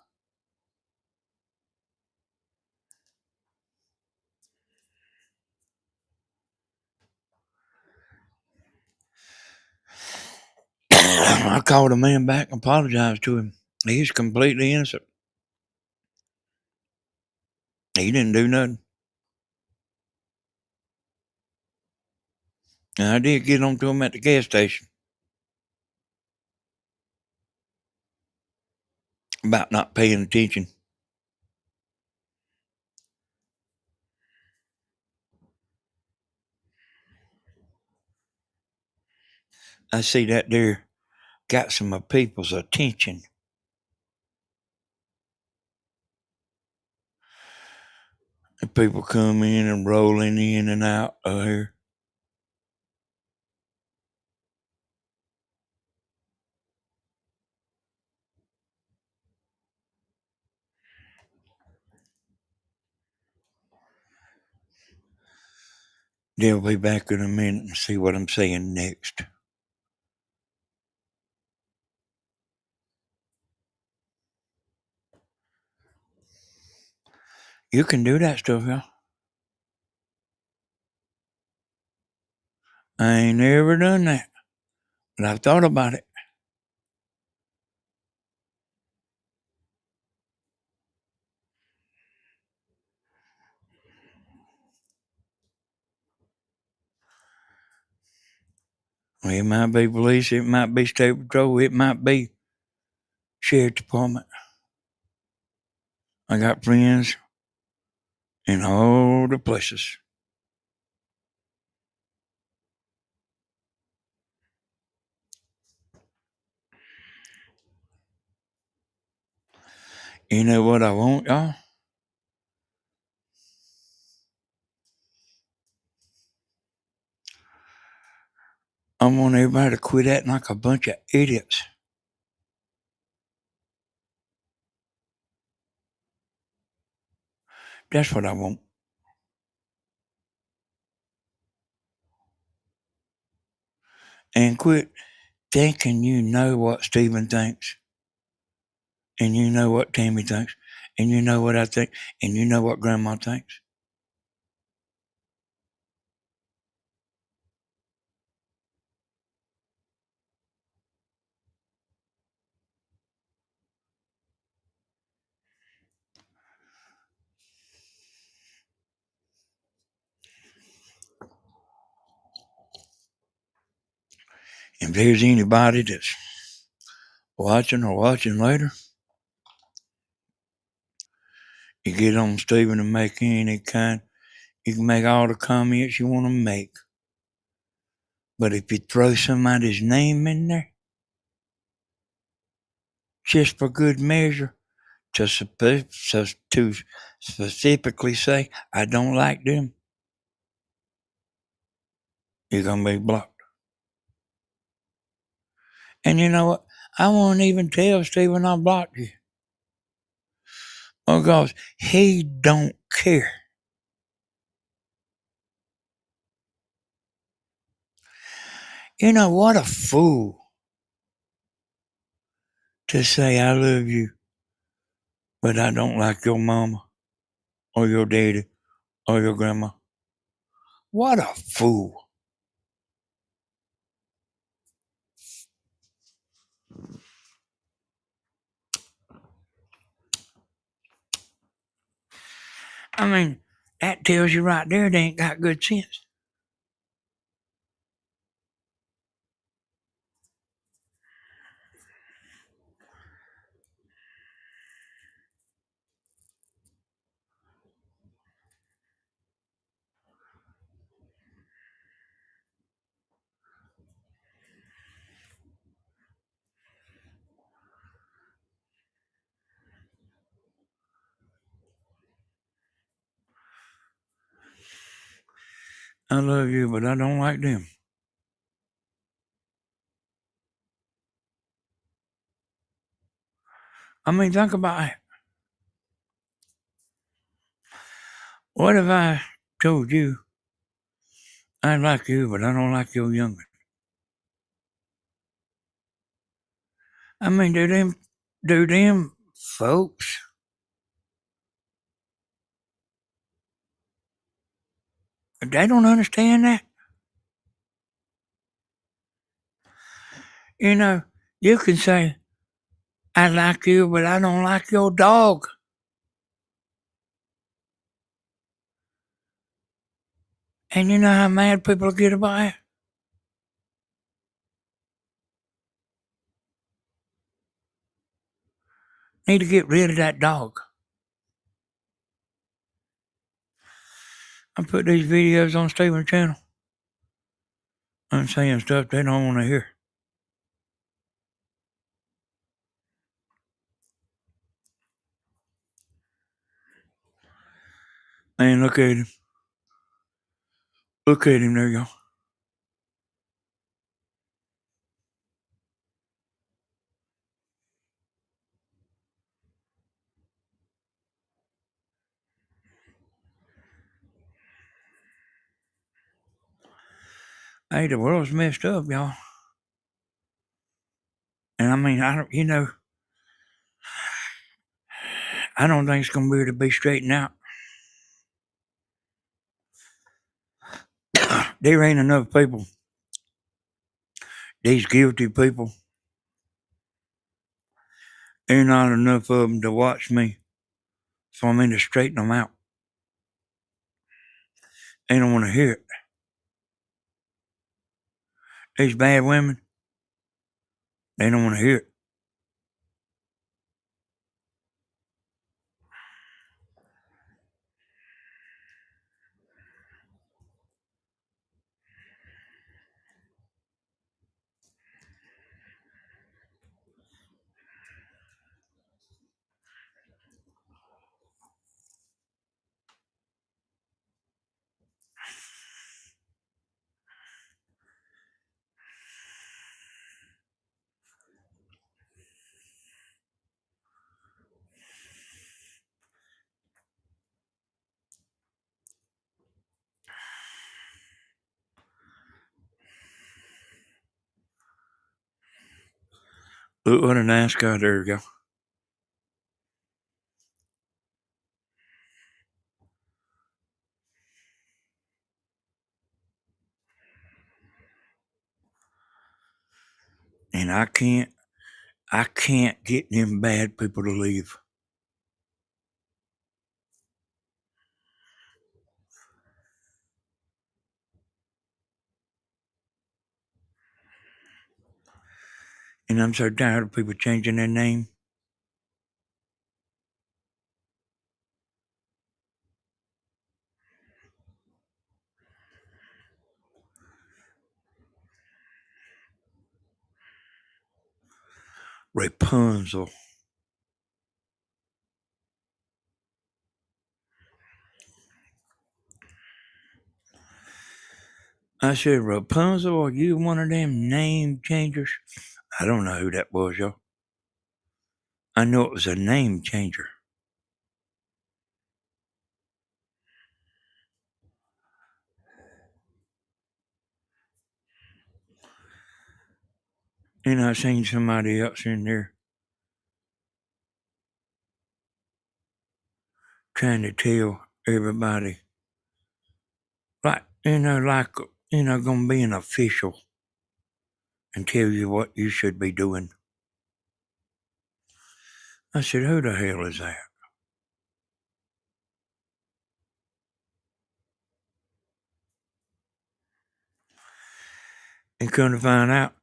I called the man back and apologized to him. He's completely innocent. He didn't do nothing. And I did get on to him at the gas station about not paying attention. I see that there got some of people's attention. And people come in and rolling in and out of here. They'll be back in a minute and see what I'm saying next. You can do that stuff, y'all. I ain't never done that, but I've thought about it. It might be police, it might be state patrol, it might be sheriff department. I got friends in all the places. You know what I want, y'all? I want everybody to quit acting like a bunch of idiots. That's what I want. And quit thinking you know what Stephen thinks, and you know what Tammy thinks, and you know what I think, and you know what Grandma thinks. If there's anybody that's watching or watching later, you get on Stephen and make any kind. You can make all the comments you want to make. But if you throw somebody's name in there, just for good measure, to specifically say, I don't like them, you're going to be blocked. And you know what? I won't even tell Stephen I blocked you. Because he don't care. You know, what a fool to say I love you, but I don't like your mama or your daddy or your grandma. What a fool. I mean, that tells you right there they ain't got good sense. I love you, but I don't like them. I mean, think about it. What if I told you I like you, but I don't like your youngest? I mean, do them folks, they don't understand that? You know, you can say, I like you, but I don't like your dog. And you know how mad people get about it? Need to get rid of that dog. I put these videos on Stephen's channel. I'm saying stuff they don't want to hear. Man, look at him. Look at him there, y'all. Hey, the world's messed up, y'all. And I mean, I don't think it's going to be able to be straightened out. There ain't enough people, these guilty people, there not enough of them to watch me for me to straighten them out. They don't want to hear it. These bad women, they don't want to hear it. Look what a nice guy. There you go. And I can't get them bad people to leave. And I'm so tired of people changing their name. Rapunzel. I said, Rapunzel, are you one of them name changers? I don't know who that was, y'all. I know it was a name changer. And I seen somebody else in there trying to tell everybody, like, gonna be an official and tell you what you should be doing. I said, who the hell is that? And come to find out,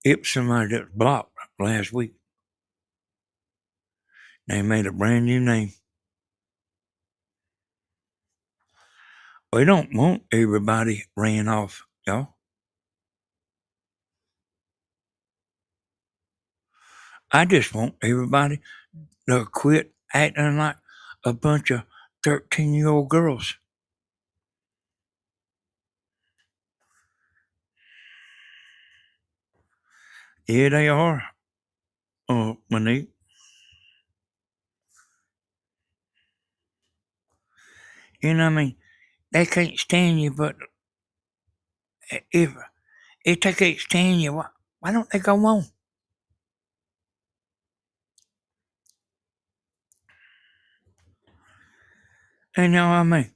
it was somebody that was blocked last week. They made a brand new name. We don't want everybody ran off, y'all. I just want everybody to quit acting like a bunch of 13-year-old girls. Yeah, they are, Monique. You know what I mean? They can't stand you, but if they can't stand you, why don't they go on? You know what I mean?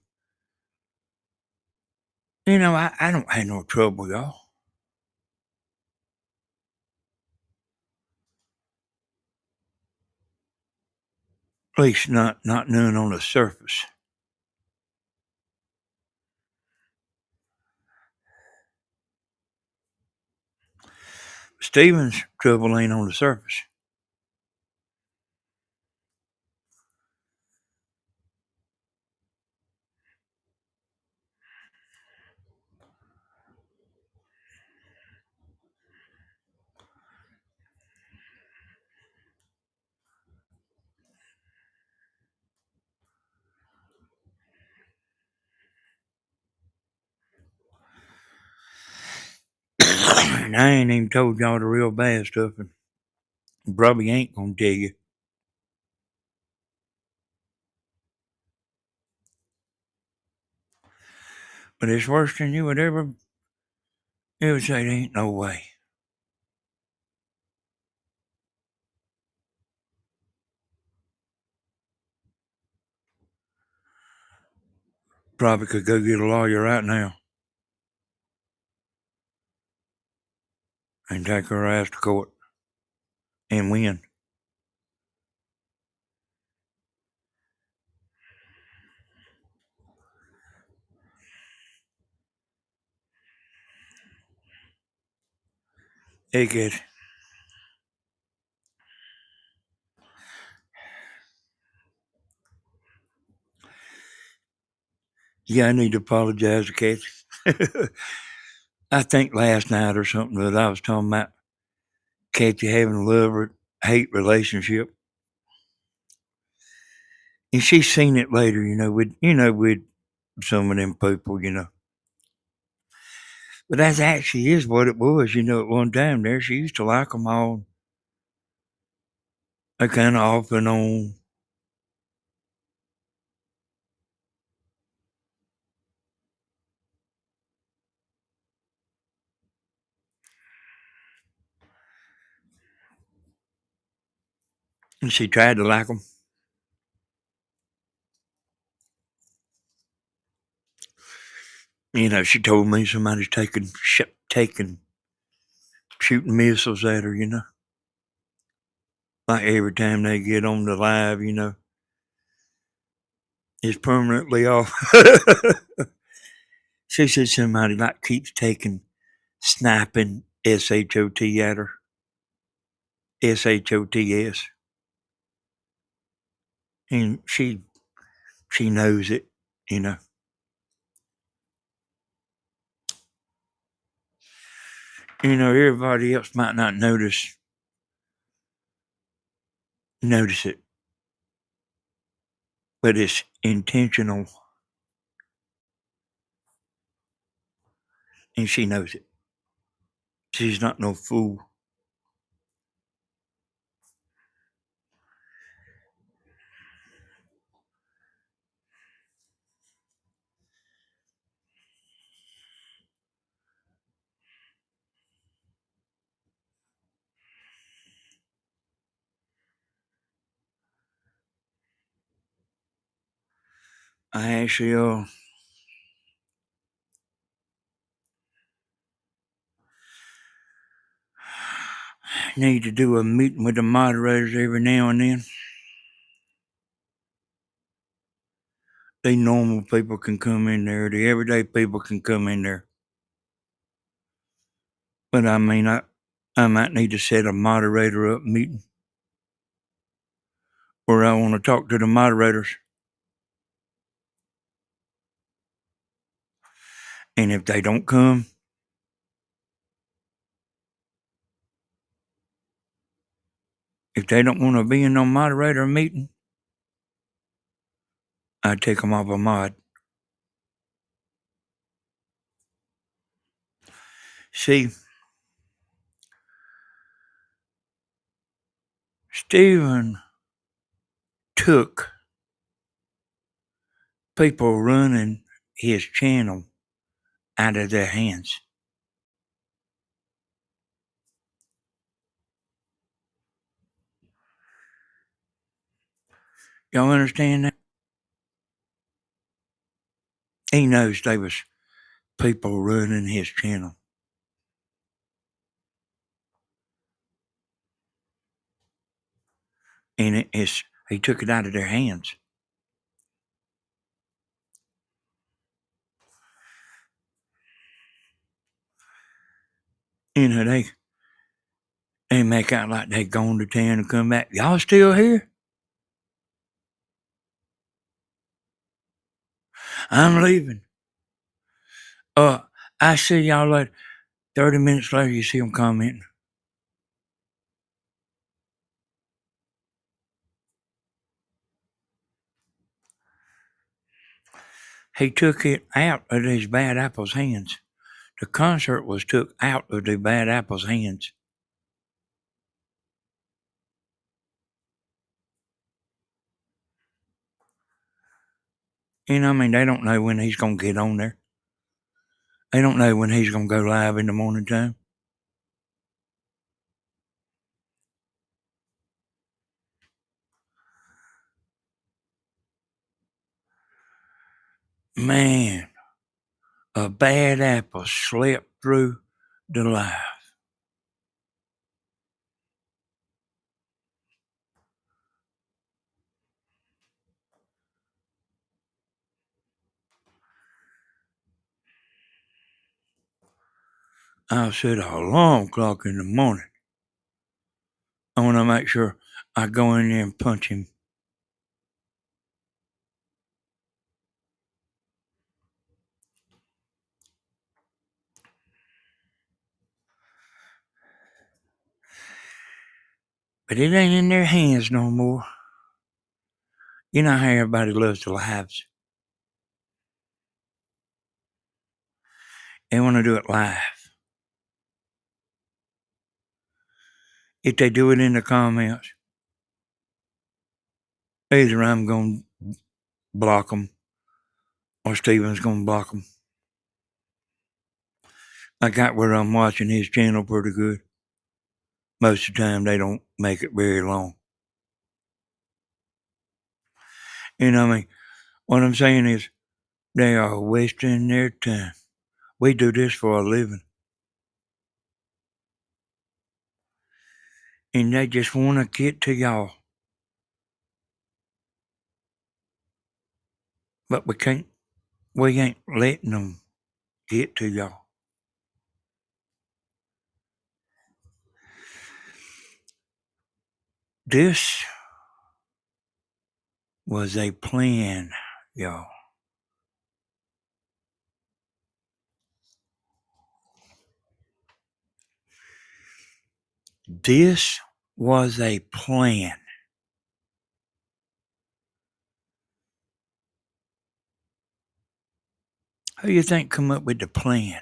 I don't have no trouble, y'all. At least not none on the surface. Steven's trouble ain't on the surface. And I ain't even told y'all the real bad stuff, and probably ain't gonna tell you. But it's worse than you would ever. You would say there ain't no way. Probably could go get a lawyer right now and take her ass to court and win. Hey, kid. Yeah, I need to apologize to Kathy. I think last night or something that I was talking about Kathy having a love or hate relationship. And she's seen it later, with some of them people. But that actually is what it was, at one time there. She used to like them all. They kind of off and on. And she tried to like them. She told me somebody's shooting missiles at her, Like every time they get on the live, it's permanently off. She said somebody like keeps sniping SHOT at her. SHOTS. And she knows it, you know. Everybody else might not notice it, but it's intentional, and she knows it. She's not no fool. I actually need to do a meeting with the moderators every now and then. The normal people can come in there. The everyday people can come in there. But I mean, I might need to set a moderator up meeting where I want to talk to the moderators. And if they don't come, if they don't want to be in no moderator meeting, I take them off a mod. See, Stephen took people running his channel out of their hands. Y'all understand that? He knows there was people running his channel. And he took it out of their hands. They make out like they gone to town and come back. Y'all still here? I'm leaving. I see y'all later. 30 minutes later, you see them commenting. He took it out of these bad apples' hands. The concert was took out of the bad apples' hands. They don't know when he's going to get on there. They don't know when he's going to go live in the morning time. Man, a bad apple slept through the live. I'll set an alarm clock in the morning. I want to make sure I go in there and punch him. But it ain't in their hands no more. You know how everybody loves the lives. They want to do it live. If they do it in the comments, either I'm going to block them or Steven's going to block them. I got where I'm watching his channel pretty good. Most of the time, they don't make it very long. You know what I mean? What I'm saying is they are wasting their time. We do this for a living. And they just want to get to y'all. But we can't, we ain't letting them get to y'all. This was a plan, y'all. This was a plan. Who you think come up with the plan?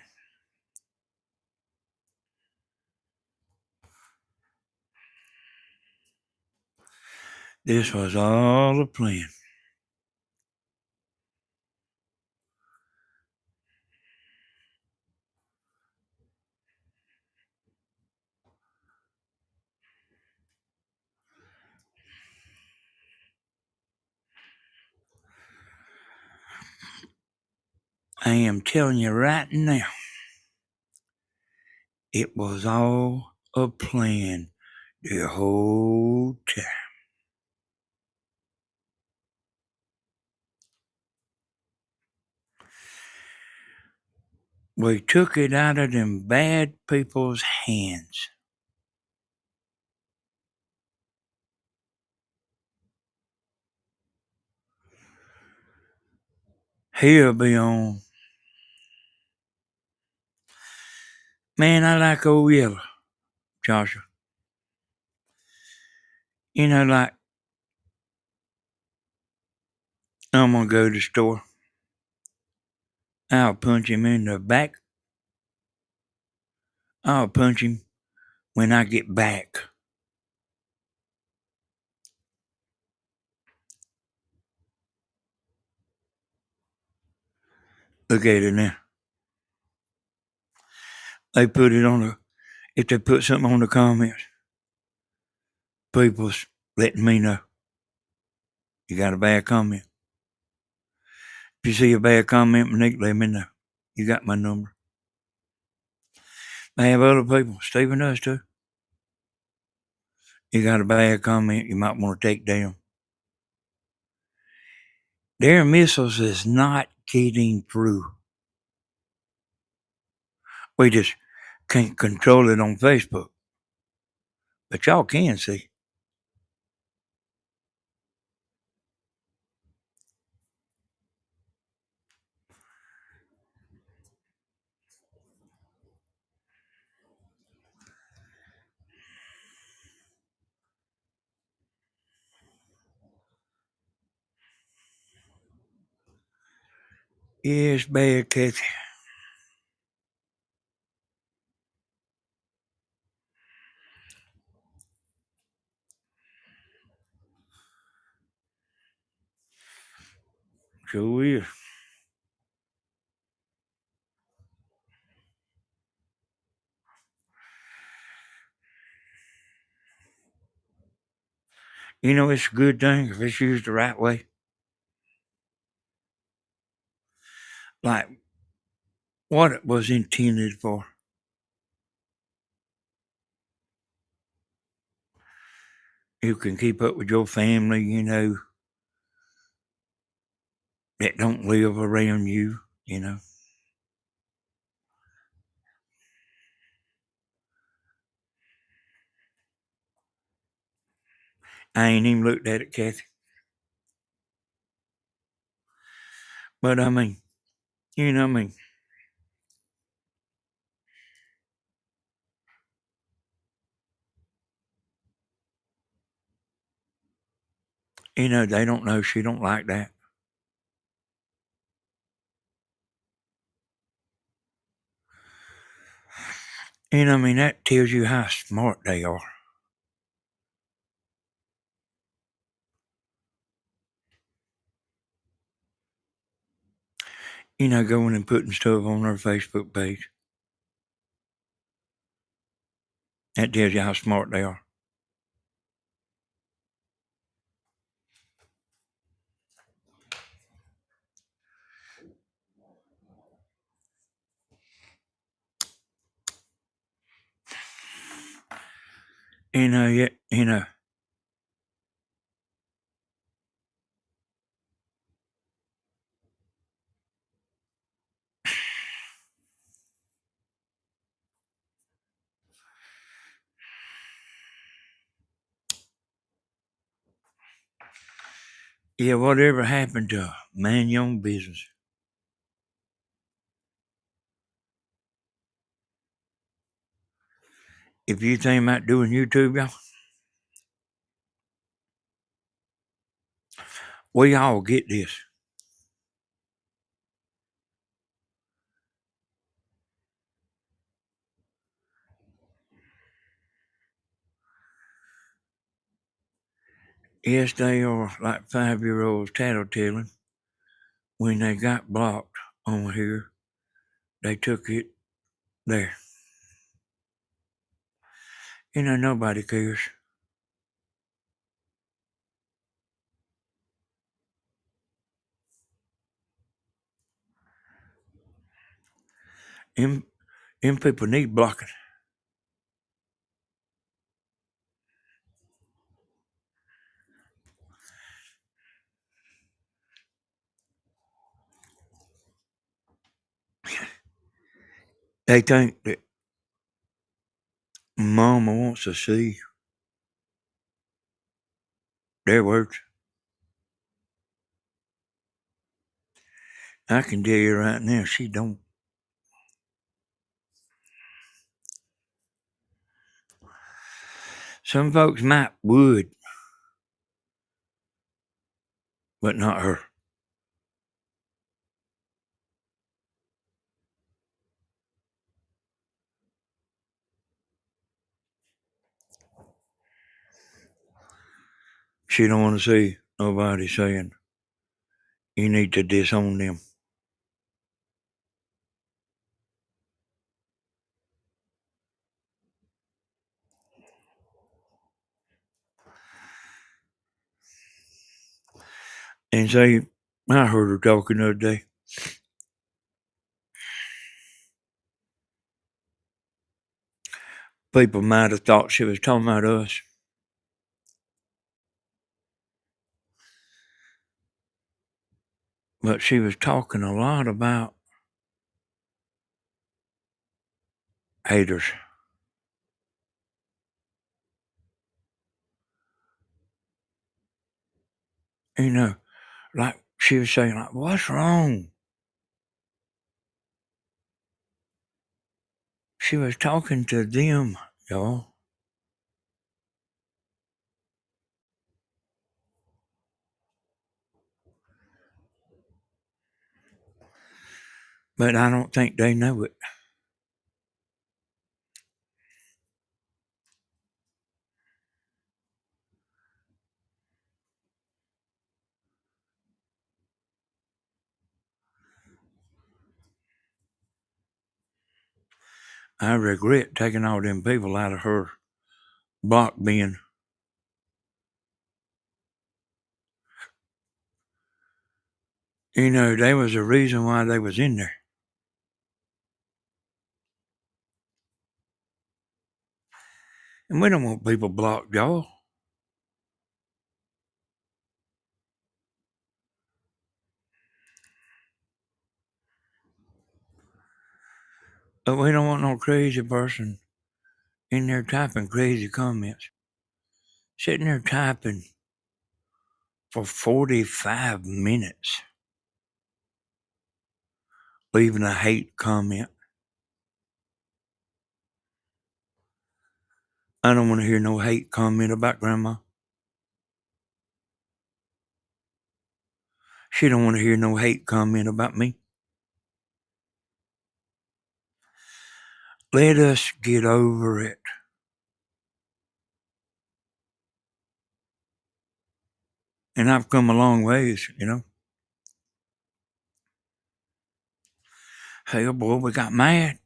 This was all a plan. I am telling you right now, it was all a plan the whole time. We took it out of them bad people's hands. He'll be on. Man, I like old Yellow, Joshua. You know, like, I'm gonna go to the store. I'll punch him in the back. I'll punch him when I get back. Look at it now. They put it on the, if they put something on the comments, people's letting me know. You got a bad comment. If you see a bad comment, Monique, let me know. You got my number. I have other people. Stephen does too. You got a bad comment, you might want to take down. Their missiles is not getting through. We just can't control it on Facebook. But y'all can see. Yes, bad, Kathy. Sure is. You know, it's a good thing if it's used the right way. Like what it was intended for. You can keep up with your family, you know, that don't live around you, you know. I ain't even looked at it, Kathy. But I mean, you know what I mean? You know, they don't know she don't like that. You know what I mean? That tells you how smart they are. You know, going and putting stuff on their Facebook page. That tells you how smart they are. Yeah, yeah, whatever happened to man your own business? If you think about doing YouTube, y'all, we all get this. Yes, they are like 5-year-olds tattletelling. When they got blocked on here, they took it there. Nobody cares. Them, them people need blocking. They think that mama wants to see their words. I can tell you right now, she don't. Some folks might would, but not her. She don't want to see nobody saying you need to disown them. And say, I heard her talking the other day. People might have thought she was talking about us. But she was talking a lot about haters. Like she was saying, like, what's wrong? She was talking to them, y'all. But I don't think they know it. I regret taking all them people out of her block bin. There was a reason why they was in there. And we don't want people blocked, y'all. But we don't want no crazy person in there typing crazy comments. Sitting there typing for 45 minutes, leaving a hate comment. I don't want to hear no hate comment about grandma. She don't want to hear no hate comment about me. Let us get over it. And I've come a long ways. Hell, boy, we got mad.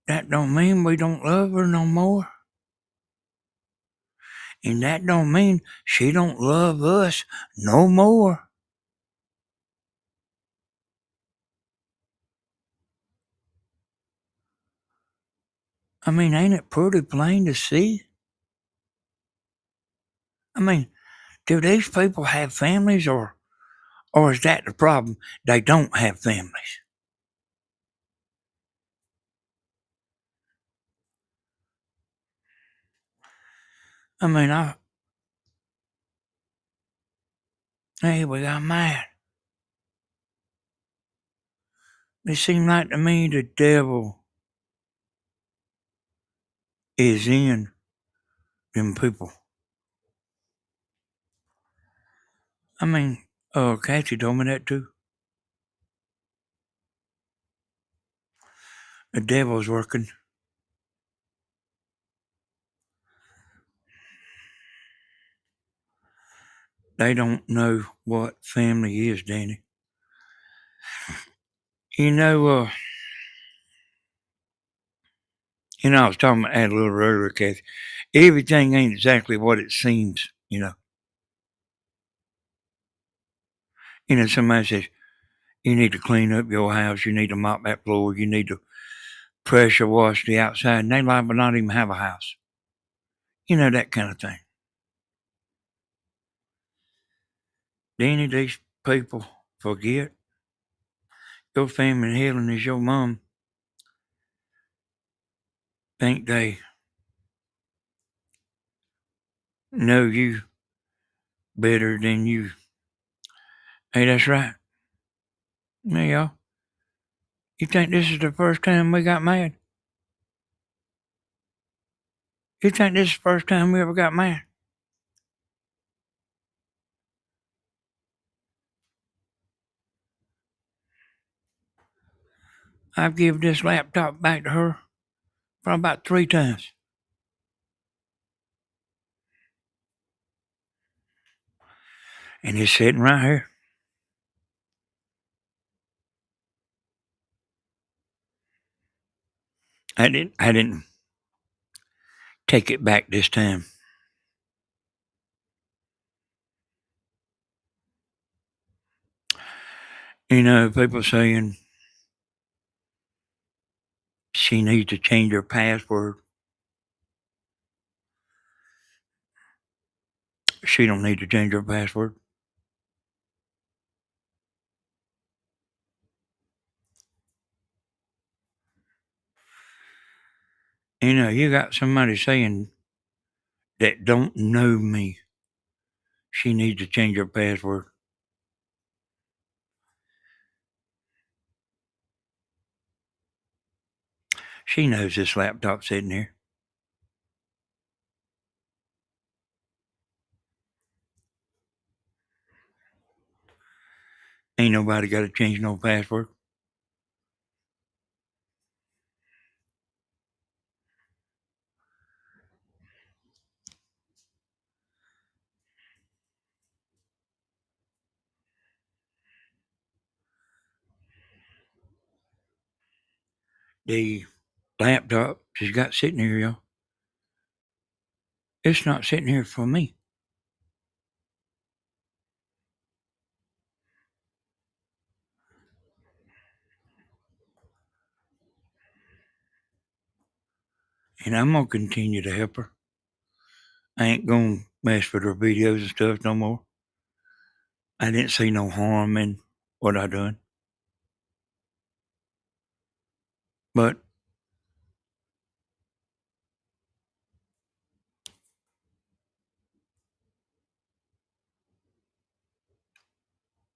That don't mean we don't love her no more. And that don't mean she don't love us no more. I mean, ain't it pretty plain to see? I mean, do these people have families, or is that the problem? They don't have families. I mean, hey, we got mad. It seemed like to me the devil is in them people. I mean, Cassie told me that too. The devil's working. They don't know what family is, Danny. You know, I was talking about that a little earlier, Kathy. Everything ain't exactly what it seems. Somebody says, you need to clean up your house, you need to mop that floor, you need to pressure wash the outside, and they liable not even have a house. That kind of thing. Danny, these people forget your family healing is your mom. Think they know you better than you. Hey, that's right. Yeah, y'all. You think this is the first time we got mad? You think this is the first time we ever got mad? I've given this laptop back to her for about 3 times. And it's sitting right here. I didn't take it back this time. People saying she needs to change her password. She don't need to change her password. You got somebody saying that don't know me. She needs to change her password. She knows this laptop's sitting here. Ain't nobody got to change no password. The laptop she's got sitting here, y'all. It's not sitting here for me. And I'm going to continue to help her. I ain't going to mess with her videos and stuff no more. I didn't see no harm in what I done. But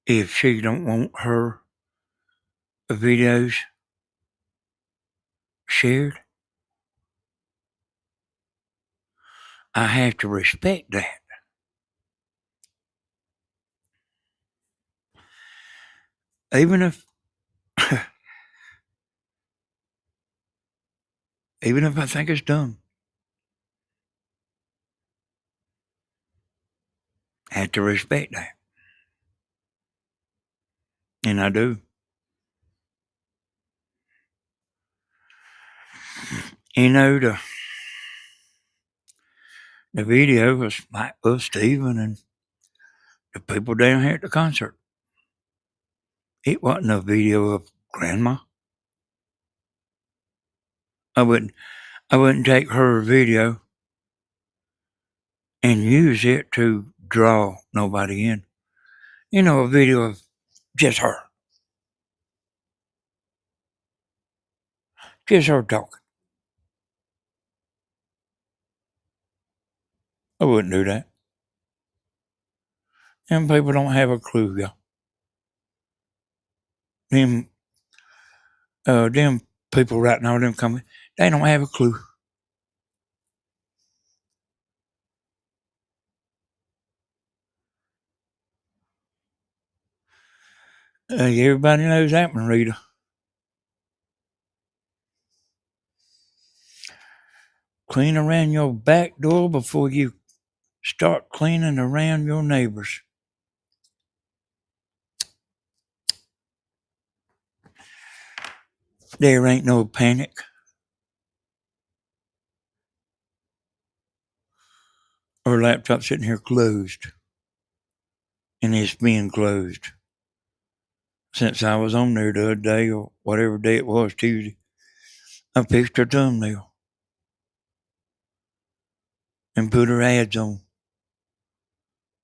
if she don't want her videos shared, I have to respect that. Even if even if I think it's dumb, I have to respect that. And I do. The video was like of Steven and the people down here at the concert. It wasn't a video of grandma. I wouldn't I wouldn't take her video and use it to draw nobody in. A video of just her. Just her talking. I wouldn't do that. Them people don't have a clue, y'all. Them people right now, them coming, they don't have a clue. Everybody knows that, Marita. Clean around your back door before you start cleaning around your neighbors. There ain't no panic. Our laptop sitting here closed. And it's been closed since I was on there the other day or whatever day it was, Tuesday. I fixed her thumbnail and put her ads on.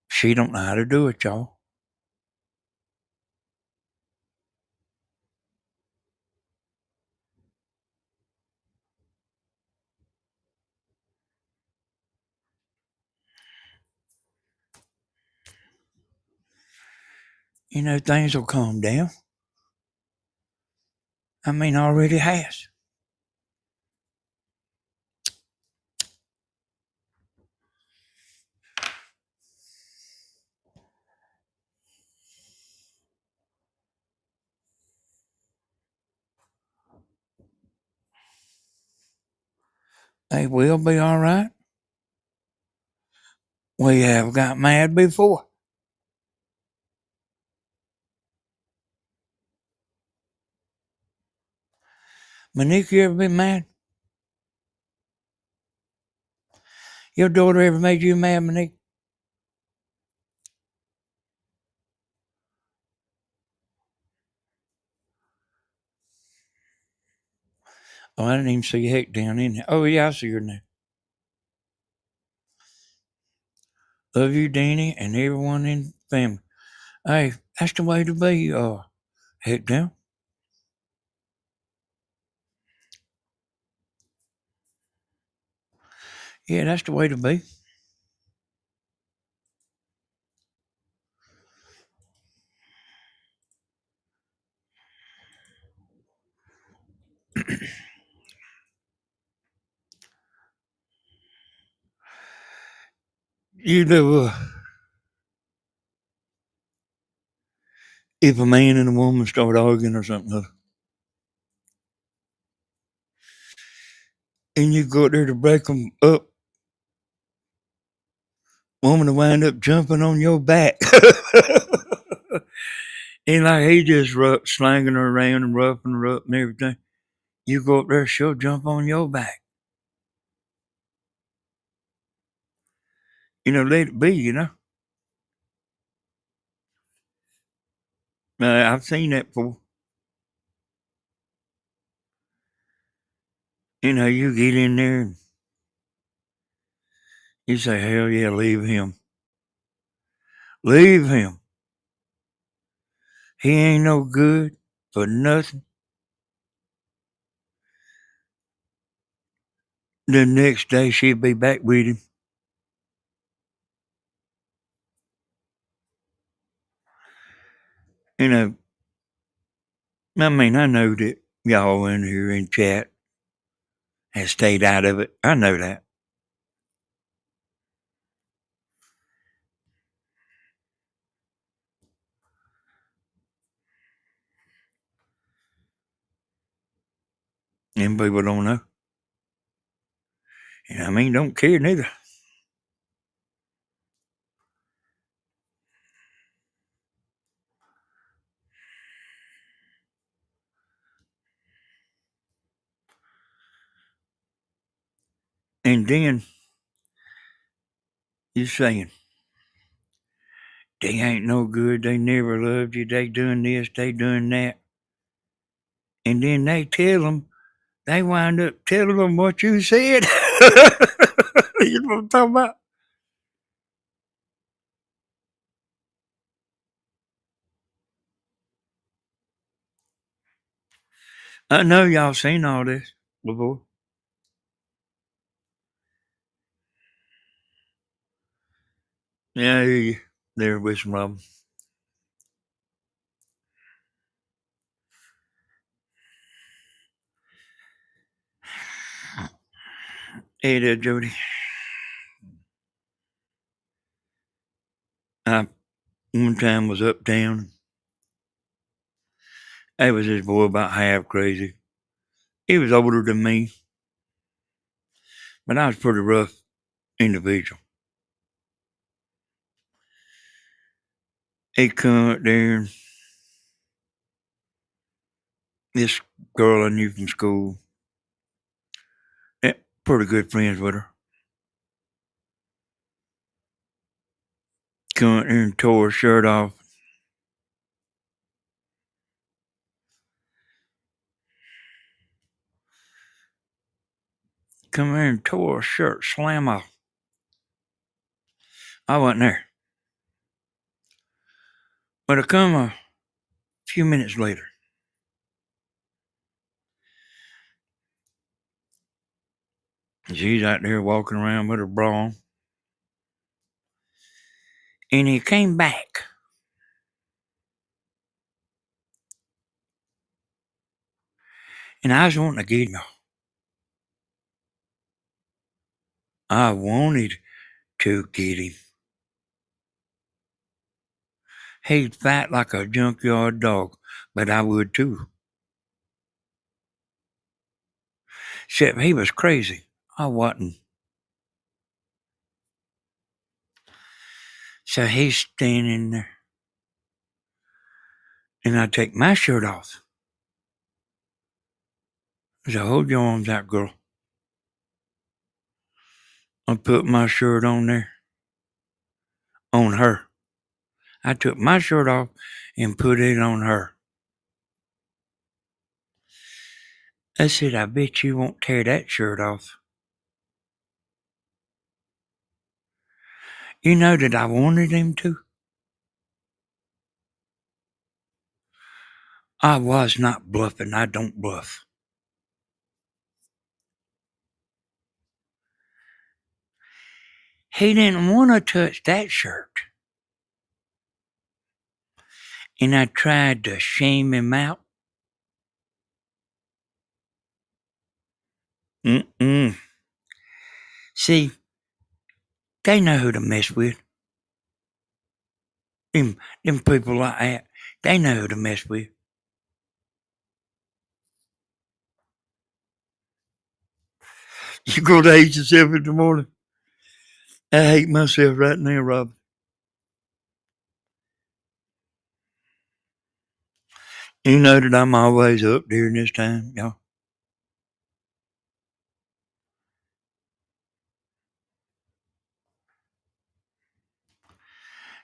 She don't know how to do it, y'all. Things will calm down. I mean, already has. They will be all right. We have got mad before. Monique, you ever been mad? Your daughter ever made you mad, Monique? Oh, I didn't even see Heck down in there. Oh, yeah, I see her now. Love you, Danny, and everyone in the family. Hey, that's the way to be, Heck down. Yeah, that's the way to be. You know, if a man and a woman start arguing or something, and you go there to break them up, woman will wind up jumping on your back. And like he just slanging her around and roughing her up and everything. You go up there, she'll jump on your back. Let it be. I've seen that before. You get in there and you say, hell yeah, leave him. Leave him. He ain't no good for nothing. The next day she'll be back with him. I know that y'all in here in chat has stayed out of it. I know that. And people don't know. And don't care neither. And then you're saying, they ain't no good, they never loved you, they doing this, they doing that. And then they tell them they wind up telling them what you said. You know what I'm talking about? I know y'all seen all this before. Yeah, I hear you there with some of them. Hey there, Jody. I one time was uptown. There was this boy about half crazy. He was older than me, but I was a pretty rough individual. He come up there, and this girl I knew from school, pretty good friends with her, come up there and tore her shirt off. Come here and tore her shirt slam off. I wasn't there. But I come a few minutes later. She's out there walking around with her bra on. And he came back. And I was wanting to get him. I wanted to get him. He'd fight like a junkyard dog, but I would too. Except he was crazy. I wasn't. So he's standing there. And I take my shirt off. I said, hold your arms out, girl. I put my shirt on there. On her. I took my shirt off and put it on her. I said, I bet you won't tear that shirt off. You know that I wanted him to? I was not bluffing. I don't bluff. He didn't want to touch that shirt. And I tried to shame him out. Mm-mm. See, they know who to mess with. Them people like that, they know who to mess with. You go to hate yourself in the morning. I hate myself right now, Rob. You know that I'm always up during this time, y'all.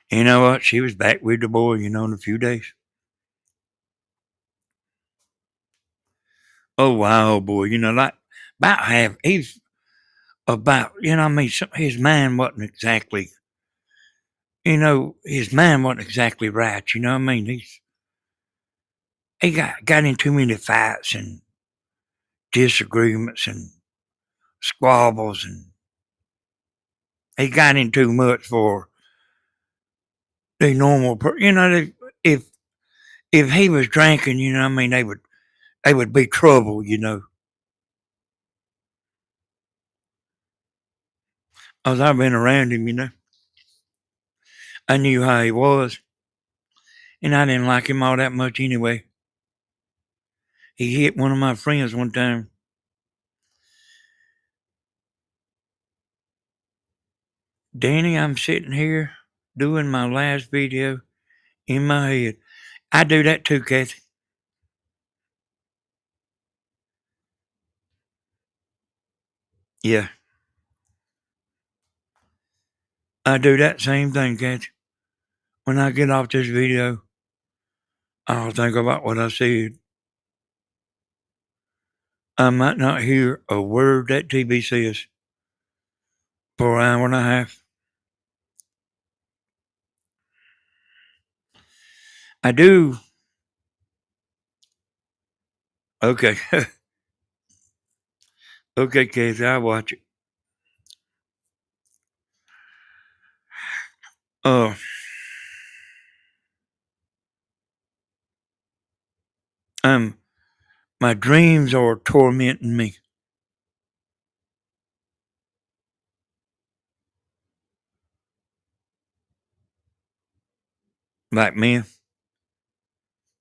You know what? She was back with the boy, in a few days. Oh, wow, boy. Like about half. He's about, I mean, his mind wasn't exactly, his mind wasn't exactly right. You know what I mean? He got in too many fights and disagreements and squabbles, and he got in too much for the normal person. If he was drinking, what I mean, they would be trouble. 'Cause I've been around him. I knew how he was, and I didn't like him all that much anyway. He hit one of my friends one time. Danny, I'm sitting here doing my last video in my head. I do that too, Kathy. Yeah, I do that same thing, Kathy. When I get off this video, I'll think about what I said. I might not hear a word that TV says for an hour and a half. I do. Okay. Okay, Casey, I'll watch it. Uh, um, my dreams are tormenting me. Like me,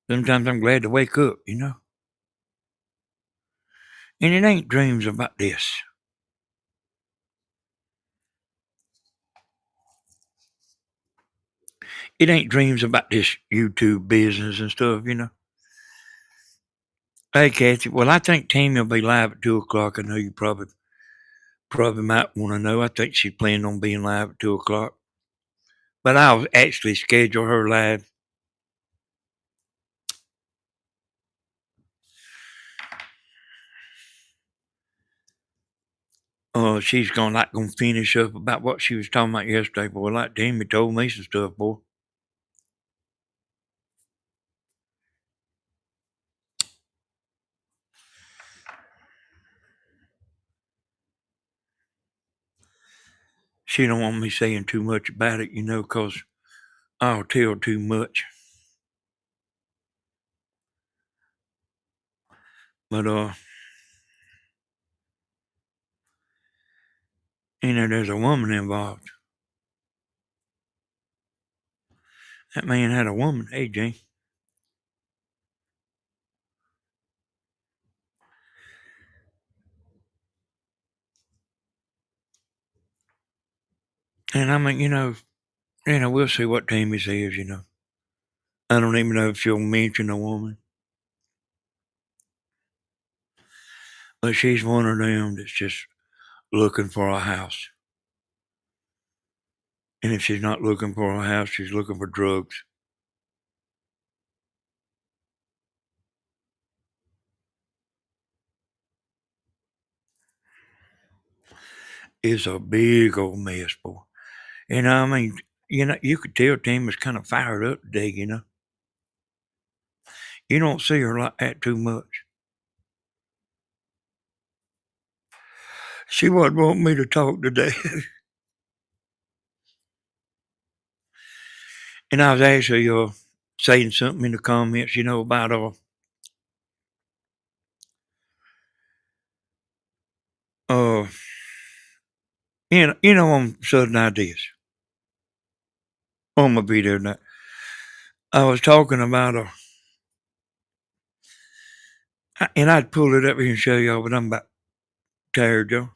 sometimes I'm glad to wake up, you know? And it ain't dreams about this. It ain't dreams about this YouTube business and stuff, you know? Hey, Kathy, well, I think Tammy will be live at 2 o'clock. I know you probably might want to know. I think she's planning on being live at 2 o'clock. But I'll actually schedule her live. She's gonna finish up about what she was talking about yesterday, boy. Like Tammy told me some stuff, boy. She don't want me saying too much about it, you know, 'cause I'll tell too much. But you know, there's a woman involved. That man had a woman. Hey, Jane. And I mean, we'll see what Tammy says, you know. I don't even know if she'll mention a woman. But she's one of them that's just looking for a house. And if she's not looking for a house, she's looking for drugs. It's a big old mess, boy. And I mean, you could tell Tim was kind of fired up today, you know. You don't see her like that too much. She wasn't wanting me to talk today. And I was actually saying something in the comments, you know, about uh on Southern Ideas. On my video tonight. I was talking about and I'd pull it up here and show y'all, but I'm about tired, y'all.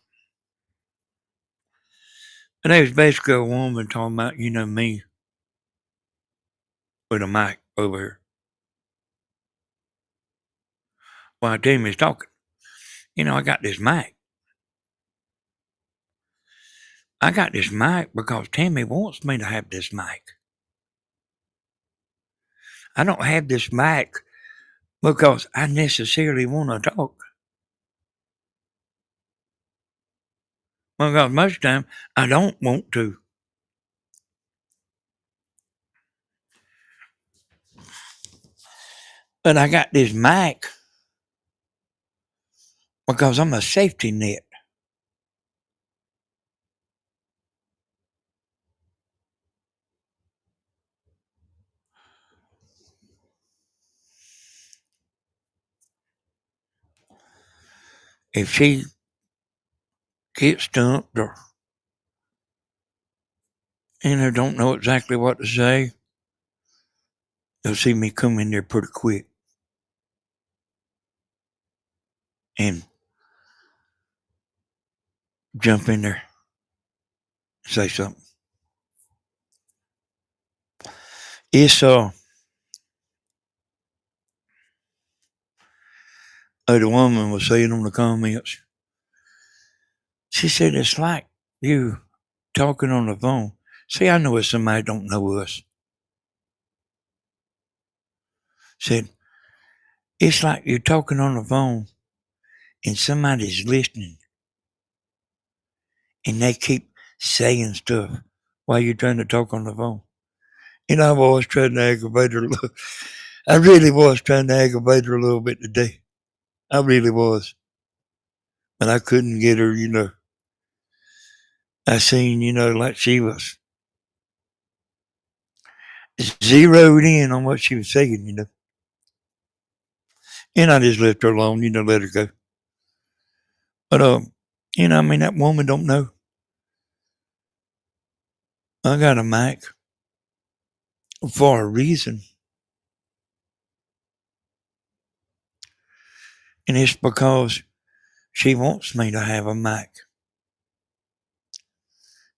And there was basically a woman talking about, me with a mic over here while Tammy's talking. I got this mic. I got this mic because Tammy wants me to have this mic. I don't have this mic because I necessarily want to talk. Because most of the time I don't want to. But I got this mic because I'm a safety net. If she gets stumped or don't know exactly what to say, they'll see me come in there pretty quick and jump in there, say something. It's the woman was saying on the comments. She said it's like you talking on the phone. See, I know if somebody don't know us. Said it's like you're talking on the phone and somebody's listening and they keep saying stuff while you're trying to talk on the phone. And I was trying to aggravate her. I really was trying to aggravate her a little bit today. I really was. But I couldn't get her. I seen, like she was zeroed in on what she was saying. And I just left her alone, let her go. But, that woman don't know. I got a mic for a reason. And it's because she wants me to have a mic.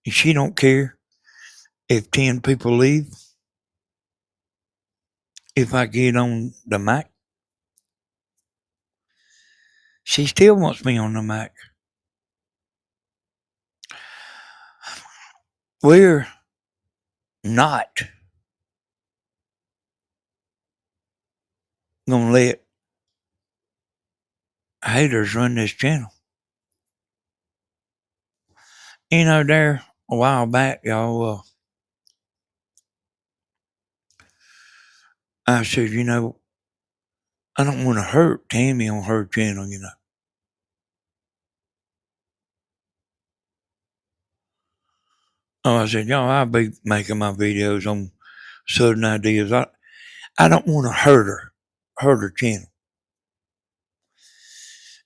And she don't care if 10 people leave. If I get on the mic, she still wants me on the mic. We're not going to let haters run this channel. There a while back, y'all, I said, I don't want to hurt Tammy on her channel. Oh, I said, y'all, I'll be making my videos on Southern ideas. I don't want to hurt her channel.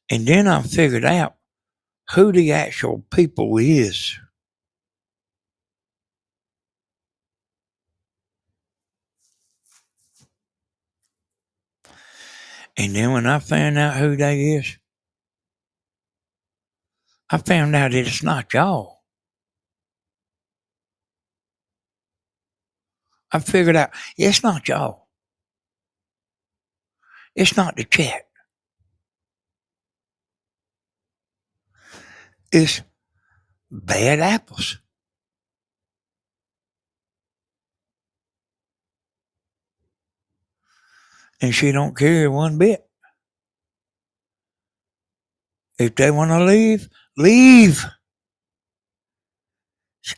And then I figured out who the actual people is. And then when I found out who they is, I found out that it's not y'all. I figured out it's not y'all. It's not the chat. It's bad apples. And she don't care one bit. If they want to leave, leave.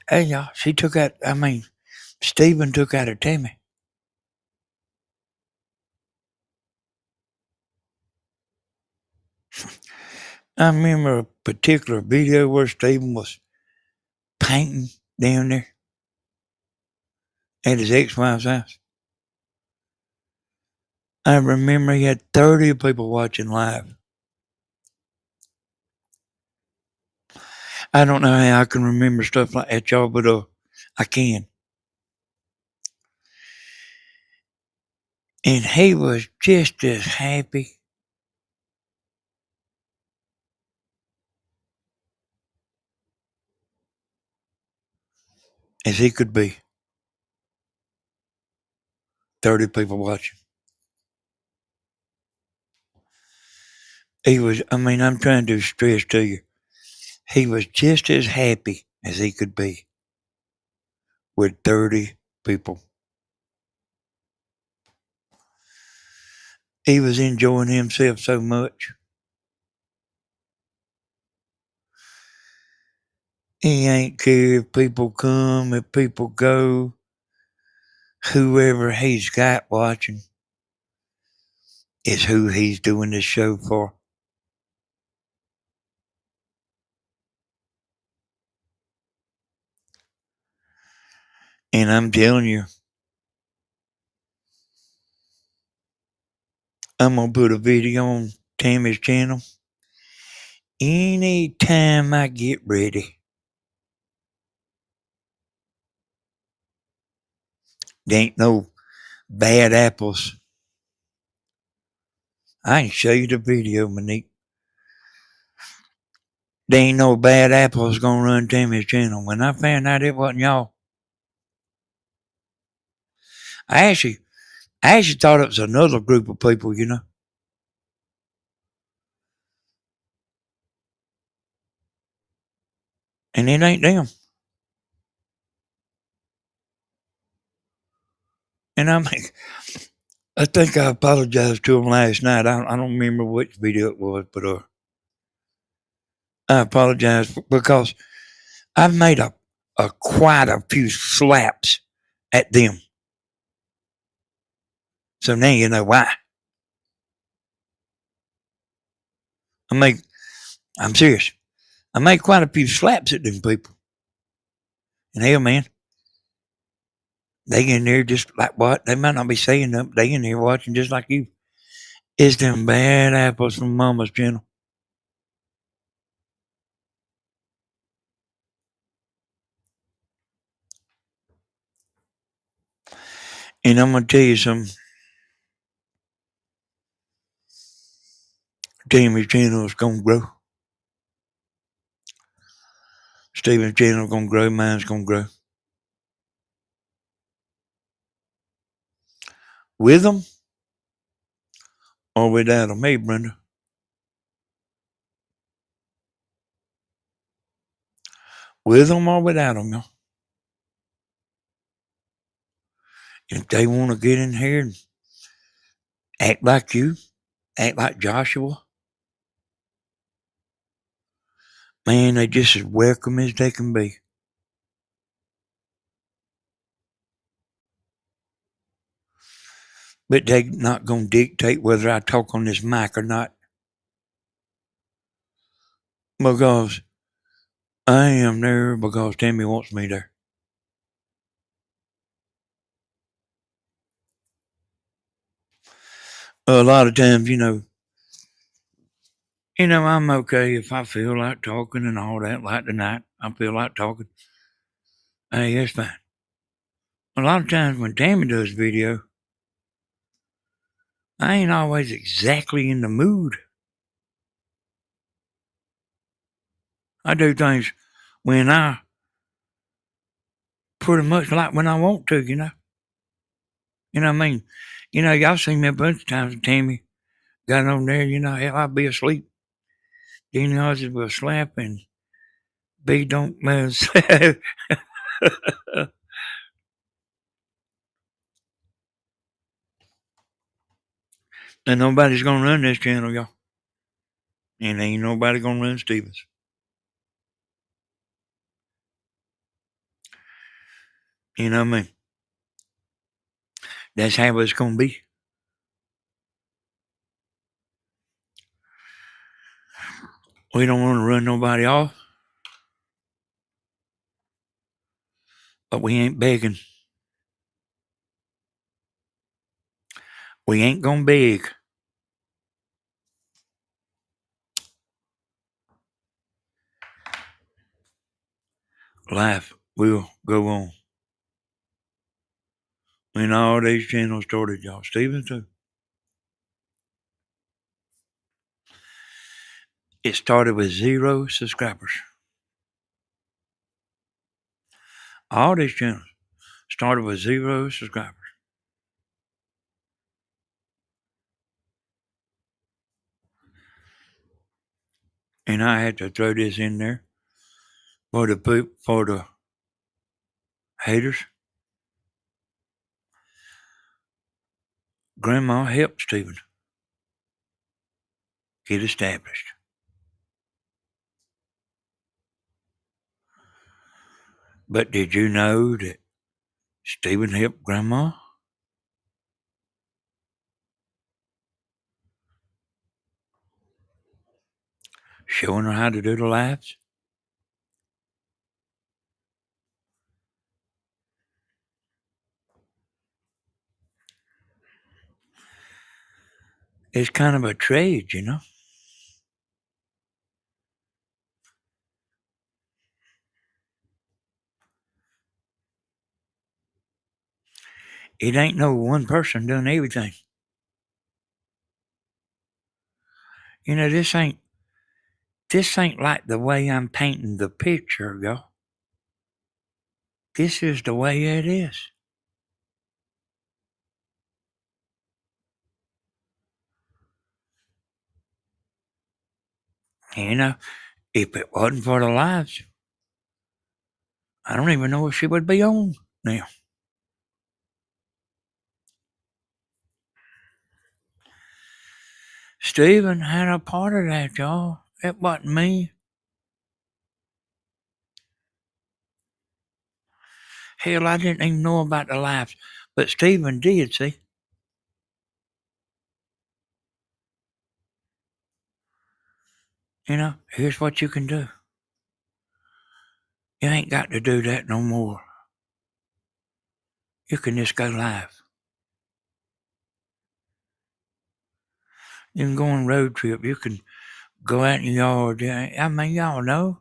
Hey, y'all, Stephen took out her Tammy. I remember a particular video where Stephen was painting down there at his ex-wife's house. I remember he had 30 people watching live. I don't know how I can remember stuff like that, y'all, but I can. And he was just as happy as he could be. 30 people watching. I'm trying to stress to you, he was just as happy as he could be with 30 people. He was enjoying himself so much. He ain't care if people come, if people go, whoever he's got watching is who he's doing this show for. And I'm telling you, I'm going to put a video on Tammy's channel anytime I get ready. There ain't no bad apples. I can show you the video, Monique. There ain't no bad apples gonna run Tammy's channel. When I found out it wasn't y'all, I actually thought it was another group of people. And it ain't them. And I think I apologized to them last night. I don't remember which video it was, but I apologize because I've made a quite a few slaps at them. So now you know why. I make, I'm serious. I made quite a few slaps at them people. And hell, man, they in there just like what? They might not be saying nothing. They in there watching just like you. It's them bad apples from Mama's channel. And I'm going to tell you something. Tammy's channel is going to grow. Stephen's channel is going to grow. Mine's going to grow. With them or without them. Hey, Brenda. With them or without them, y'all. If they want to get in here and act like you, act like Joshua, man, they just as welcome as they can be. But they not going to dictate whether I talk on this mic or not. Because I am there because Tammy wants me there. A lot of times, I'm okay if I feel like talking and all that. Like tonight, I feel like talking. Hey, that's fine. A lot of times when Tammy does video, I ain't always exactly in the mood. I do things when I pretty much like when I want to, You know what I mean? Y'all seen me a bunch of times with Tammy. Got on there, hell, I'd be asleep. Then I just will slap and B don't mess. And nobody's gonna run this channel, y'all. And ain't nobody gonna run Stevens. You know what I mean? That's how it's gonna be. We don't want to run nobody off, but we ain't begging. We ain't gonna beg. Life will go on. When all these channels started, y'all, Stevens too. It started with 0 subscribers. All these channels started with 0 subscribers. And I had to throw this in there for the haters. Grandma helped Stephen get established. But did you know that Stephen helped Grandma? Showing her how to do the lives? It's kind of a trade, It ain't no one person doing everything. This ain't like the way I'm painting the picture, y'all. This is the way it is. If it wasn't for the lives, I don't even know if she would be on now. Stephen had a part of that, y'all. It wasn't me. Hell, I didn't even know about the lives, but Stephen did, see? Here's what you can do. You ain't got to do that no more. You can just go live. You can go on road trip. You can go out in the yard. I mean, y'all know.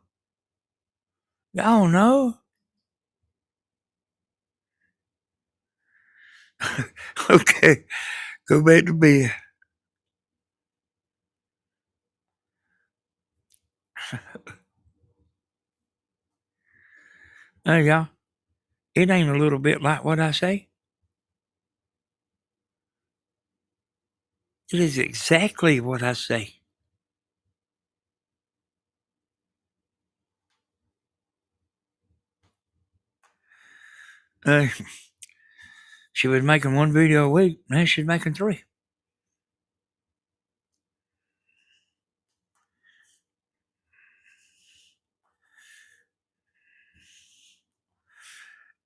Y'all know. Okay, go back to bed. Hey, y'all. It ain't a little bit like what I say. It is exactly what I say. Uh, she was making one video a week. Now she's making 3.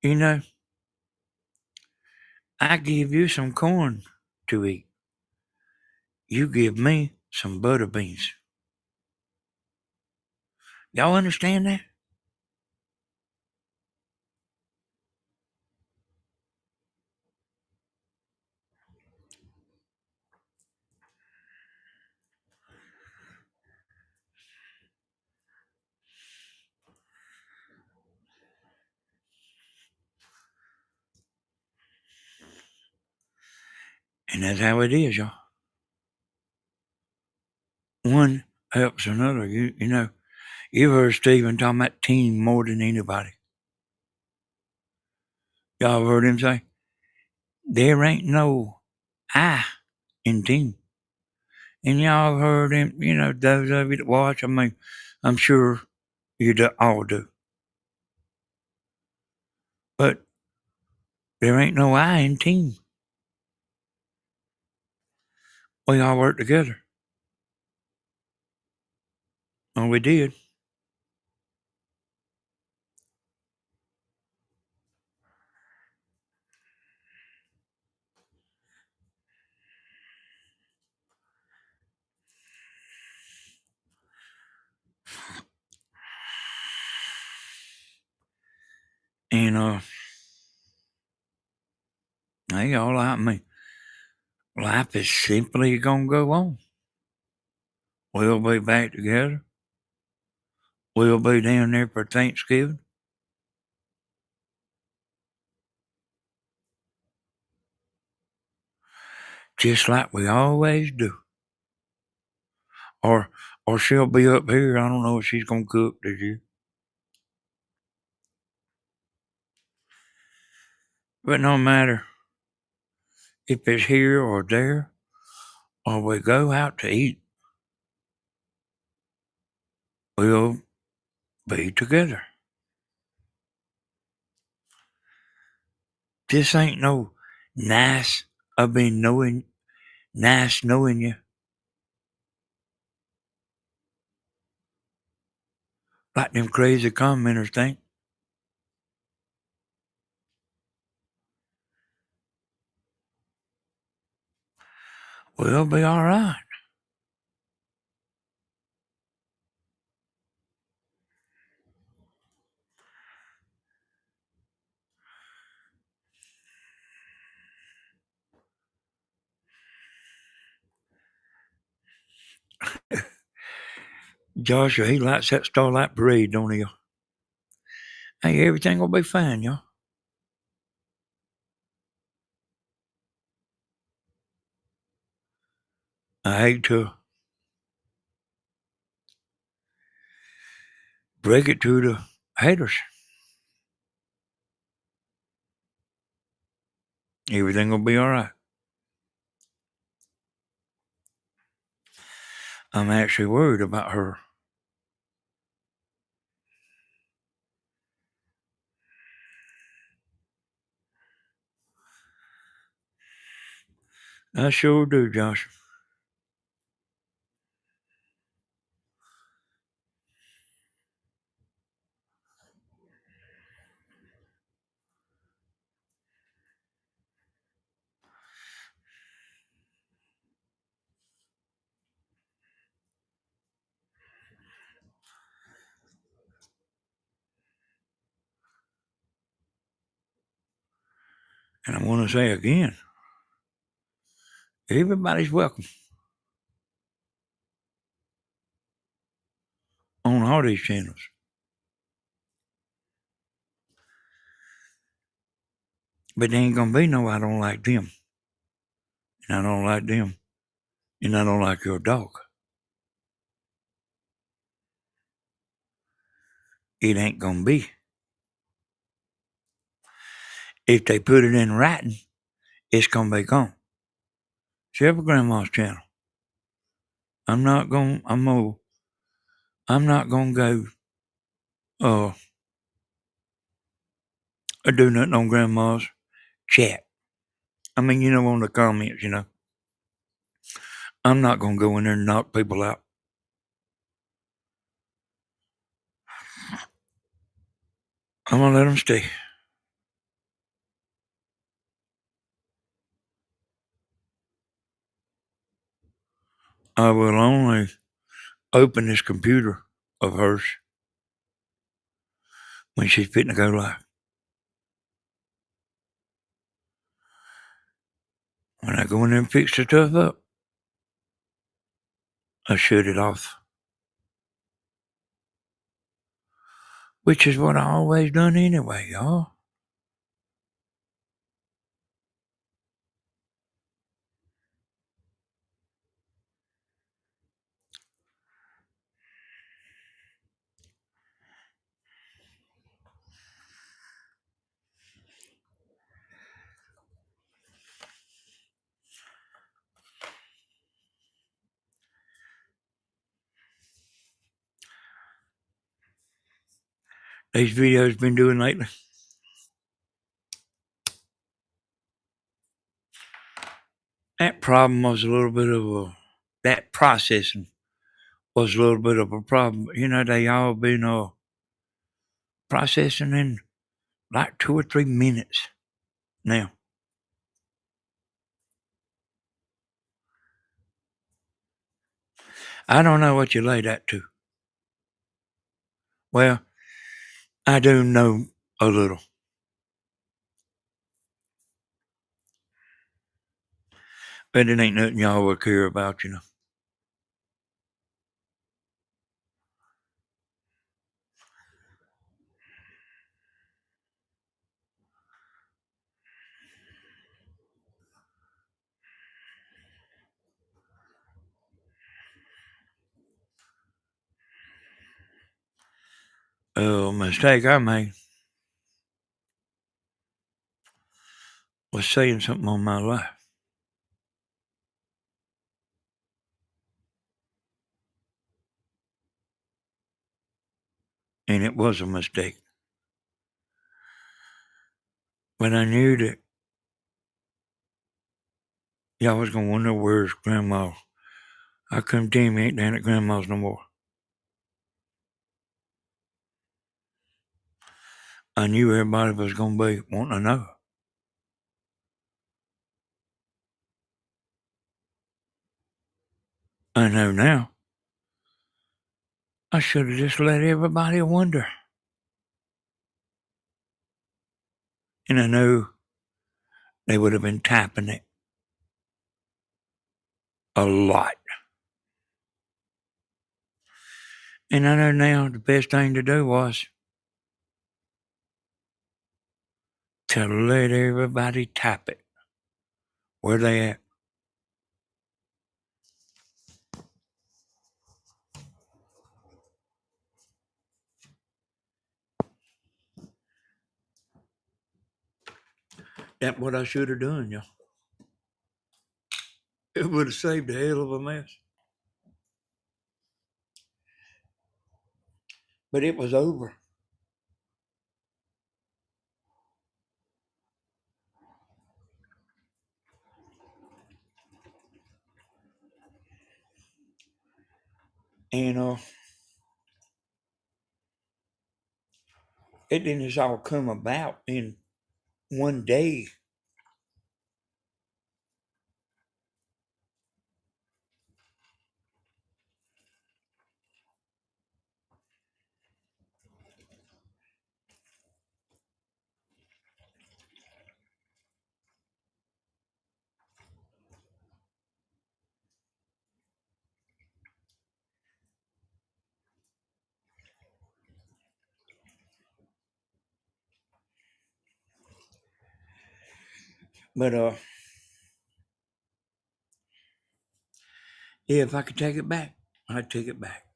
You know, I give you some corn to eat. You give me some butter beans. Y'all understand that? And that's how it is, y'all. One helps another. You've heard Stephen talking about team more than anybody. Y'all have heard him say, there ain't no I in team. And y'all have heard him, those of you that watch, I mean, I'm sure you all do. But there ain't no I in team. We all work together. And we did. And hey, y'all like me. Life is simply gonna go on. We'll be back together. We'll be down there for Thanksgiving. Just like we always do. Or or she'll be up here. I don't know if she's gonna cook this year. But no matter if it's here or there, or we go out to eat, we'll be together. This ain't no nice. I've been nice knowing you, like them crazy commenters think. We'll be all right. Joshua, he likes that Starlight Parade, don't he? Hey, everything will be fine, y'all. I hate to break it to the haters. Everything will be all right. I'm actually worried about her. I sure do, Josh. And I want to say again, everybody's welcome on all these channels. But there ain't gonna be no I don't like them. And I don't like them. And I don't like your dog. It ain't gonna be. If they put it in writing, it's gonna be gone. Except for Grandma's channel. I'm not gonna go uh do nothing on Grandma's chat. I mean, on the comments, I'm not gonna go in there and knock people out. I'm gonna let them stay. I will only open this computer of hers when she's fitting to go live. When I go in there and fix the stuff up, I shut it off. Which is what I always done anyway, y'all. These videos been doing lately. That problem was a little bit of that processing was a little bit of a problem. They all been processing in like 2 or 3 minutes now. I don't know what you lay that to. Well, I do know a little. But it ain't nothing y'all would care about. A mistake I made was saying something on my life. And it was a mistake. But I knew that y'all was going to wonder where's Grandma. I couldn't tell you ain't down at Grandma's no more. I knew everybody was going to be wanting to know. I know now. I should have just let everybody wonder. And I know they would have been tapping it a lot. And I know now the best thing to do was to let everybody tap it where they at. That's what I should have done, y'all. It would have saved a hell of a mess. But it was over. And it didn't just all come about in one day. But yeah, if I could take it back, I'd take it back.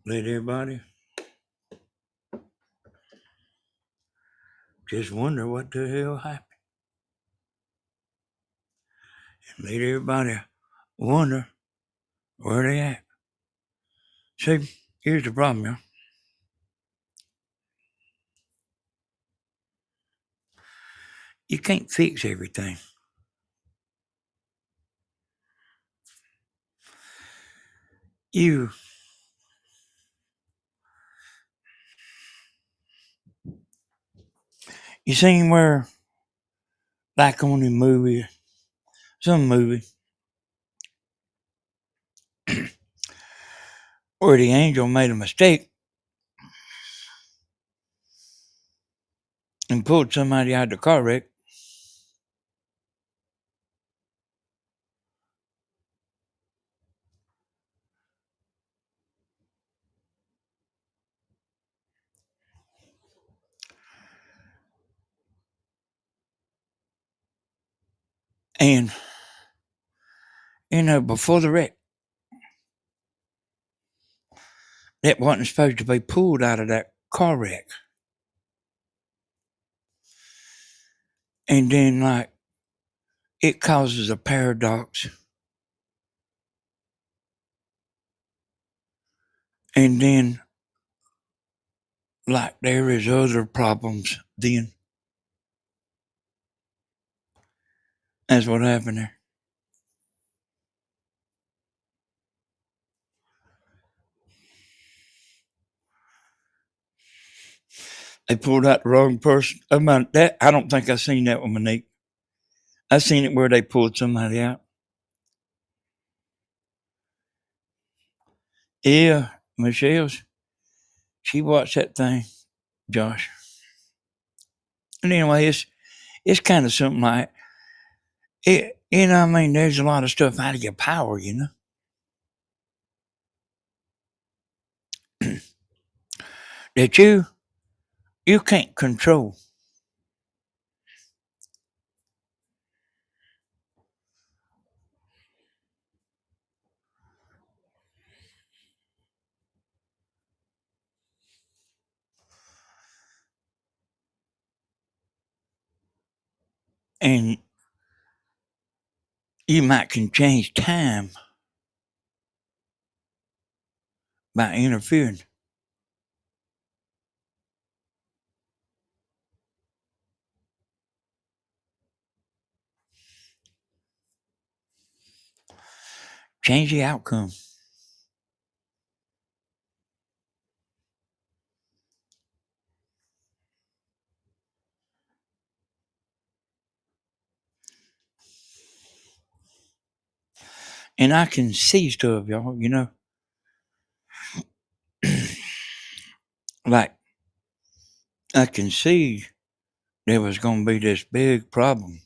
Let everybody just wonder what the hell happened. Let everybody wonder where they at. See, here's the problem, y'all. You can't fix everything. You seen where, like on the movie, some movie, where the angel made a mistake and pulled somebody out of the car wreck, and before the wreck, that wasn't supposed to be pulled out of that car wreck. And then, like, it causes a paradox. And then, like, there is other problems then. That's what happened there. They pulled out the wrong person. About that, I don't think I seen that one, Monique. I seen it where they pulled somebody out. Yeah, Michelle's. She watched that thing, Josh. And anyway, it's kind of something like it. You know, I mean, there's a lot of stuff out of your power, that you can't control. And you might can change time by interfering. Change the outcome. And I can see stuff, y'all, like I can see there was gonna be this big problem.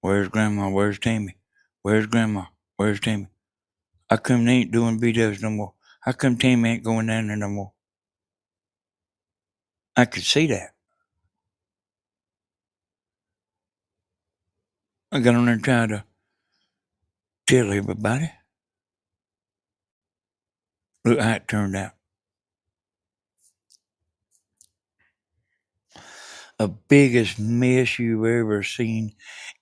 Where's grandma? Where's Tammy? Where's grandma? Where's Tammy? How come they ain't doing B-dubs no more? How come Tammy ain't going down there no more? I could see that. I got on there trying to tell everybody. Look how it turned out. The biggest mess you've ever seen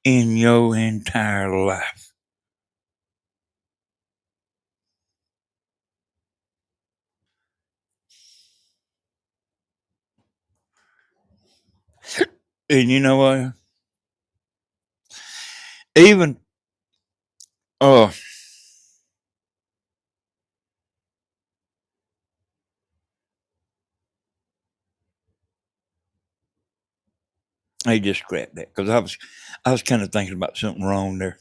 in your entire life. And you know what? Even oh, they just scrapped that because I was kind of thinking about something wrong there.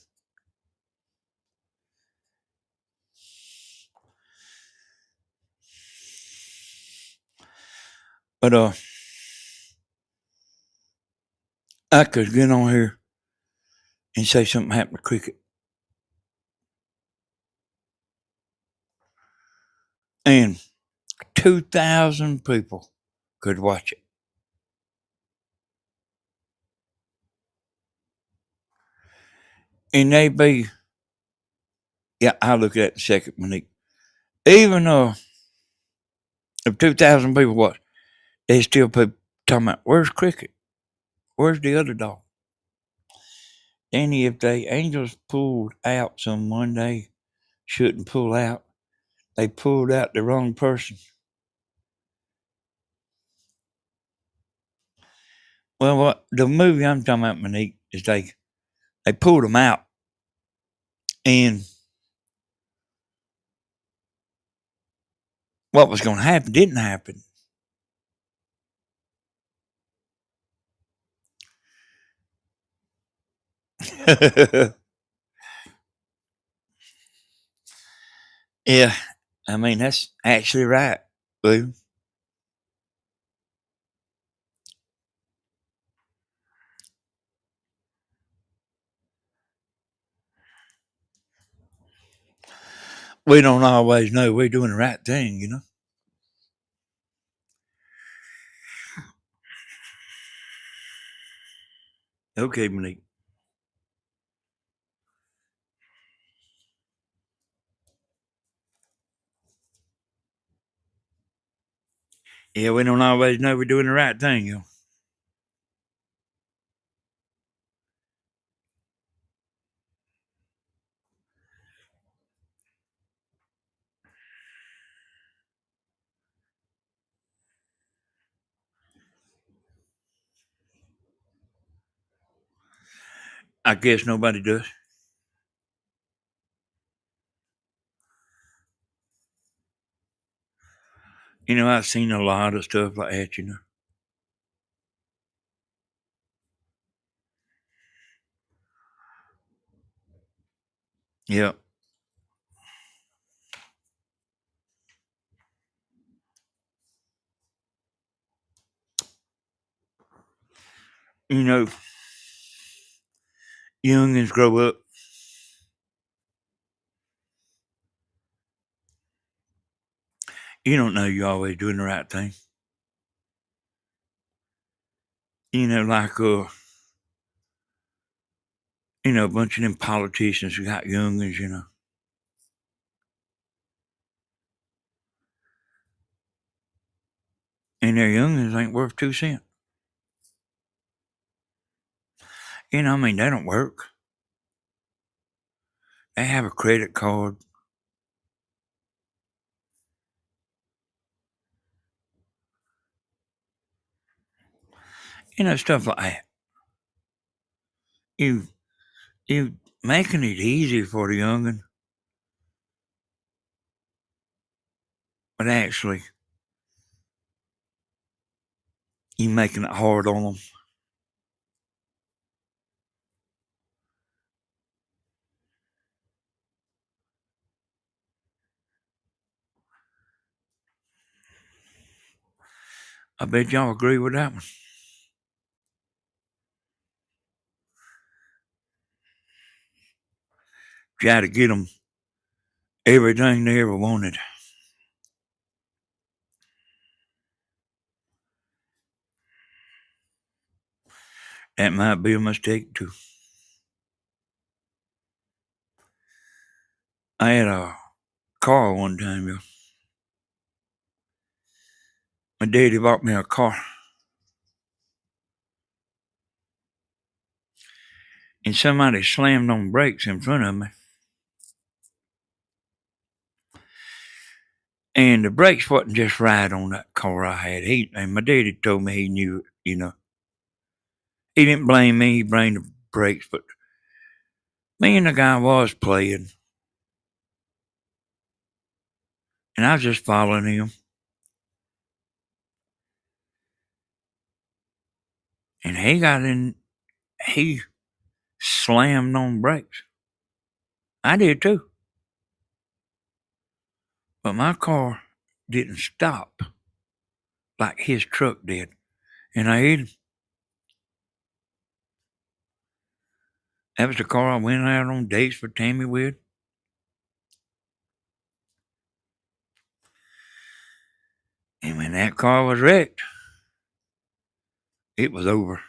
But I could get on here and say something happened to Cricket, and 2,000 people could watch it. And they be, yeah, I'll look at it in a second, Monique. Even if 2,000 people watch, there's still people talking about, where's Cricket? Where's the other dog? Danny, if the Angels pulled out someone they shouldn't pull out, they pulled out the wrong person. Well, what the movie I'm talking about, Monique, is they pulled them out, and what was going to happen didn't happen. Yeah, I mean that's actually right, Boo. We don't always know we're doing the right thing, you know. Okay, Monique. Yeah, we don't always know we're doing the right thing, you know. I guess nobody does. You know, I've seen a lot of stuff like that, you know. Yeah. You know, youngins grow up. You don't know you're always doing the right thing. You know, like a bunch of them politicians who got youngins, you know. And their youngins ain't worth 2 cents. You know, I mean, they don't work. They have a credit card. You know, stuff like that. You you making it easy for the youngin, but actually you making it hard on them. I bet y'all agree with that one. Try to get them everything they ever wanted. That might be a mistake too. I had a car one time, yo. My daddy bought me a car, and somebody slammed on brakes in front of me. And the brakes wasn't just right on that car I had. And my daddy told me he knew it, you know. He didn't blame me, he blamed the brakes, but me and the guy was playing, and I was just following him. And he got in, he slammed on brakes. I did too. But my car didn't stop like his truck did. And I hit him. That was the car I went out on dates for Tammy with. And when that car was wrecked, it was over.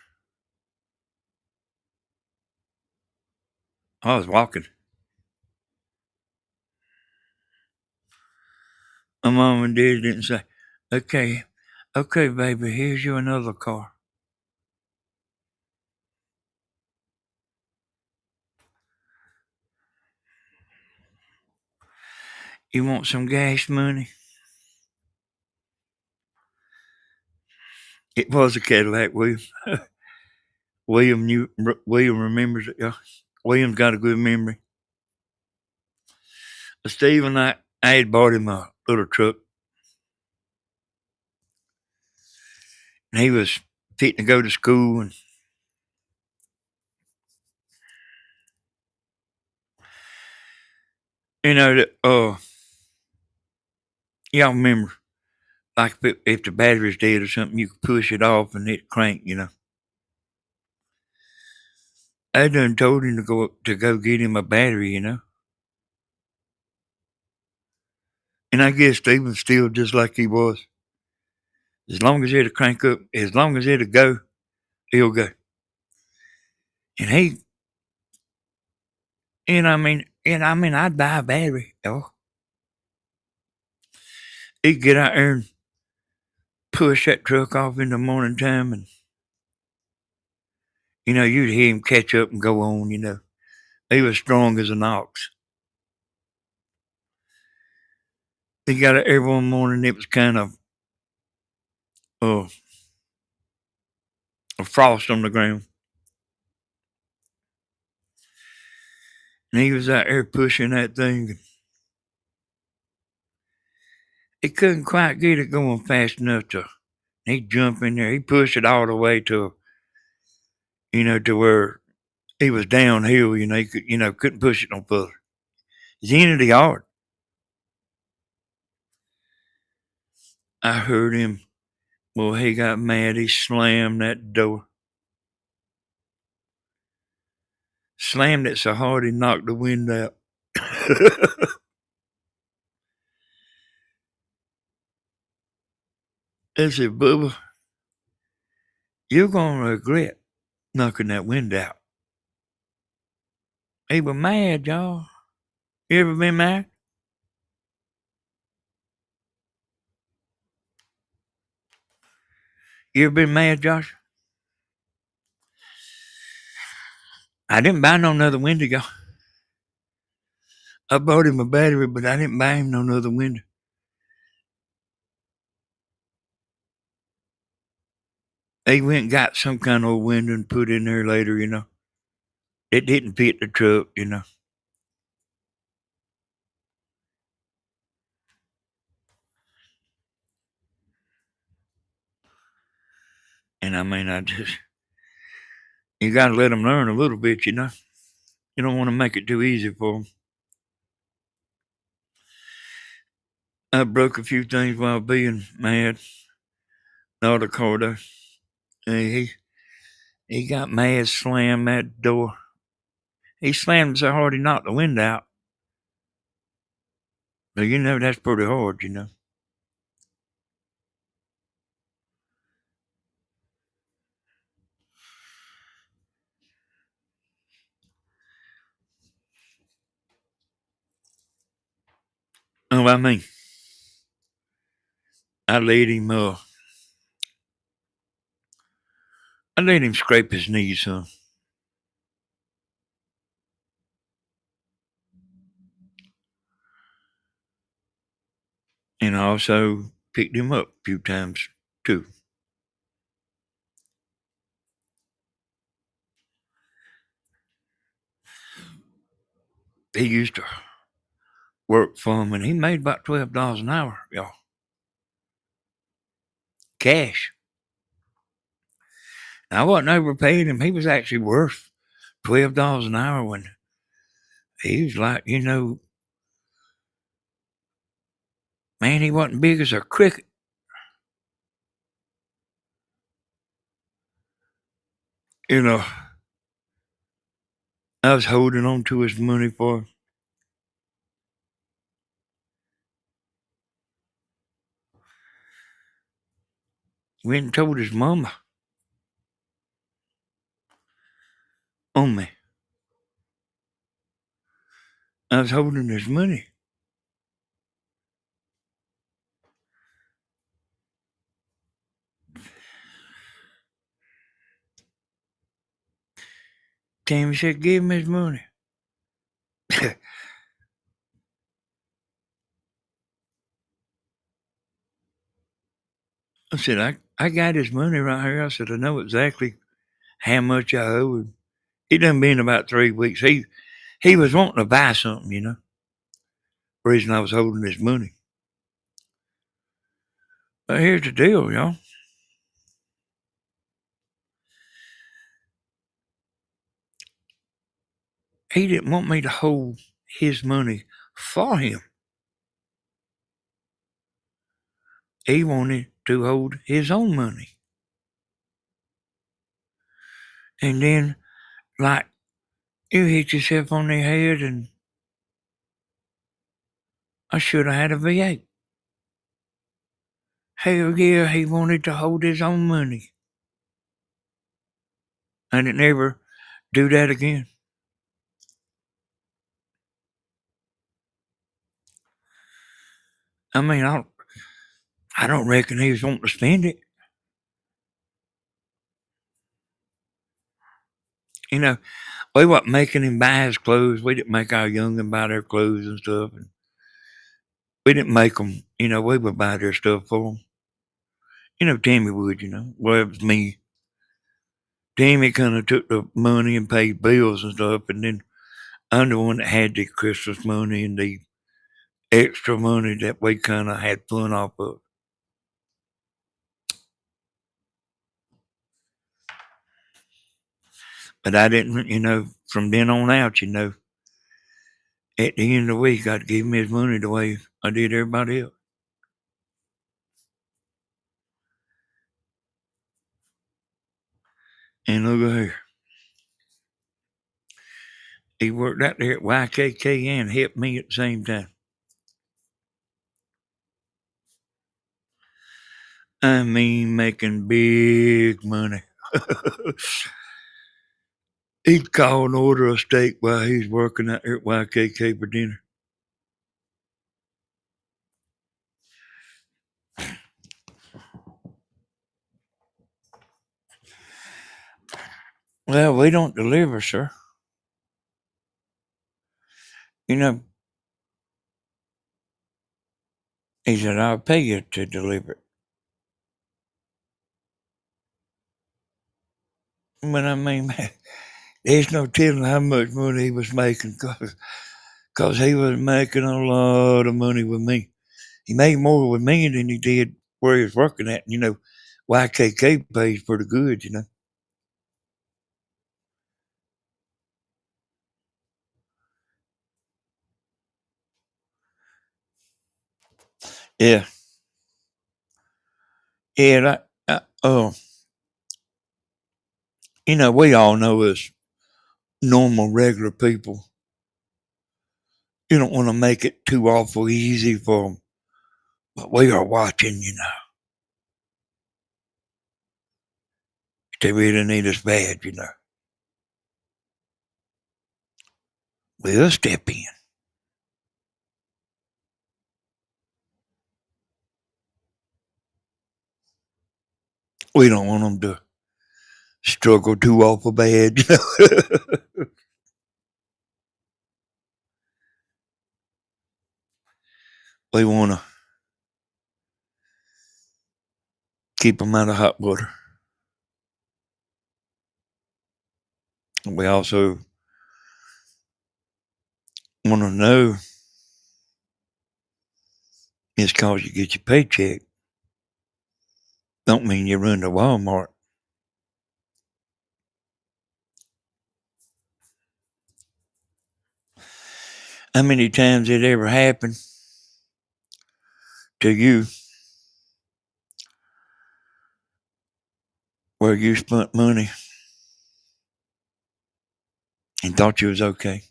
I was walking. My mom and dad didn't say, okay, okay, baby, here's you another car. You want some gas money? It was a Cadillac, William. William remembers it. Yeah. William's got a good memory. Steve and I had bought him a little truck, and he was fitting to go to school, and you know that. Y'all remember, like if the battery's dead or something, you could push it off and it crank. I done told him to go get him a battery. And I guess Steven's still just like he was. As long as it'll crank up, as long as it'll go, he'll go. And I'd buy a battery. Oh, he'd get out there and push that truck off in the morning time, and you'd hear him catch up and go on. He was strong as an ox. He got it every one morning. It was kind of uh, a frost on the ground, and he was out there pushing that thing. He couldn't quite get it going fast enough to. He'd jump in there. He'd push it all the way to where he was downhill. He couldn't push it no further. It's the end of the yard. I heard him. Well, he got mad. He slammed that door. Slammed it so hard he knocked the wind out. I said, Bubba, you're going to regret knocking that wind out. He was mad, y'all. You ever been mad? You ever been mad, Josh? I didn't buy no another window, y'all. I bought him a battery, but I didn't buy him no another window. They went and got some kind of old window and put in there later. It didn't fit the truck. And you got to let them learn a little bit. You don't want to make it too easy for them. I broke a few things while being mad. The other car though, he got mad, slammed that door. He slammed so hard he knocked the wind out. But that's pretty hard. Oh, I let him scrape his knees, huh? And I also picked him up a few times too. He used to work for him, and he made about $12 an hour, y'all. Cash. I wasn't overpaid him. He was actually worth $12 an hour when he was like, man, he wasn't big as a cricket. You know, I was holding on to his money for him. Went and told his mama on me. I was holding his money. Tammy said, give him his money. I said, I got his money right here. I said, I know exactly how much I owe him. It done been about 3 weeks. He was wanting to buy something, you know. Reason I was holding his money. But here's the deal, y'all. He didn't want me to hold his money for him. He wanted to hold his own money. And then, like, you hit yourself on the head, and I should have had a V8. Hell yeah, he wanted to hold his own money. I didn't ever do that again. I mean, I don't reckon he was wanting to spend it. You know, we wasn't making him buy his clothes. We didn't make our young'un buy their clothes and stuff. And we didn't make them, you know, we would buy their stuff for them. You know, Tammy would, you know. Well, it was me. Tammy kind of took the money and paid bills and stuff. And then I'm the one that had the Christmas money and the extra money that we kind of had fun off of. But I didn't, you know, from then on out, you know, at the end of the week, I'd give him his money the way I did everybody else. And look at here. He worked out there at YKK and helped me at the same time. I mean, making big money. He'd call and order a steak while he's working out there at YKK for dinner. Well, we don't deliver, sir. You know, he said, I'll pay you to deliver it. But I mean, there's no telling how much money he was making because he was making a lot of money with me. He made more with me than he did where he was working at. You know, YKK pays pretty good, you know. Yeah. Yeah. You know, we all know as normal, regular people, you don't want to make it too awful easy for them. But we are watching, you know. They really need us bad, you know. We'll step in. We don't want them to struggle too awful bad, you know. We want to keep them out of hot water. We also want to know just because you get your paycheck don't mean you run to Walmart. How many times it ever happened to you where you spent money and thought you was okay,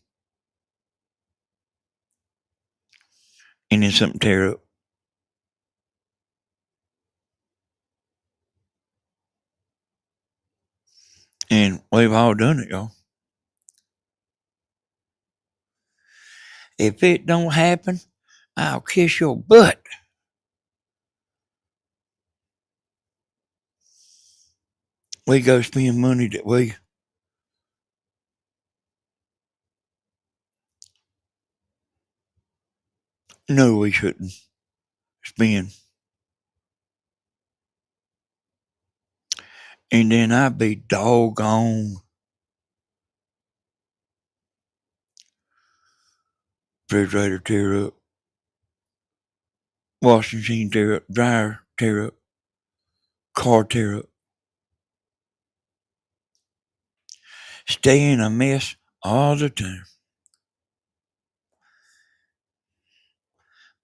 and then something tear up? And we've all done it, y'all. If it don't happen, I'll kiss your butt. We go spend money that we know we shouldn't spend. And then I'd be doggone. Refrigerator tear up, washing machine tear up, dryer tear up, car tear up. Stay in a mess all the time.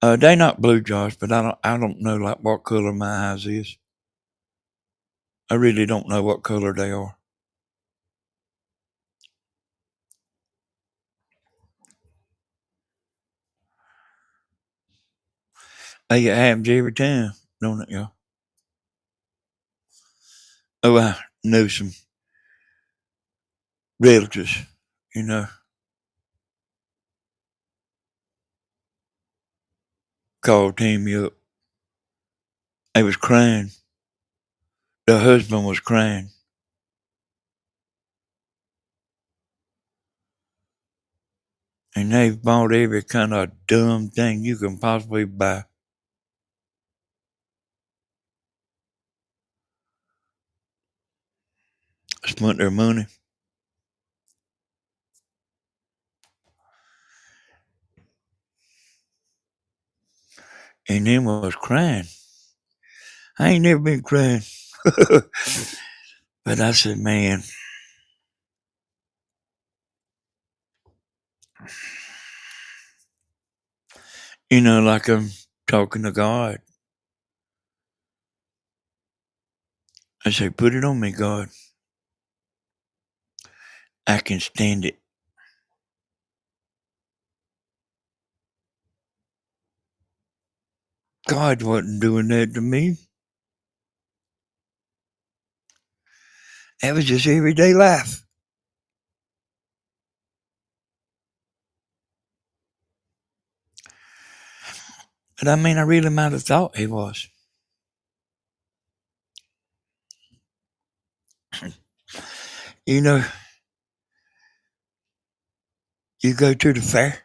They not blue, Josh, but I don't know like what color my eyes is. I really don't know what color they are. Hey, it happens every time, don't it, y'all? Oh, I know some relatives, you know, called Tammy up. They was crying. The husband was crying. And they've bought every kind of dumb thing you can possibly buy. Spent their money. And then was crying. I ain't never been crying. But I said, man, like I'm talking to God. I said, put it on me, God. I can stand it. God wasn't doing that to me. That was just everyday life. But I mean, I really might have thought he was. You know, you go to the fair,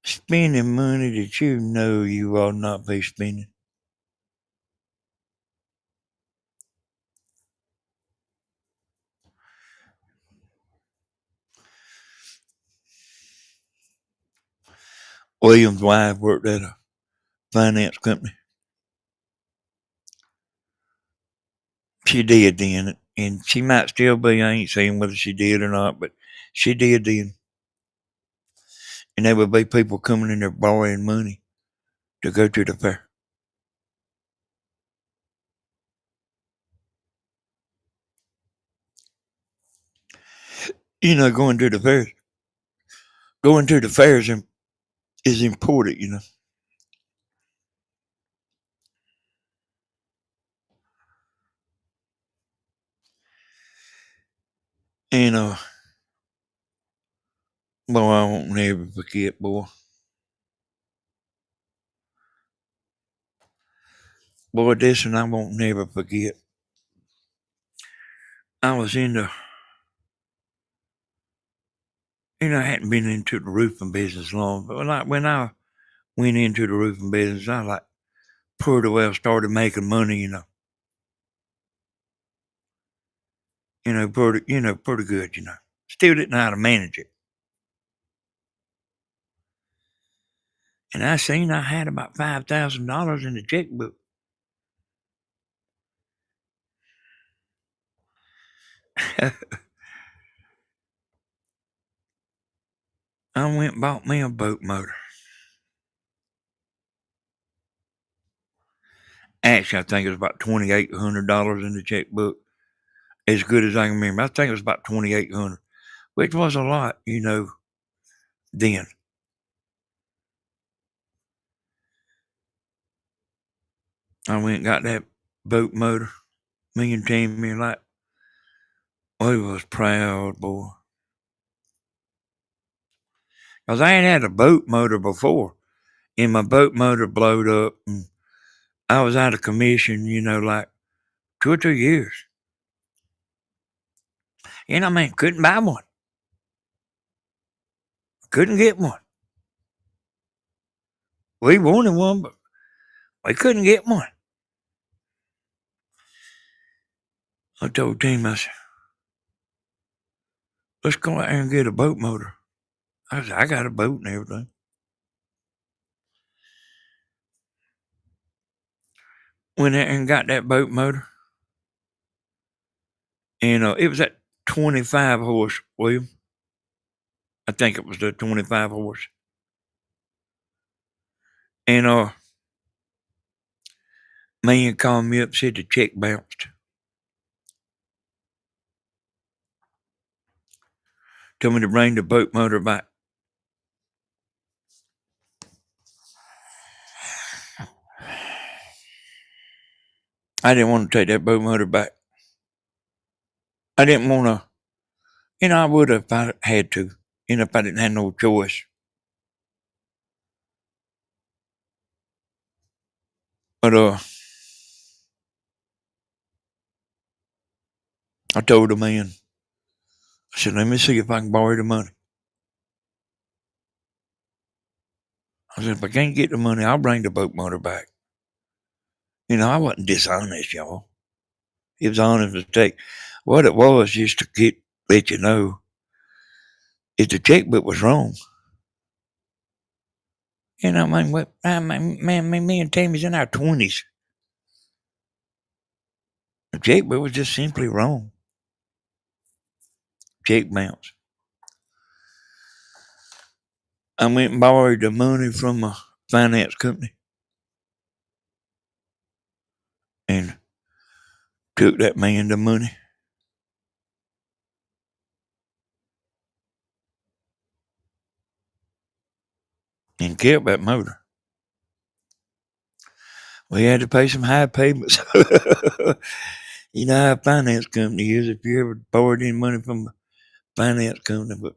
spending money that you know you ought not be spending. William's wife worked at a finance company. She did then, and she might still be. I ain't saying whether she did or not, but she did then. And there would be people coming in there borrowing money to go to the fair. Going to the fairs. Going to the fairs is important, And boy, I won't never forget, boy. Boy, this one I won't never forget. I was in I hadn't been into the roofing business long, but when I went into the roofing business, I pretty well started making money, pretty good, Still didn't know how to manage it. And I seen I had about $5,000 in the checkbook. I went and bought me a boat motor. Actually, I think it was about $2,800 in the checkbook. As good as I can remember, I think it was about 2,800, which was a lot, then. I went and got that boat motor. Me and Tammy, we was proud, boy. Because I ain't had a boat motor before. And my boat motor blowed up. And I was out of commission, like 2 or 3 years. I mean, couldn't buy one. Couldn't get one. We wanted one, but we couldn't get one. I told Tim, I said, let's go out there and get a boat motor. I said, I got a boat and everything. Went out and got that boat motor. And it was that 25 horse, William. I think it was the 25 horse. And man called me up and said the check bounced. Told me to bring the boat motor back. I didn't want to take that boat motor back. I didn't want to, I would have if I had to, if I didn't have no choice. But I told the man, I said, let me see if I can borrow the money. I said, if I can't get the money, I'll bring the boat motor back. I wasn't dishonest, y'all. It was honest mistake. What it was, just to let you know, is the checkbook was wrong. Me and Tammy's in our 20s. The checkbook was just simply wrong. Check bounce. I went and borrowed the money from a finance company and took that man the money and kept that motor. We had to pay some high payments. You know how a finance company is if you ever borrowed any money from a finance company. But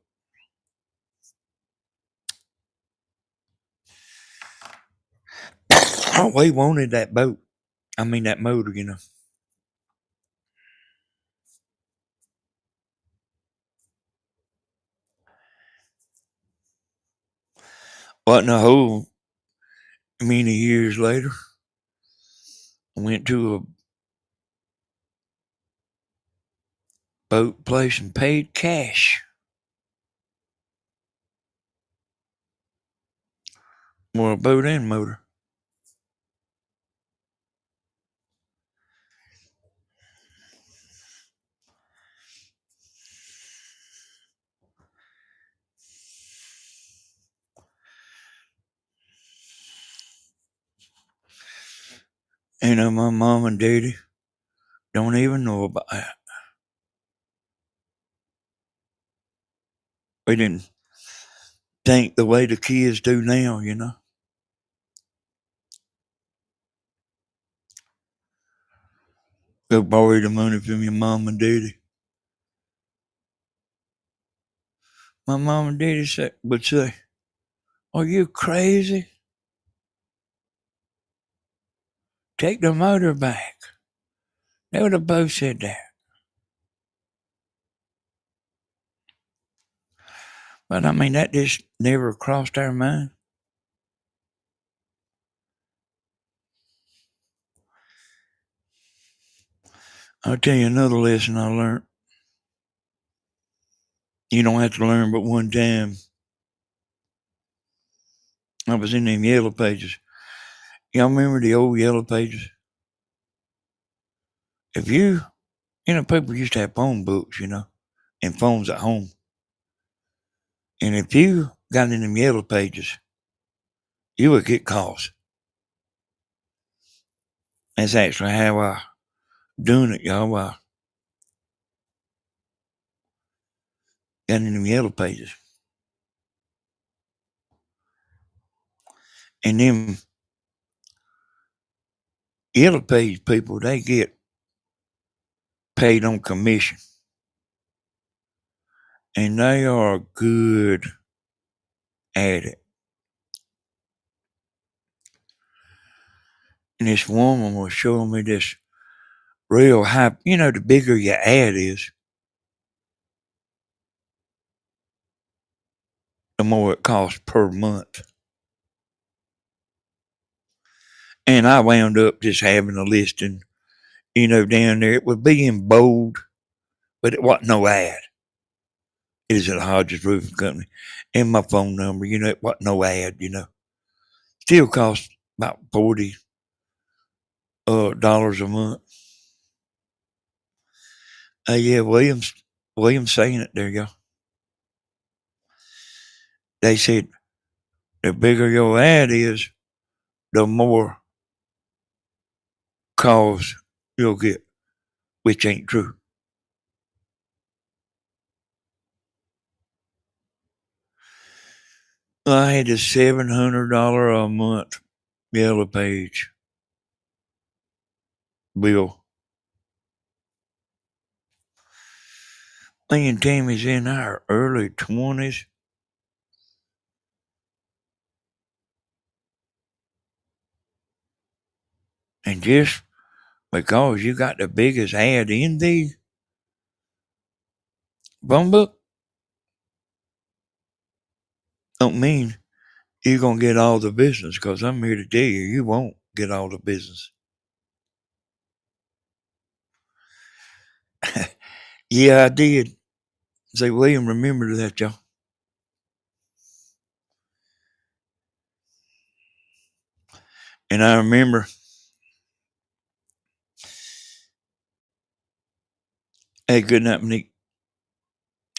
we wanted that boat. I mean, that motor, Wasn't a whole many years later, I went to a boat place and paid cash for a boat and motor. My mom and daddy don't even know about that. We didn't think the way the kids do now, Go borrow the money from your mom and daddy. My mom and daddy would say, are you crazy? Take the motor back. They would have both said that. But I mean, that just never crossed our mind. I'll tell you another lesson I learned. You don't have to learn but one time. I was in them yellow pages. Y'all remember the old yellow pages? If people used to have phone books, and phones at home. And if you got in them yellow pages, you would get calls. That's actually how I doing it, y'all. I got in them yellow pages. And them yellow page people, they get paid on commission. And they are good at it. And this woman was showing me this real high, the bigger your ad is, the more it costs per month. And I wound up just having a listing, down there. It would be in bold, but it wasn't no ad. It is at Hodges Roofing Company. And my phone number, it wasn't no ad. Still costs about $40 dollars a month. Yeah, Williams saying it there, y'all. They said the bigger your ad is, the more calls you'll get, which ain't true. I had a $700 a month Yellow Page bill. Me and Tammy's in our early 20s. And just because you got the biggest ad in the phone book, don't mean you're going to get all the business, because I'm here to tell you, you won't get all the business. Yeah, I did. Say, William, remember that, y'all. And I remember, hey, good night, Monique.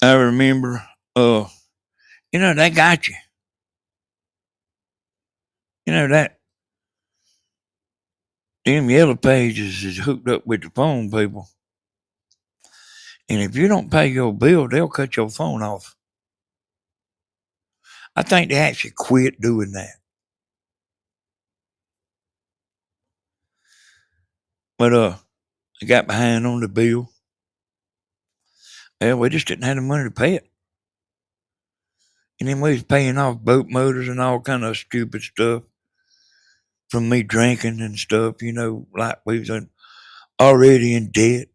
I remember, they got you. That them Yellow Pages is hooked up with the phone people. And if you don't pay your bill, they'll cut your phone off. I think they actually quit doing that. But I got behind on the bill. We just didn't have the money to pay it. And then we was paying off boat motors and all kind of stupid stuff from me drinking and stuff, like we was already in debt.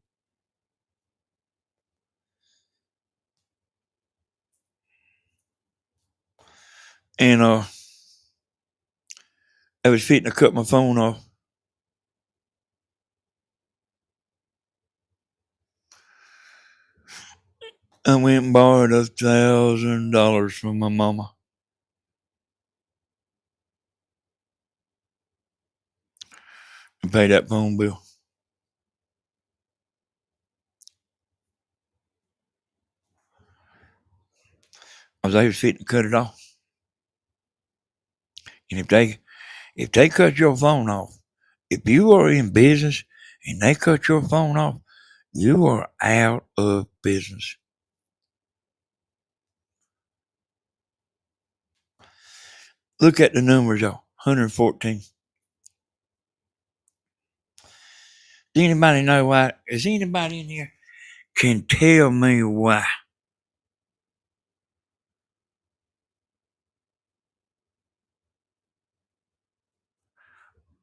And I was fitting to cut my phone off. I went and borrowed $1,000 from my mama to pay that phone bill. I was fitting to cut it off. And if they cut your phone off, if you are in business and they cut your phone off, you are out of business. Look at the numbers, y'all. 114. Does anybody know why? Is anybody in here can tell me why?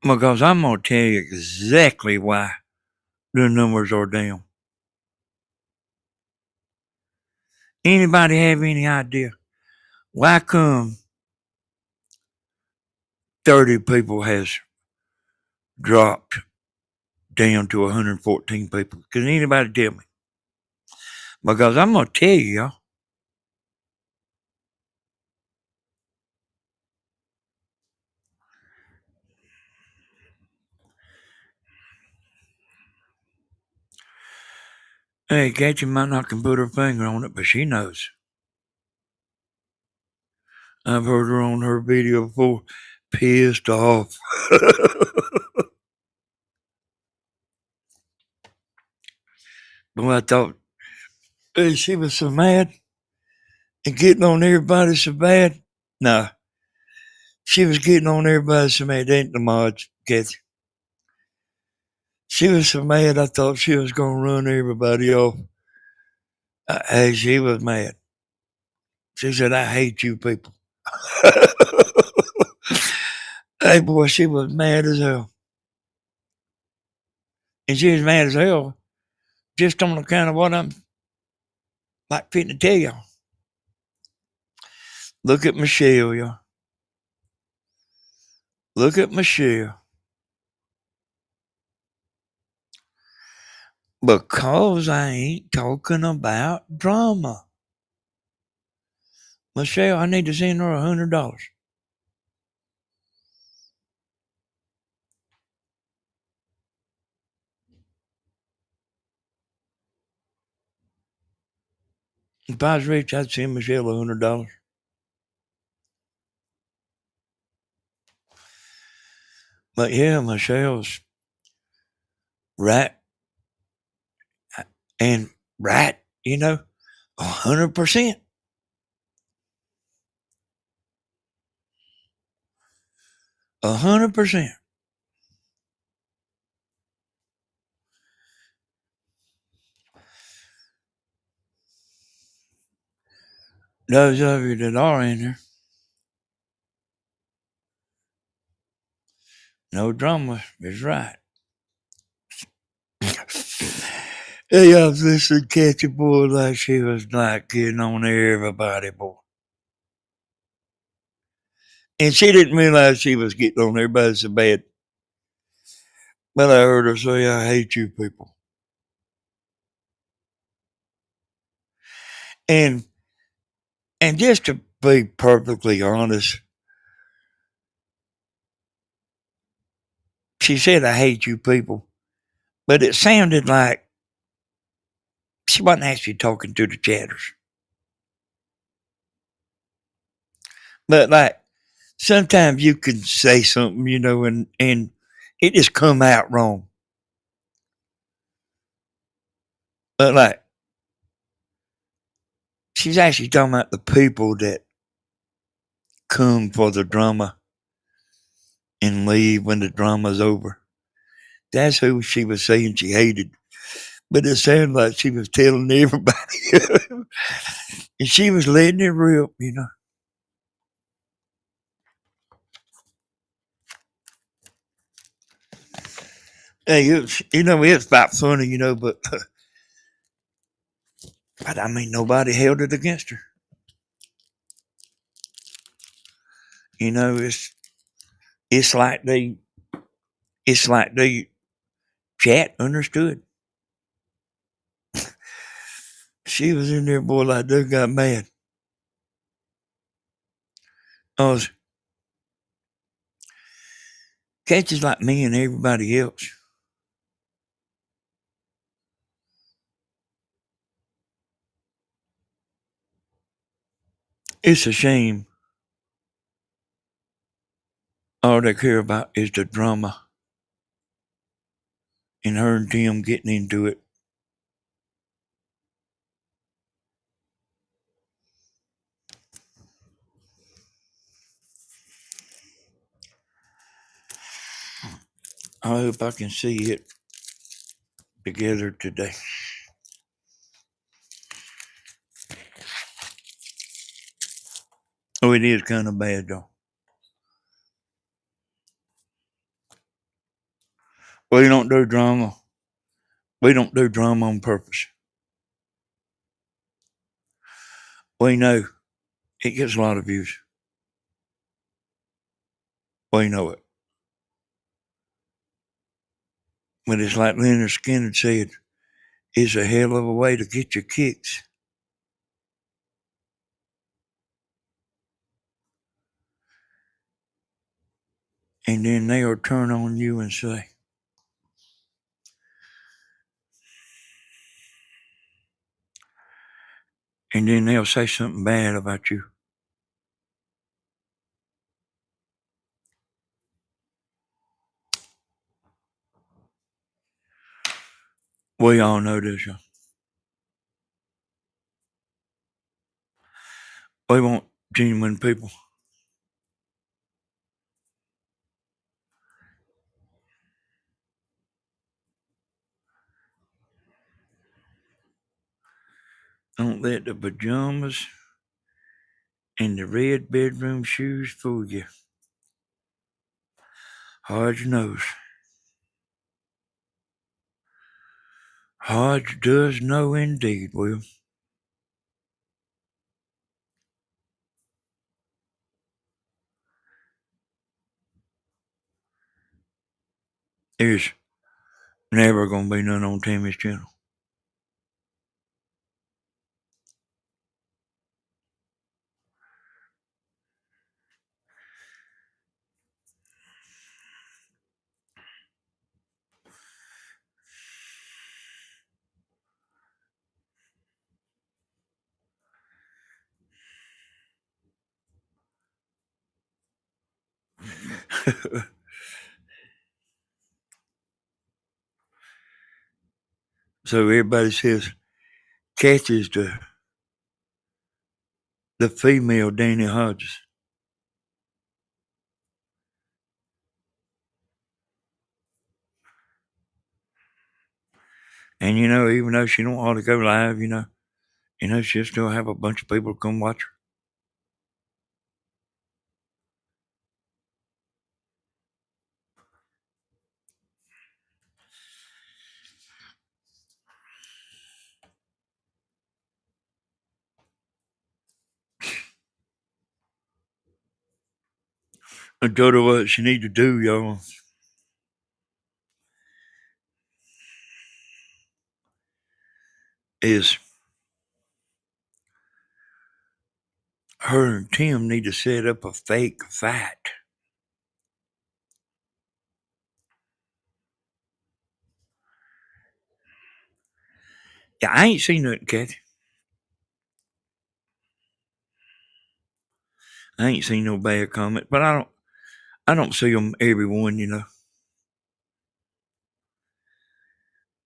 Because I'm going to tell you exactly why the numbers are down. Anybody have any idea? Why come 30 people has dropped down to 114 people? Can anybody tell me? Because I'm going to tell you, y'all. Hey, Kathy might not can put her finger on it, but she knows. I've heard her on her video before, pissed off. But I thought, hey, she was so mad and getting on everybody so bad. Nah, she was getting on everybody so mad. They ain't the mods, Kathy. She was so mad, I thought she was going to run everybody off. Hey, she was mad. She said, I hate you people. Hey, boy, she was mad as hell. And she was mad as hell just on account of what I'm like fitting to tell y'all. Look at Michelle, y'all. Look at Michelle. Because I ain't talking about drama. Michelle, I need to send her $100. If I was rich, I'd send Michelle $100. But yeah, Michelle's right and right, 100%. 100%. Those of you that are in there, no drama is right. Hey, I was listening to Catchy Boy like she was like getting on everybody, boy. And she didn't realize she was getting on everybody so bad. But I heard her say, I hate you people. And and just to be perfectly honest, she said, I hate you people. But it sounded like she wasn't actually talking to the chatters. But like sometimes you can say something, and it just come out wrong. But like she's actually talking about the people that come for the drama and leave when the drama's over. That's who she was saying she hated. But it sounded like she was telling everybody. And she was letting it rip. Hey, it's about funny, but I mean, nobody held it against her. You know, it's like the chat understood. She was in there, boy, like they got mad. I was catches like me and everybody else. It's a shame. All they care about is the drama and her and Tim getting into it. I hope I can see it together today. Oh, it is kind of bad though. We don't do drama. We don't do drama on purpose. We know it gets a lot of views. We know it. But it's like Leonard Skinner said, it's a hell of a way to get your kicks. And then they'll turn on you and say, and then they'll say something bad about you. We all know this. We want genuine people. Don't let the pajamas and the red bedroom shoes fool you. Hodge knows. Hodge does know indeed, Will. There's never gonna be none on Timmy's channel. So everybody says Kathy is the female Danny Hodges. And even though she don't want to go live, she'll still have a bunch of people come watch her. I told her what she need to do, y'all, is her and Tim need to set up a fake fight. Yeah, I ain't seen nothing, Kathy. I ain't seen no bad comment, but I don't see them everyone.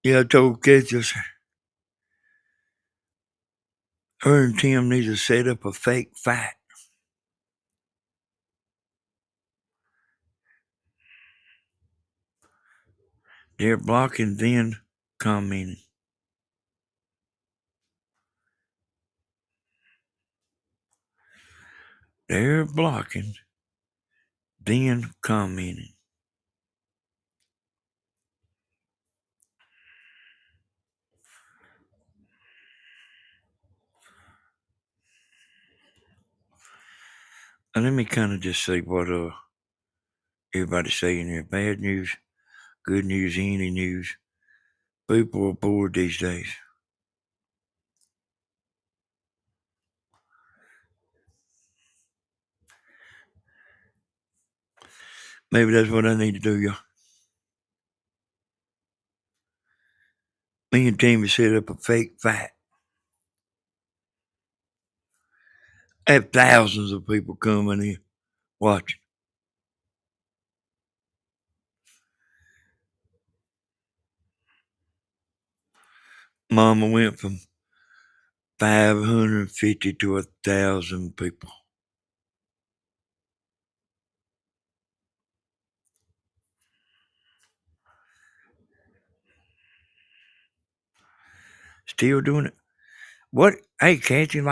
Yeah, I told Kathy, I said, her and Tim need to set up a fake fight. They're blocking, then commenting. They're blocking, then commenting. And let me kind of just say what everybody's saying here. Bad news, good news, any news. People are bored these days. Maybe that's what I need to do, y'all. Me and Tammy set up a fake fight. I have thousands of people coming in watching. Mama went from 550 to 1,000 people. Still doing it. What? Hey, Kathy, you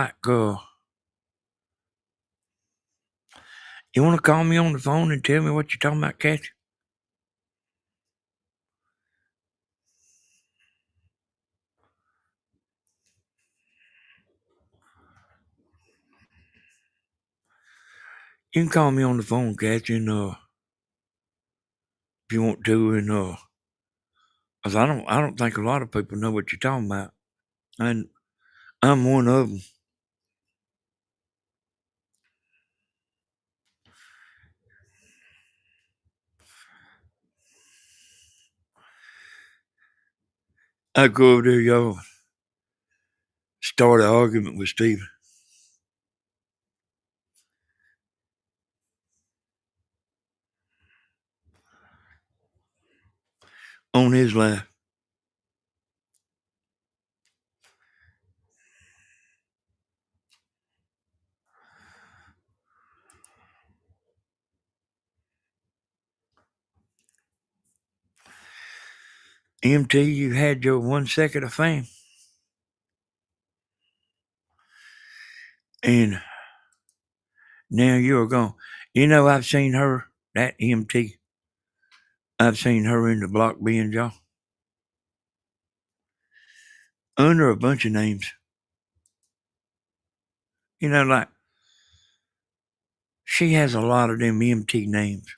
want to call me on the phone and tell me what you're talking about, Kathy? You can call me on the phone, Kathy, and if you want to, and 'cause I don't think a lot of people know what you're talking about, and I'm one of them. I go over there, y'all, start an argument with Steve on his life. MT, you had your 1 second of fame, and Now you're gone. You know, I've seen her, that MT. I've seen her in the block bins, y'all. Under a bunch of names. You know, like, she has a lot of them MT names.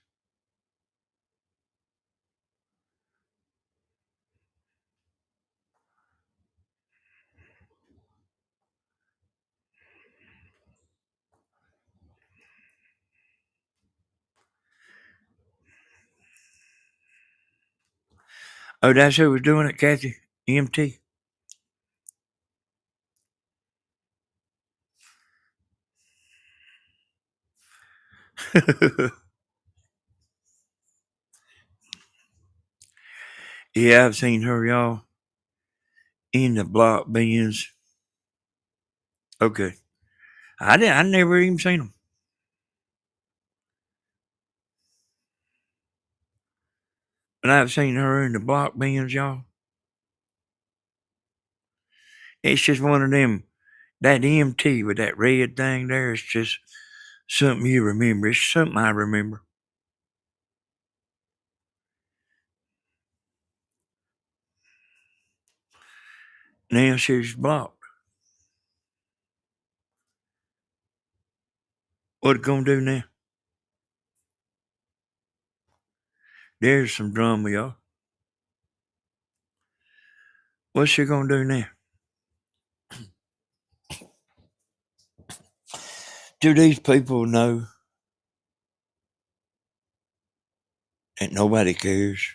Oh, that's who was doing it, Kathy? MT? Yeah, I've seen her, y'all, in the block bins. Okay. I never even seen them. But I've seen her in the block bins, y'all. It's just one of them. That MT with that red thing there is just something you remember. It's something I remember. Now she's blocked. What it gonna do now? There's some drama, y'all. What's she gonna do now? Do these people know that nobody cares?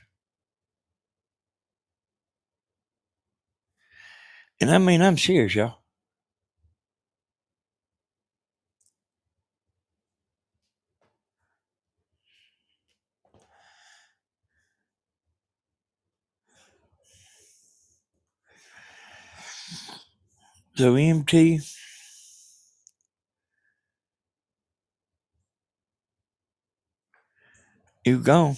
And I mean, I'm serious, y'all. So MT, you gone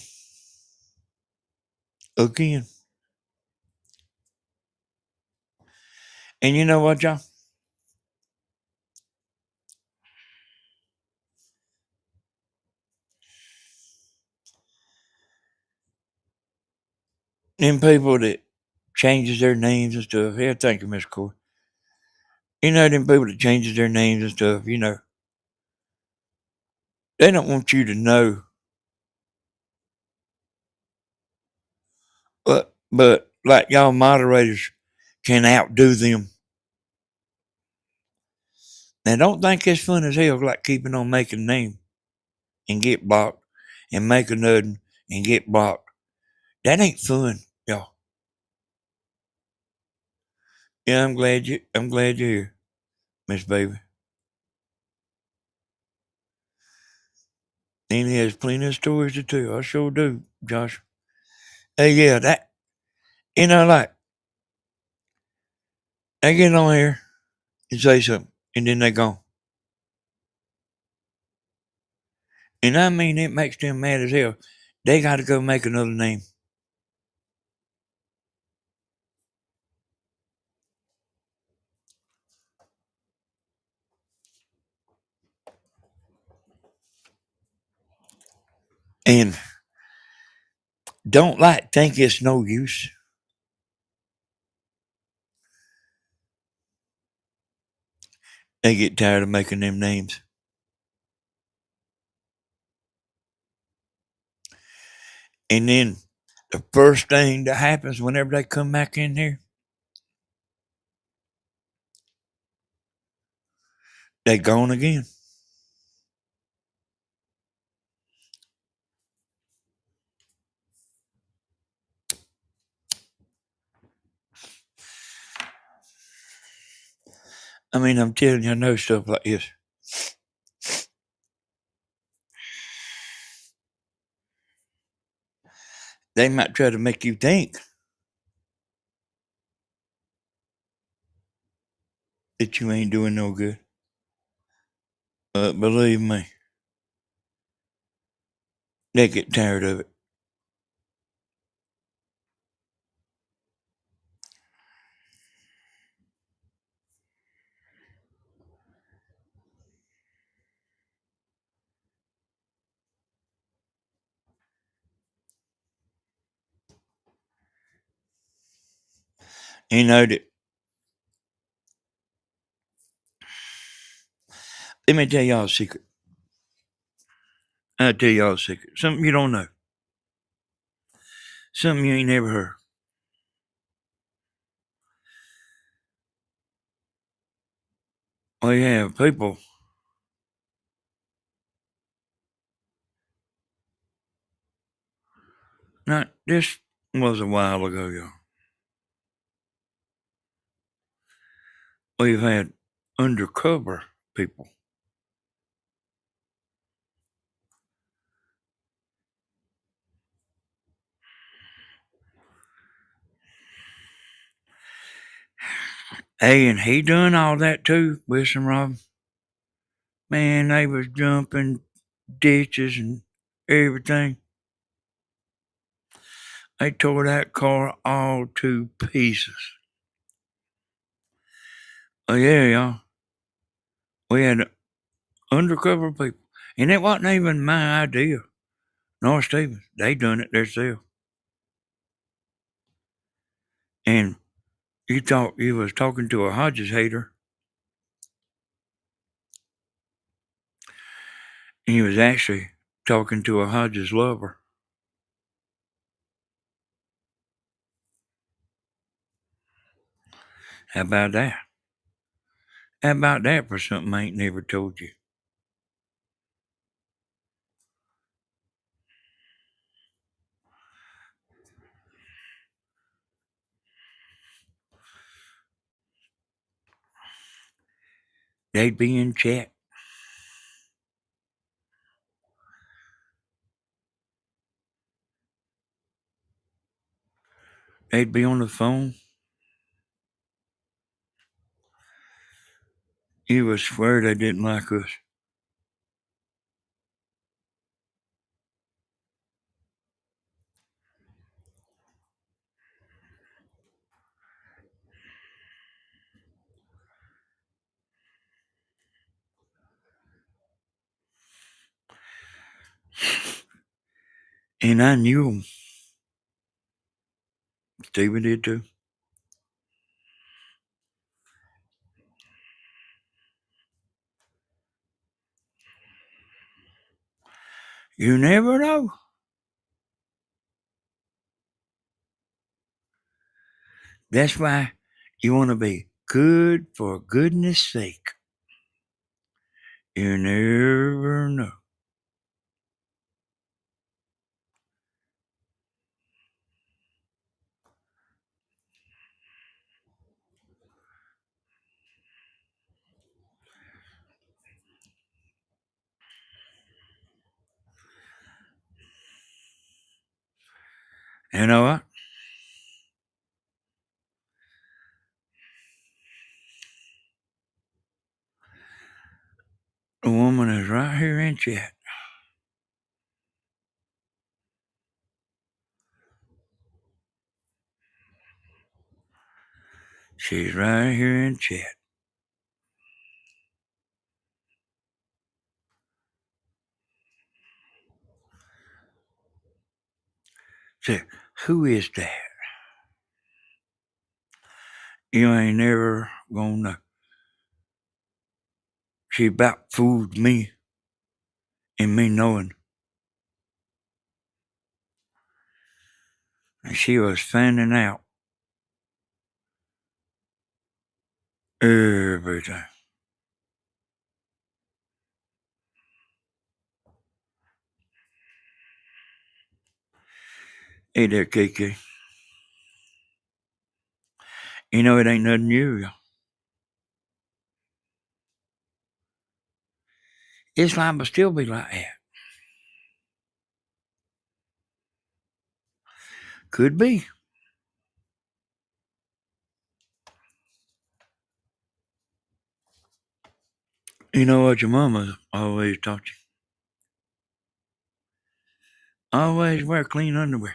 again. And you know what, y'all? Them people that changes their names and stuff. Yeah, thank you, Miss Corey. You know them people that changes their names and stuff, you know. They don't want you to know. But like y'all moderators can outdo them. Now don't think it's fun as hell like keeping on making a name and get blocked and make another and get blocked. That ain't fun, y'all. Yeah, I'm glad you're here, Miss Baby. And he has plenty of stories to tell. I sure do, Josh. Hey, yeah, that like they get on here and say something, and then they gone. And I mean, it makes them mad as hell. They got to go make another name. And don't like think it's no use. They get tired of making them names. And then the first thing that happens whenever they come back in here, they gone again. I mean, I'm telling you, I know stuff like this. They might try to make you think that you ain't doing no good. But believe me, they get tired of it. You know that. Let me tell y'all a secret. I'll tell y'all a secret. Something you don't know. Something you ain't never heard. Well, you have people. Not this was a while ago, y'all. We've had undercover people. Hey, and he done all that too, Wilson Rob. Man, they was jumping ditches and everything. They tore that car all to pieces. Oh yeah, y'all. We had undercover people. And it wasn't even my idea. Nor Stephen. They done it themselves. And you thought you was talking to a Hodges hater. And you was actually talking to a Hodges lover. How about that? How about that for something I ain't never told you? They'd be in chat. They'd be on the phone. You would swear they didn't like us. And I knew them. Stephen did too. You never know. That's why you want to be good for goodness sake. You never know. You know what? The woman is right here in chat. She's right here in chat. Say, who is that? You ain't never gonna know. She about fooled me and me knowing. And she was finding out everything. Hey there, KK. You know it ain't nothing new. It's liable to still be like that. Could be. You know what your mama always taught you? Always wear clean underwear.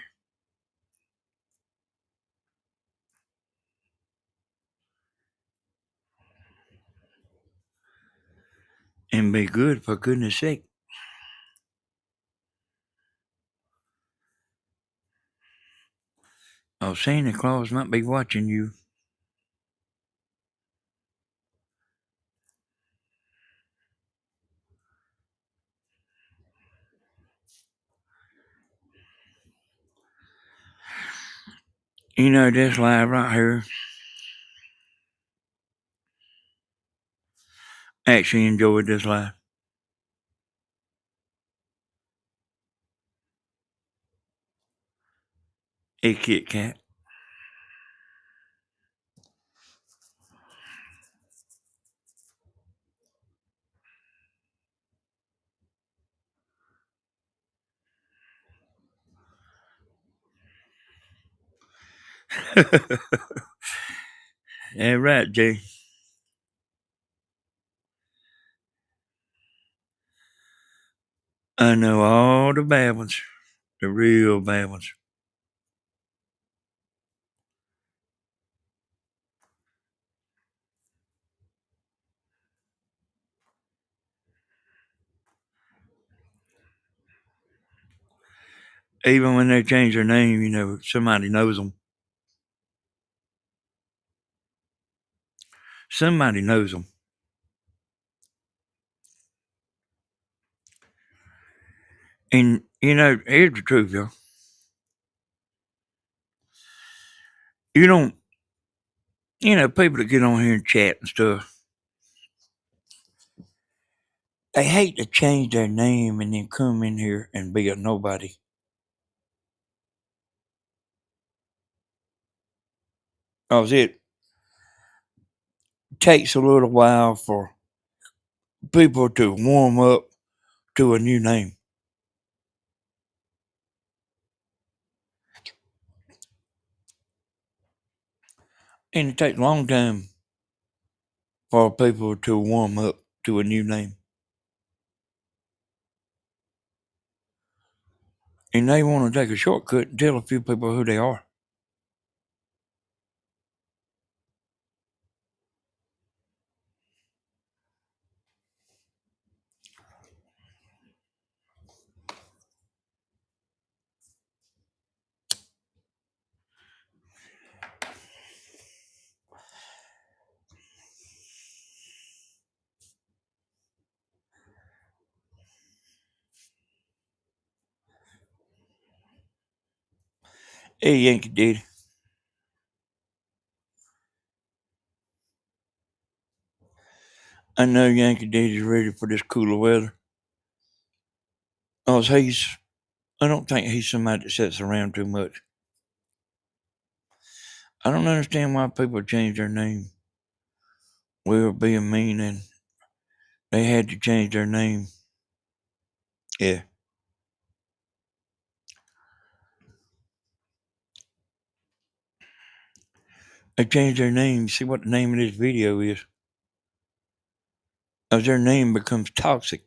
And be good for goodness sake. Oh, Santa Claus might be watching you. You know, this live right here, actually enjoyed this live. A Kit Kat. Yeah, right, Jay. I know all the bad ones, the real bad ones. Even when they change their name, you know, somebody knows them. Somebody knows them. And, you know, here's the truth, y'all. You don't, you know, people that get on here and chat and stuff, they hate to change their name and then come in here and be a nobody. Because it takes a little while for people to warm up to a new name. And it takes a long time for people to warm up to a new name. And they want to take a shortcut and tell a few people who they are. Hey, Yankee Daddy. I know Yankee Daddy's ready for this cooler weather. Because I don't think he's somebody that sits around too much. I don't understand why people change their name. We were being mean and they had to change their name. Yeah. They changed their name. See what the name of this video is. As their name becomes toxic.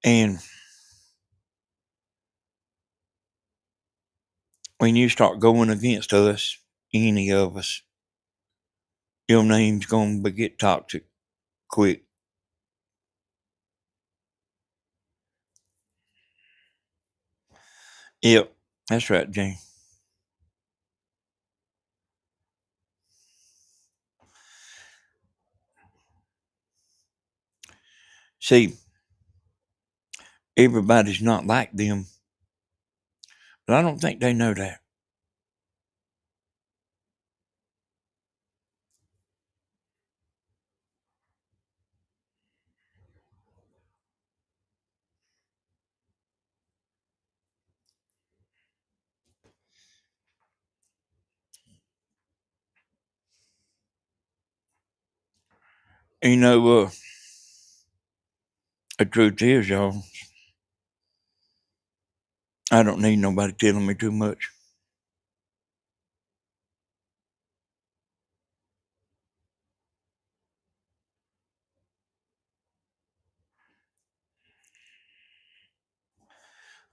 And when you start going against us, any of us, your name's going to get toxic quick. Yep, that's right, Jane. See, everybody's not like them, but I don't think they know that. You know, the truth is, y'all, I don't need nobody telling me too much.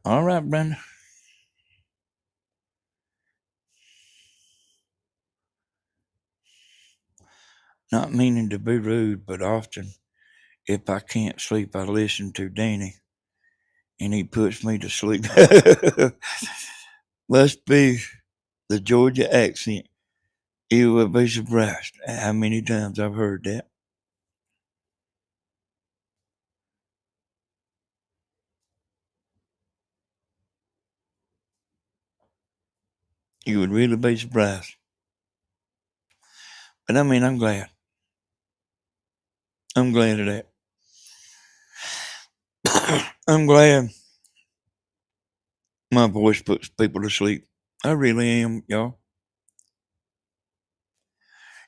All right, Brenda. Not meaning to be rude, but often if I can't sleep, I listen to Danny and he puts me to sleep. Must be the Georgia accent. You would be surprised at how many times I've heard that. You would really be surprised. But I mean, I'm glad. I'm glad of that. I'm glad my voice puts people to sleep. I really am, y'all.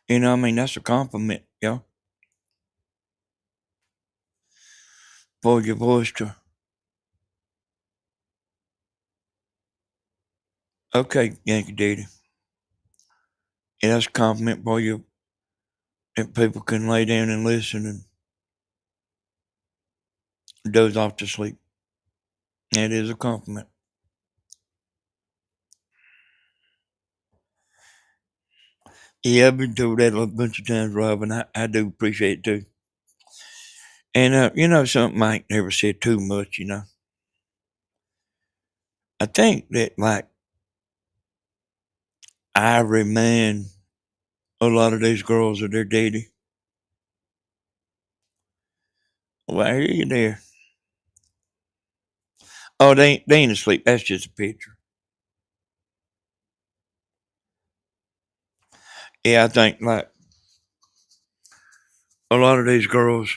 You know, I mean, that's a compliment, y'all, for your voice to. Okay, Yankee Daddy. Yeah, that's a compliment for you that people can lay down and listen and doze off to sleep. That is a compliment. Yeah, I've been told that a bunch of times, Rob, and I do appreciate it too. And, you know, something I ain't never said too much, you know. I think that, like, I remind a lot of these girls of their daddy. Well, I hear you there. Oh, they ain't asleep. That's just a picture. Yeah, I think, like, a lot of these girls'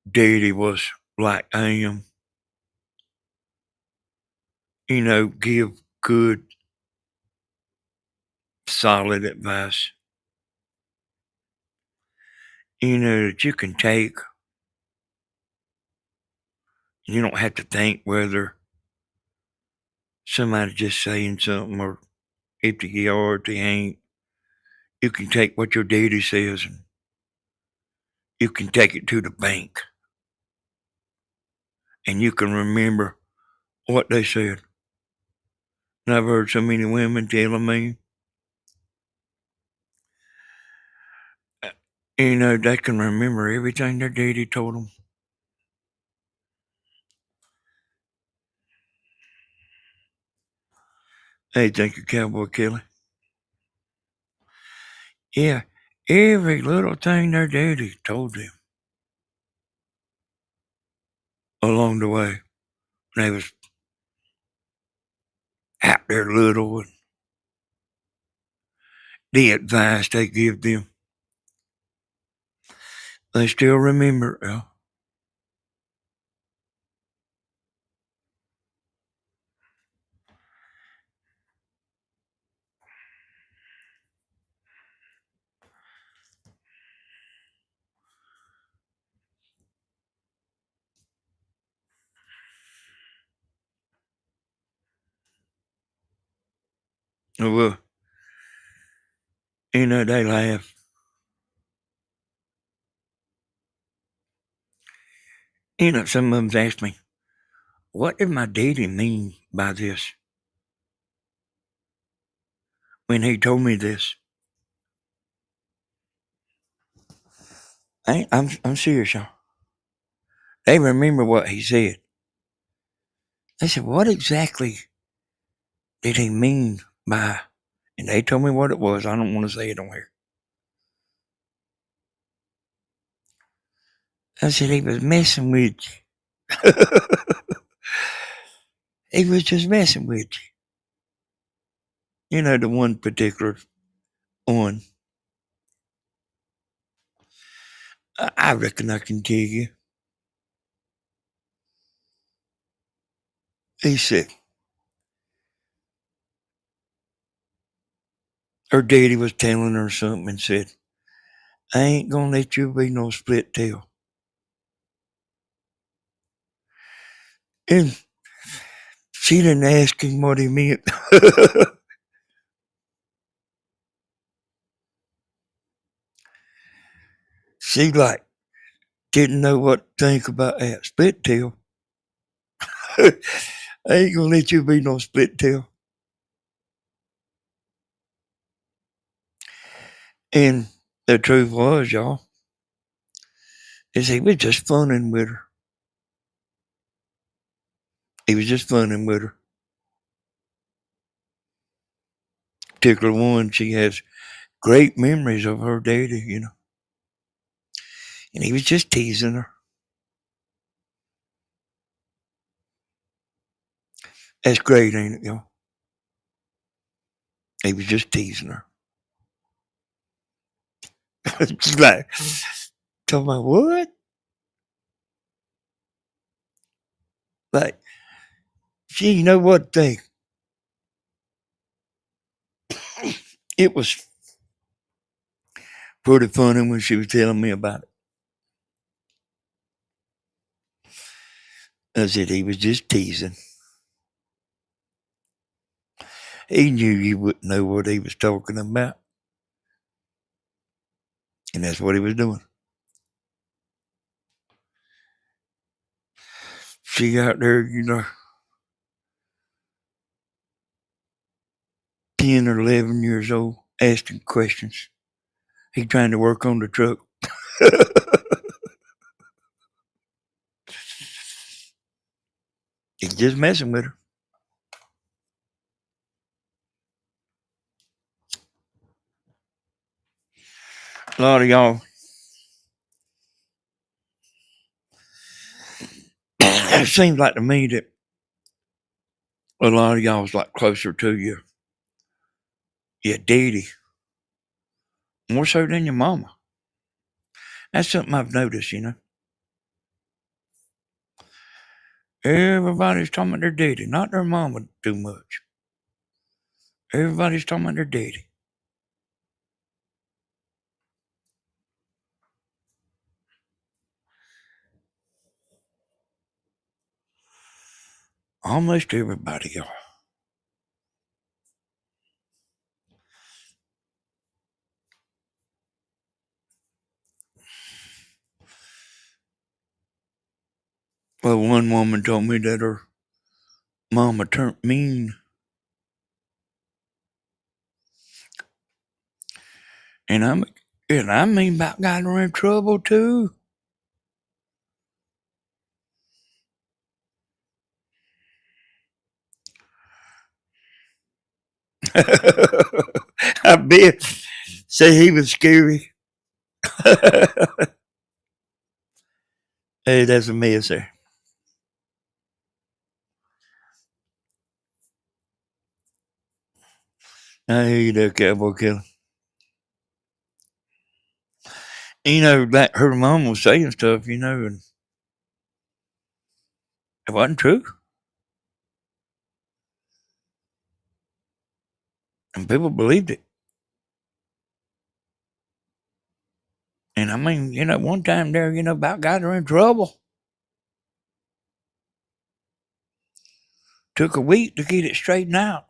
daddy was like I am. You know, give good, solid advice. You know, that you can take. You don't have to think whether somebody's just saying something or if they are or they ain't. You can take what your daddy says and you can take it to the bank and you can remember what they said. And I've heard so many women telling me, you know, they can remember everything their daddy told them. Hey, thank you, Cowboy Kelly. Yeah, every little thing their daddy told them along the way when they was out there little and the advice they give them, they still remember. Well, you know, they laugh. You know, some of them asked me, what did my daddy mean by this when he told me this? I'm serious, y'all. They remember what he said. They said, what exactly did he mean by? And they told me what it was. I don't want to say it on here. I said, he was messing with you. He was just messing with you. You know, the one particular one. I reckon I can tell you. He said, her daddy was telling her something and said, I ain't gonna let you be no split tail. And she didn't ask him what he meant. She like didn't know what to think about that split tail. I ain't gonna let you be no split tail. And the truth was, y'all, is he was just funning with her. He was just funning with her. particular one, she has great memories of her daddy. And he was just teasing her. That's great, ain't it? He was just teasing her. She's like, talking about what? Like, gee, you know what thing? It was pretty funny when she was telling me about it. I said he was just teasing. He knew you wouldn't know what he was talking about. And that's what he was doing. She out there, 10 or 11 years old, asking questions. He trying to work on the truck. He's just messing with her. A lot of y'all, it seems like to me that a lot of y'all is like closer to your daddy, more so than your mama. That's something I've noticed. Everybody's talking about their daddy, not their mama too much. Everybody's talking about their daddy. Almost everybody, y'all. Well, one woman told me that her mama turned mean. And I mean about got her in trouble too. I bet. Say he was scary. Hey, that's a mess there. I hear you there, Cowboy Killer. That her mom was saying stuff, and it wasn't true. And people believed it. And I mean, one time there, about got her in trouble. Took a week to get it straightened out.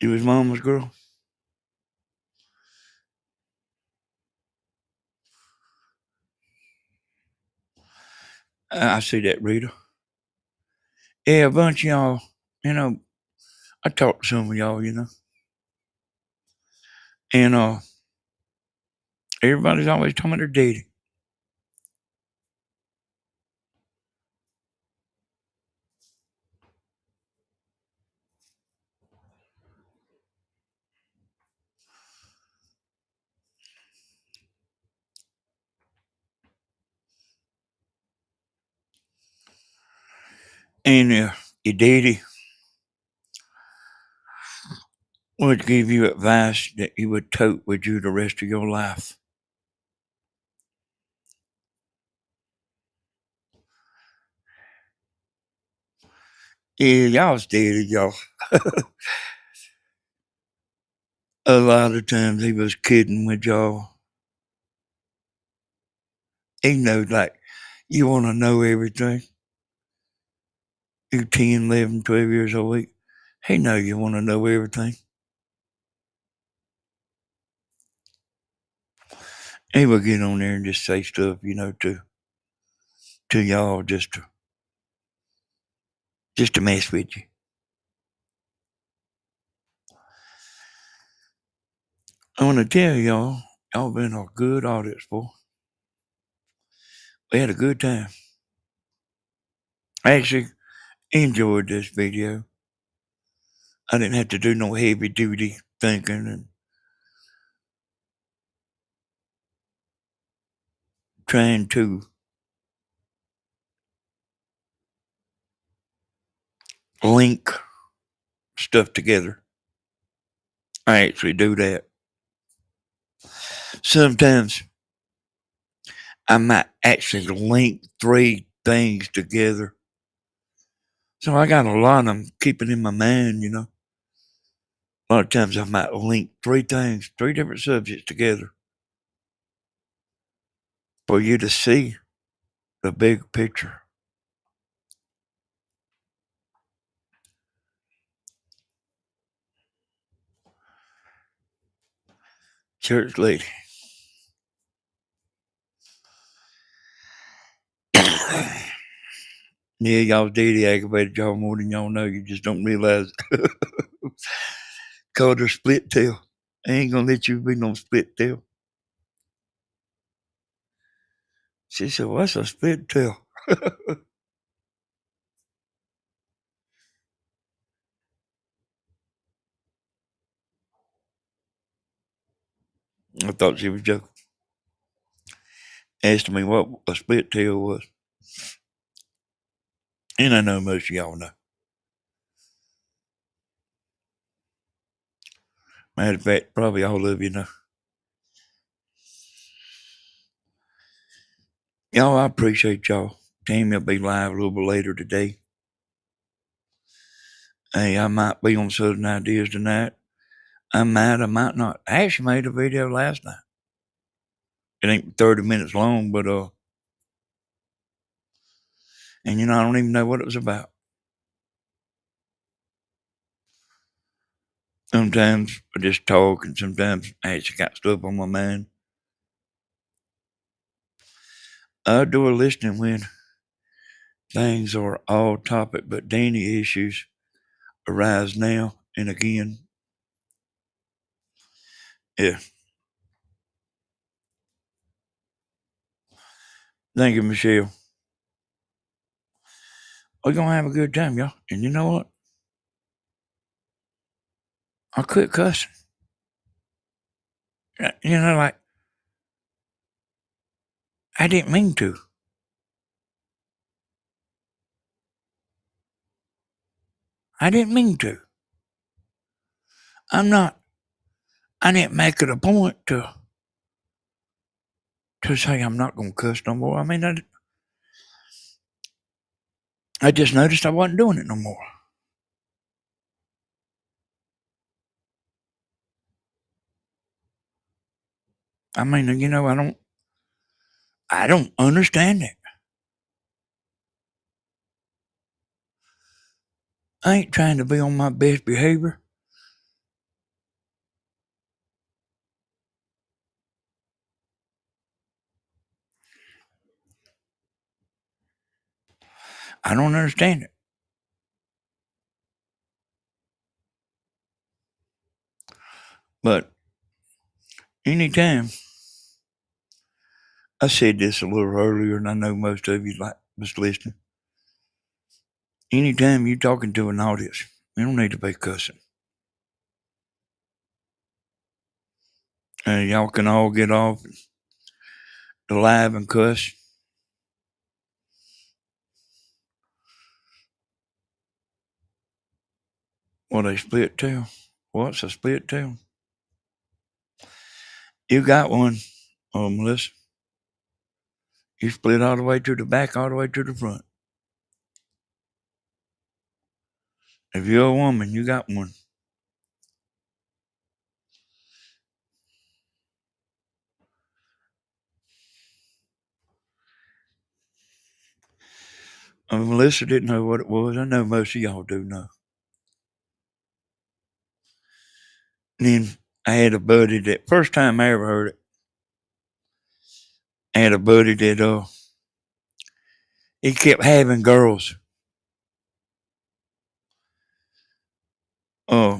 You was mama's girl. I see that, Rita. Yeah, a bunch of y'all, I talked to some of y'all. And everybody's always talking about their daddy. And your daddy would give you advice that you would tote with you the rest of your life. Yeah, y'all's daddy, y'all. A lot of times he was kidding with y'all. He knows, like, you want to know everything. You're 10, 11, 12 years old. He know you want to know everything. He would get on there and just say stuff, to y'all just to mess with you. I want to tell y'all been a good audience, boy. We had a good time. I actually enjoyed this video. I didn't have to do no heavy duty thinking and trying to link stuff together. I actually do that. Sometimes I might actually link three things together. So I got a lot of them keeping in my mind, you know. A lot of times I might link three things, three different subjects together for you to see the big picture. Church lady. Yeah, y'all daily aggravated y'all more than y'all know. You just don't realize. Called her split tail. I ain't gonna let you be no split tail. She said, "What's a split tail?" I thought she was joking. Asked me what a split tail was. And I know most of y'all know. Matter of fact, probably all of you know. Y'all, I appreciate y'all. Tammy will be live a little bit later today. Hey, I might be on Southern Ideas tonight. I might not. I actually made a video last night. It ain't 30 minutes long, but and I don't even know what it was about. Sometimes I just talk, and sometimes I actually got stuff on my mind. I do a listening when things are all topic, but Danny issues arise now and again. Yeah. Thank you, Michelle. We're gonna have a good time, y'all. And you know what? I quit cussing. Like I didn't mean to. I didn't mean to. I'm not. I didn't make it a point to say I'm not gonna cuss no more. I mean, I just noticed I wasn't doing it no more. I mean, I don't understand it. I ain't trying to be on my best behavior. I don't understand it. But anytime, I said this a little earlier, and I know most of you was listening. Anytime you're talking to an audience, you don't need to be cussing. Y'all can all get off the live and cuss. Well, they split tail. What's a split tail? You got one, Melissa. You split all the way to the back, all the way to the front. If you're a woman, you got one. Melissa didn't know what it was. I know most of y'all do know. And then I had a buddy that first time I ever heard it. I had a buddy that he kept having girls uh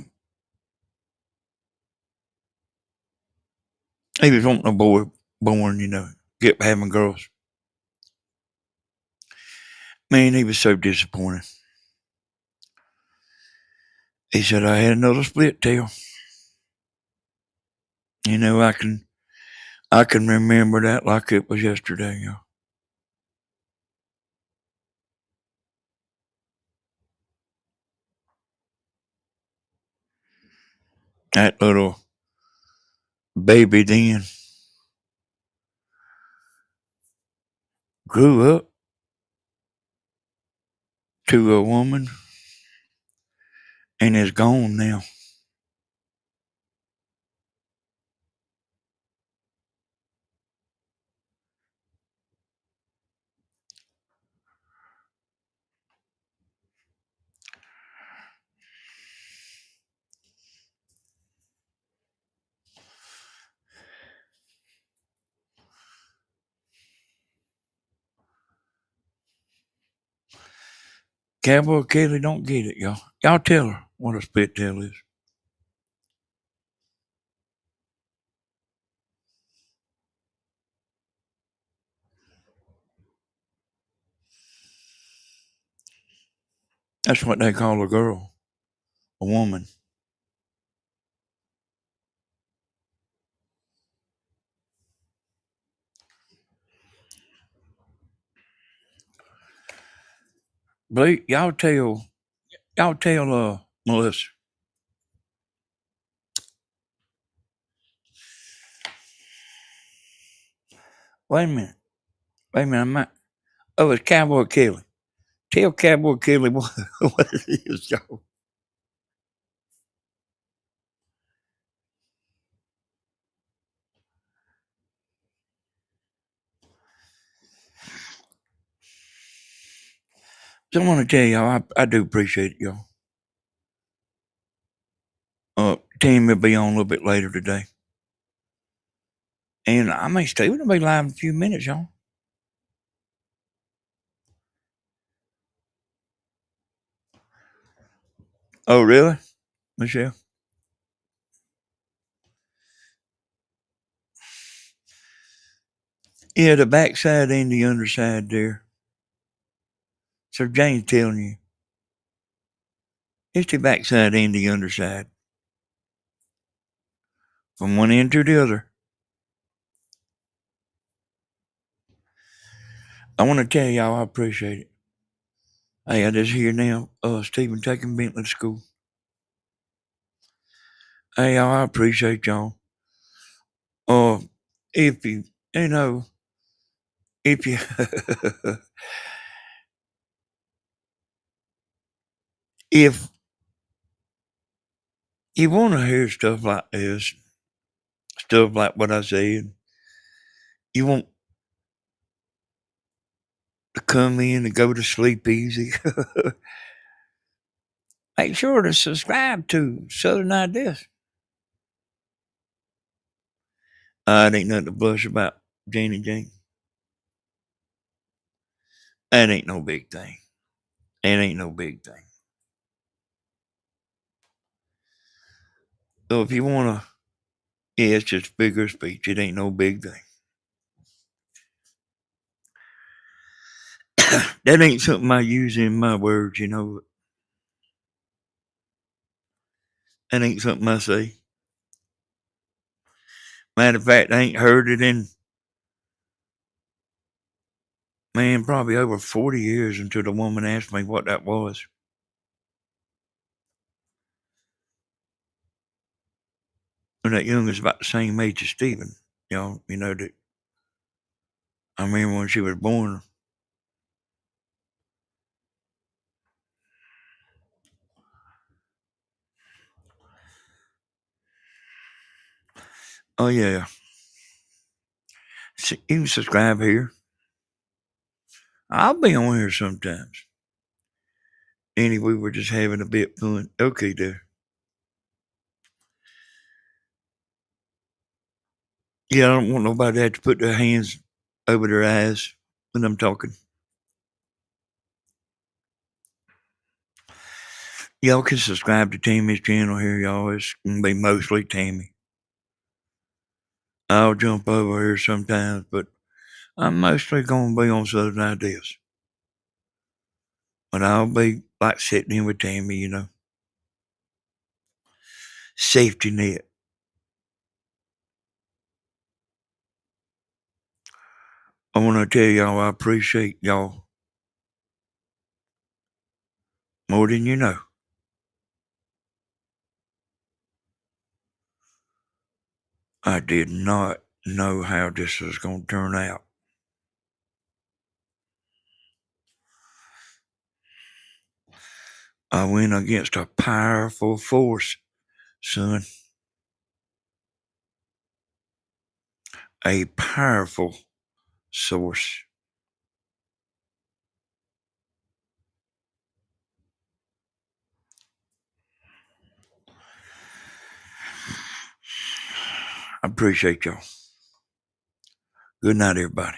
He was wanting a boy born, get having girls. Man, he was so disappointed. He said, I had another split tail. I can remember that like it was yesterday. That little baby then grew up to a woman and is gone now. Cowboy Kelly don't get it, y'all. Y'all tell her what a split tail is. That's what they call a girl, a woman. Blake, y'all tell Melissa. Wait a minute. Wait a minute. Oh, it's Cowboy Kelly. Tell Cowboy Kelly what it is, y'all. So I want to tell y'all, I do appreciate it, y'all. Team will be on a little bit later today. And I may stay. We'll be live in a few minutes, y'all. Oh, really, Michelle? Yeah, the backside and the underside there. So Jane's telling you, it's the backside and the underside. From one end to the other. I want to tell y'all I appreciate it. Hey, I just hear now, Stephen taking Bentley to school. Hey, y'all, I appreciate y'all. Uh, if you know, if you, if you want to hear stuff like this, stuff like what I said, you want to come in and go to sleep easy, make sure to subscribe to Southern Ideas. It ain't nothing to blush about, Janie Jane. That ain't no big thing. It ain't no big thing. So if you want to, yeah, it's just figure of speech. It ain't no big thing. That ain't something I use in my words, That ain't something I say. Matter of fact, I ain't heard it in, man, probably over 40 years until the woman asked me what that was. And that young is about the same age as Stephen. That I remember when she was born. Oh, yeah. You can subscribe here. I'll be on here sometimes. Anyway, we were just having a bit fun. Okay, there. Yeah, I don't want nobody to have to put their hands over their eyes when I'm talking. Y'all can subscribe to Tammy's channel here, y'all. It's going to be mostly Tammy. I'll jump over here sometimes, but I'm mostly going to be on Southern Ideas. But I'll be like sitting in with Tammy, safety net. I want to tell y'all I appreciate y'all more than you know. I did not know how this was going to turn out. I went against a powerful force, son. A powerful source. I appreciate y'all. Good night, everybody.